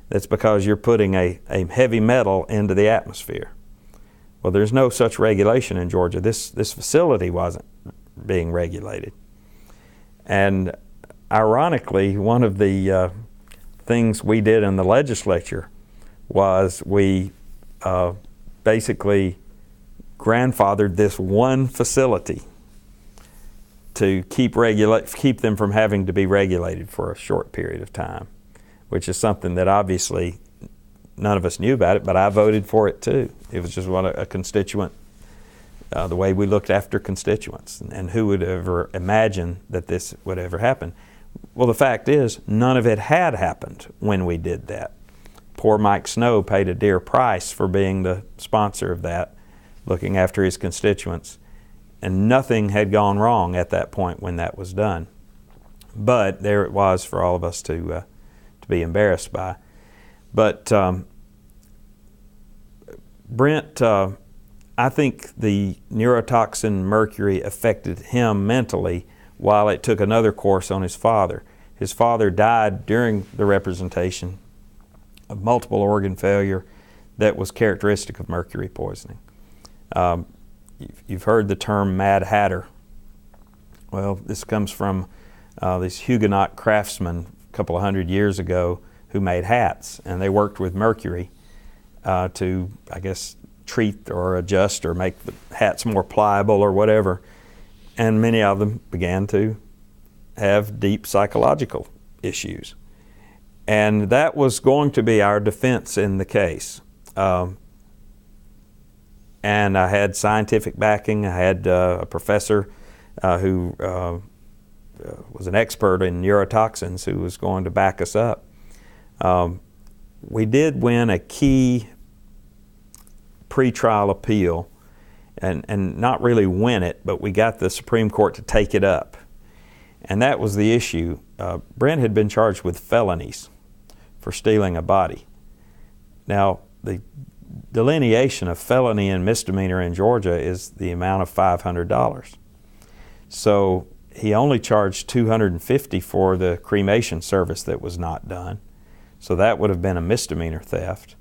That's because you're putting a heavy metal into the atmosphere. Well, there's no such regulation in Georgia. This facility wasn't being regulated. And ironically, one of the things we did in the legislature was we basically grandfathered this one facility to keep them from having to be regulated for a short period of time, which is something that obviously none of us knew about it, but I voted for it too. It was just a constituent, the way we looked after constituents, and who would ever imagine that this would ever happen. Well, the fact is, none of it had happened when we did that. Poor Mike Snow paid a dear price for being the sponsor of that, looking after his constituents, and nothing had gone wrong at that point when that was done. But there it was for all of us to be embarrassed by. But Brent, I think the neurotoxin mercury affected him mentally while it took another course on his father. His father died during the representation of multiple organ failure that was characteristic of mercury poisoning. You've heard the term Mad Hatter. Well, this comes from these Huguenot craftsmen a couple of hundred years ago who made hats, and they worked with mercury to, I guess, treat or adjust or make the hats more pliable or whatever. And many of them began to have deep psychological issues. And that was going to be our defense in the case. And I had scientific backing. I had a professor who was an expert in neurotoxins who was going to back us up. We did win a key pretrial appeal, and not really win it, but we got the Supreme Court to take it up. And that was the issue. Brent had been charged with felonies for stealing a body. Now, the delineation of felony and misdemeanor in Georgia is the amount of $500. So he only charged $250 for the cremation service that was not done. So that would have been a misdemeanor theft.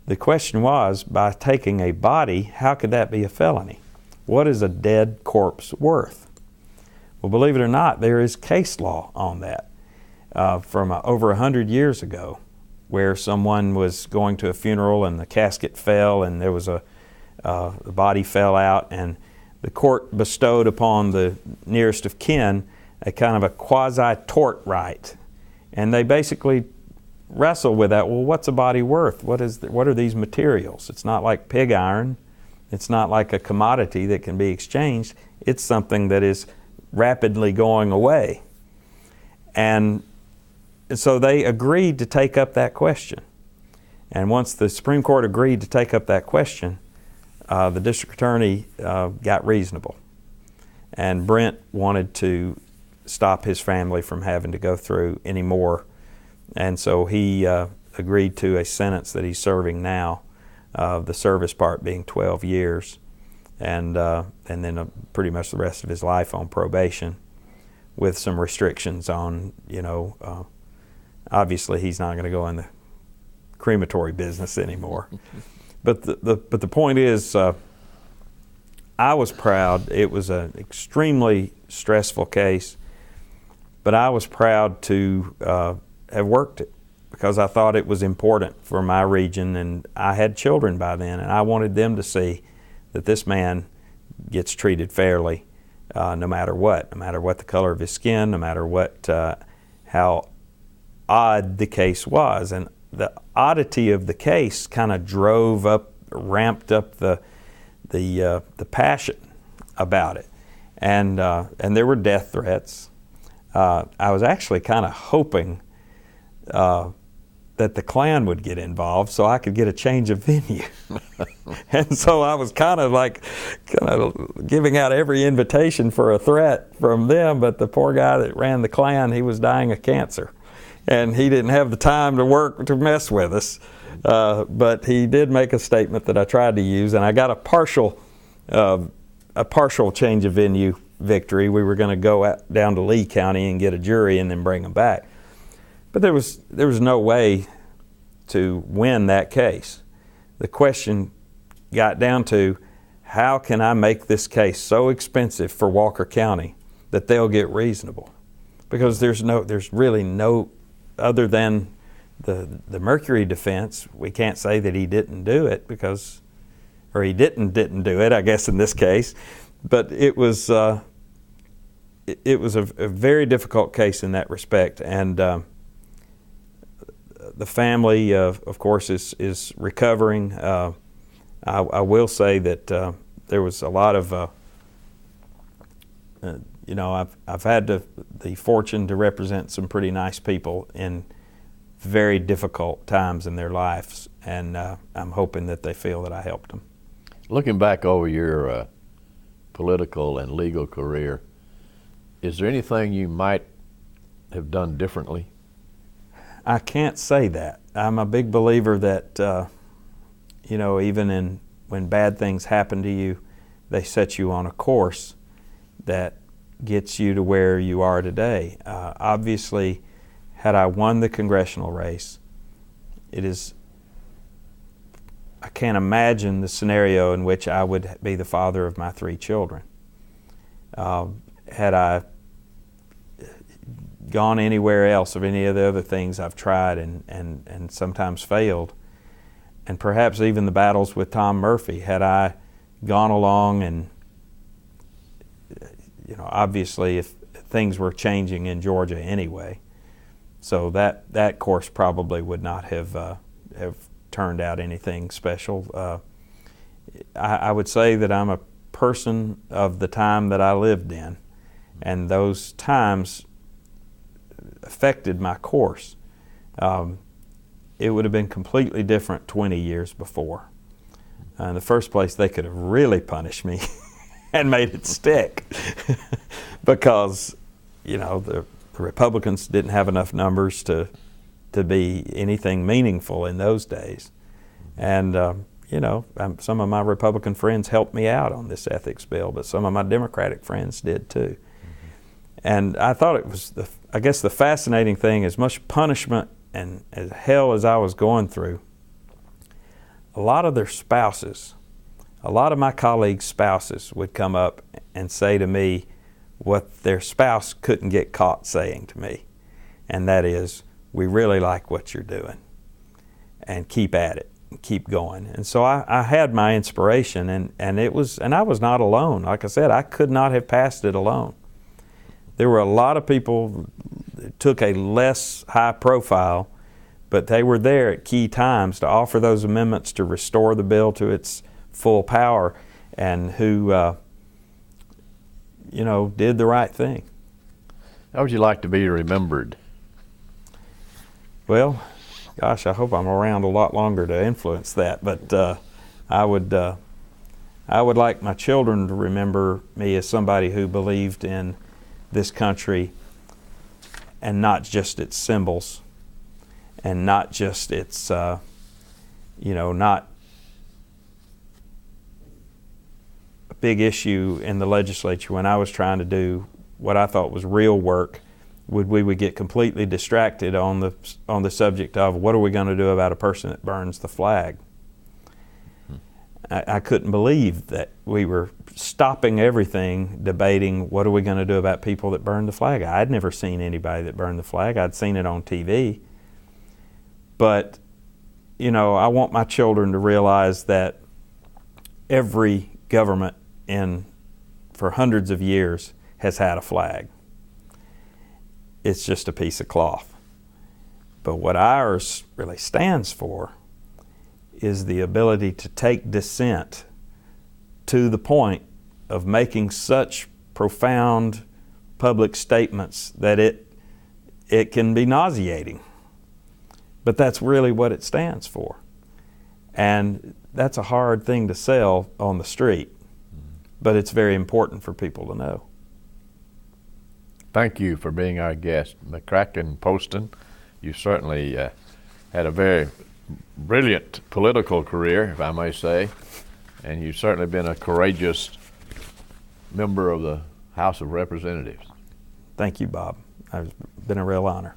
The question was, by taking a body, how could that be a felony? What is a dead corpse worth? Well, believe it or not, there is case law on that from over 100 years ago, where someone was going to a funeral and the casket fell and there was the body fell out, and the court bestowed upon the nearest of kin a kind of a quasi-tort right. And they basically wrestle with that. Well, what's a body worth? What are these materials? It's not like pig iron. It's not like a commodity that can be exchanged. It's something that is rapidly going away. And so they agreed to take up that question. And once the Supreme Court agreed to take up that question, the district attorney got reasonable. And Brent wanted to stop his family from having to go through any more. And so he agreed to a sentence that he's serving now, the service part being 12 years, and then pretty much the rest of his life on probation, with some restrictions on, obviously he's not going to go in the crematory business anymore. But the point is, I was proud. It was an extremely stressful case, but I was proud to have worked it, because I thought it was important for my region, and I had children by then, and I wanted them to see that this man gets treated fairly, no matter what the color of his skin, no matter what, how odd the case was. And the oddity of the case kind of ramped up the passion about it, and there were death threats. I was actually kind of hoping that the Klan would get involved so I could get a change of venue. And so I was kind of giving out every invitation for a threat from them, but the poor guy that ran the Klan, he was dying of cancer. And he didn't have the time to mess with us. But he did make a statement that I tried to use, and I got a partial change of venue victory. We were going to go down to Lee County and get a jury and then bring them back. But there was no way to win that case. The question got down to, how can I make this case so expensive for Walker County that they'll get reasonable? Because there's really no, other than the Mercury defense, we can't say that he didn't do it, or he didn't do it, I guess, in this case. But it was a very difficult case in that respect, and the family, of course, is recovering. I will say that there was a lot of, I've had the fortune to represent some pretty nice people in very difficult times in their lives, and I'm hoping that they feel that I helped them. Looking back over your political and legal career, is there anything you might have done differently? I can't say that. I'm a big believer that you know, even when bad things happen to you, they set you on a course that gets you to where you are today. Obviously, had I won the congressional race, I can't imagine the scenario in which I would be the father of my 3 children. Had I gone anywhere else of any of the other things I've tried and sometimes failed, and perhaps even the battles with Tom Murphy, had I gone along and, you know, obviously if things were changing in Georgia anyway, so that course probably would not have turned out anything special. I would say that I'm a person of the time that I lived in, and those times affected my course. It would have been completely different 20 years before. In the first place, they could have really punished me and made it stick because, you know, the Republicans didn't have enough numbers to be anything meaningful in those days. And, you know, some of my Republican friends helped me out on this ethics bill, but some of my Democratic friends did too. And I thought it was, I guess the fascinating thing, as much punishment and as hell as I was going through, a lot of their spouses, a lot of my colleagues' spouses would come up and say to me what their spouse couldn't get caught saying to me. And that is, we really like what you're doing, and keep at it, and keep going. And so I had my inspiration, and I was not alone. Like I said, I could not have passed it alone. There were a lot of people that took a less high profile, but they were there at key times to offer those amendments to restore the bill to its full power, and who, you know, did the right thing. How would you like to be remembered? Well, gosh, I hope I'm around a lot longer to influence that, but I would like my children to remember me as somebody who believed in this country, and not just its symbols, and not just its, you know, not a big issue in the legislature when I was trying to do what I thought was real work. We would get completely distracted on the subject of what are we going to do about a person that burns the flag. I couldn't believe that we were stopping everything, debating what are we going to do about people that burn the flag. I'd never seen anybody that burned the flag. I'd seen it on TV. But, you know, I want my children to realize that every government for hundreds of years has had a flag. It's just a piece of cloth. But what ours really stands for is the ability to take dissent to the point of making such profound public statements that it can be nauseating. But that's really what it stands for. And that's a hard thing to sell on the street, but it's very important for people to know. Thank you for being our guest, McCracken Poston. You certainly had a very brilliant political career, if I may say, and you've certainly been a courageous member of the House of Representatives. Thank you, Bob. It's been a real honor.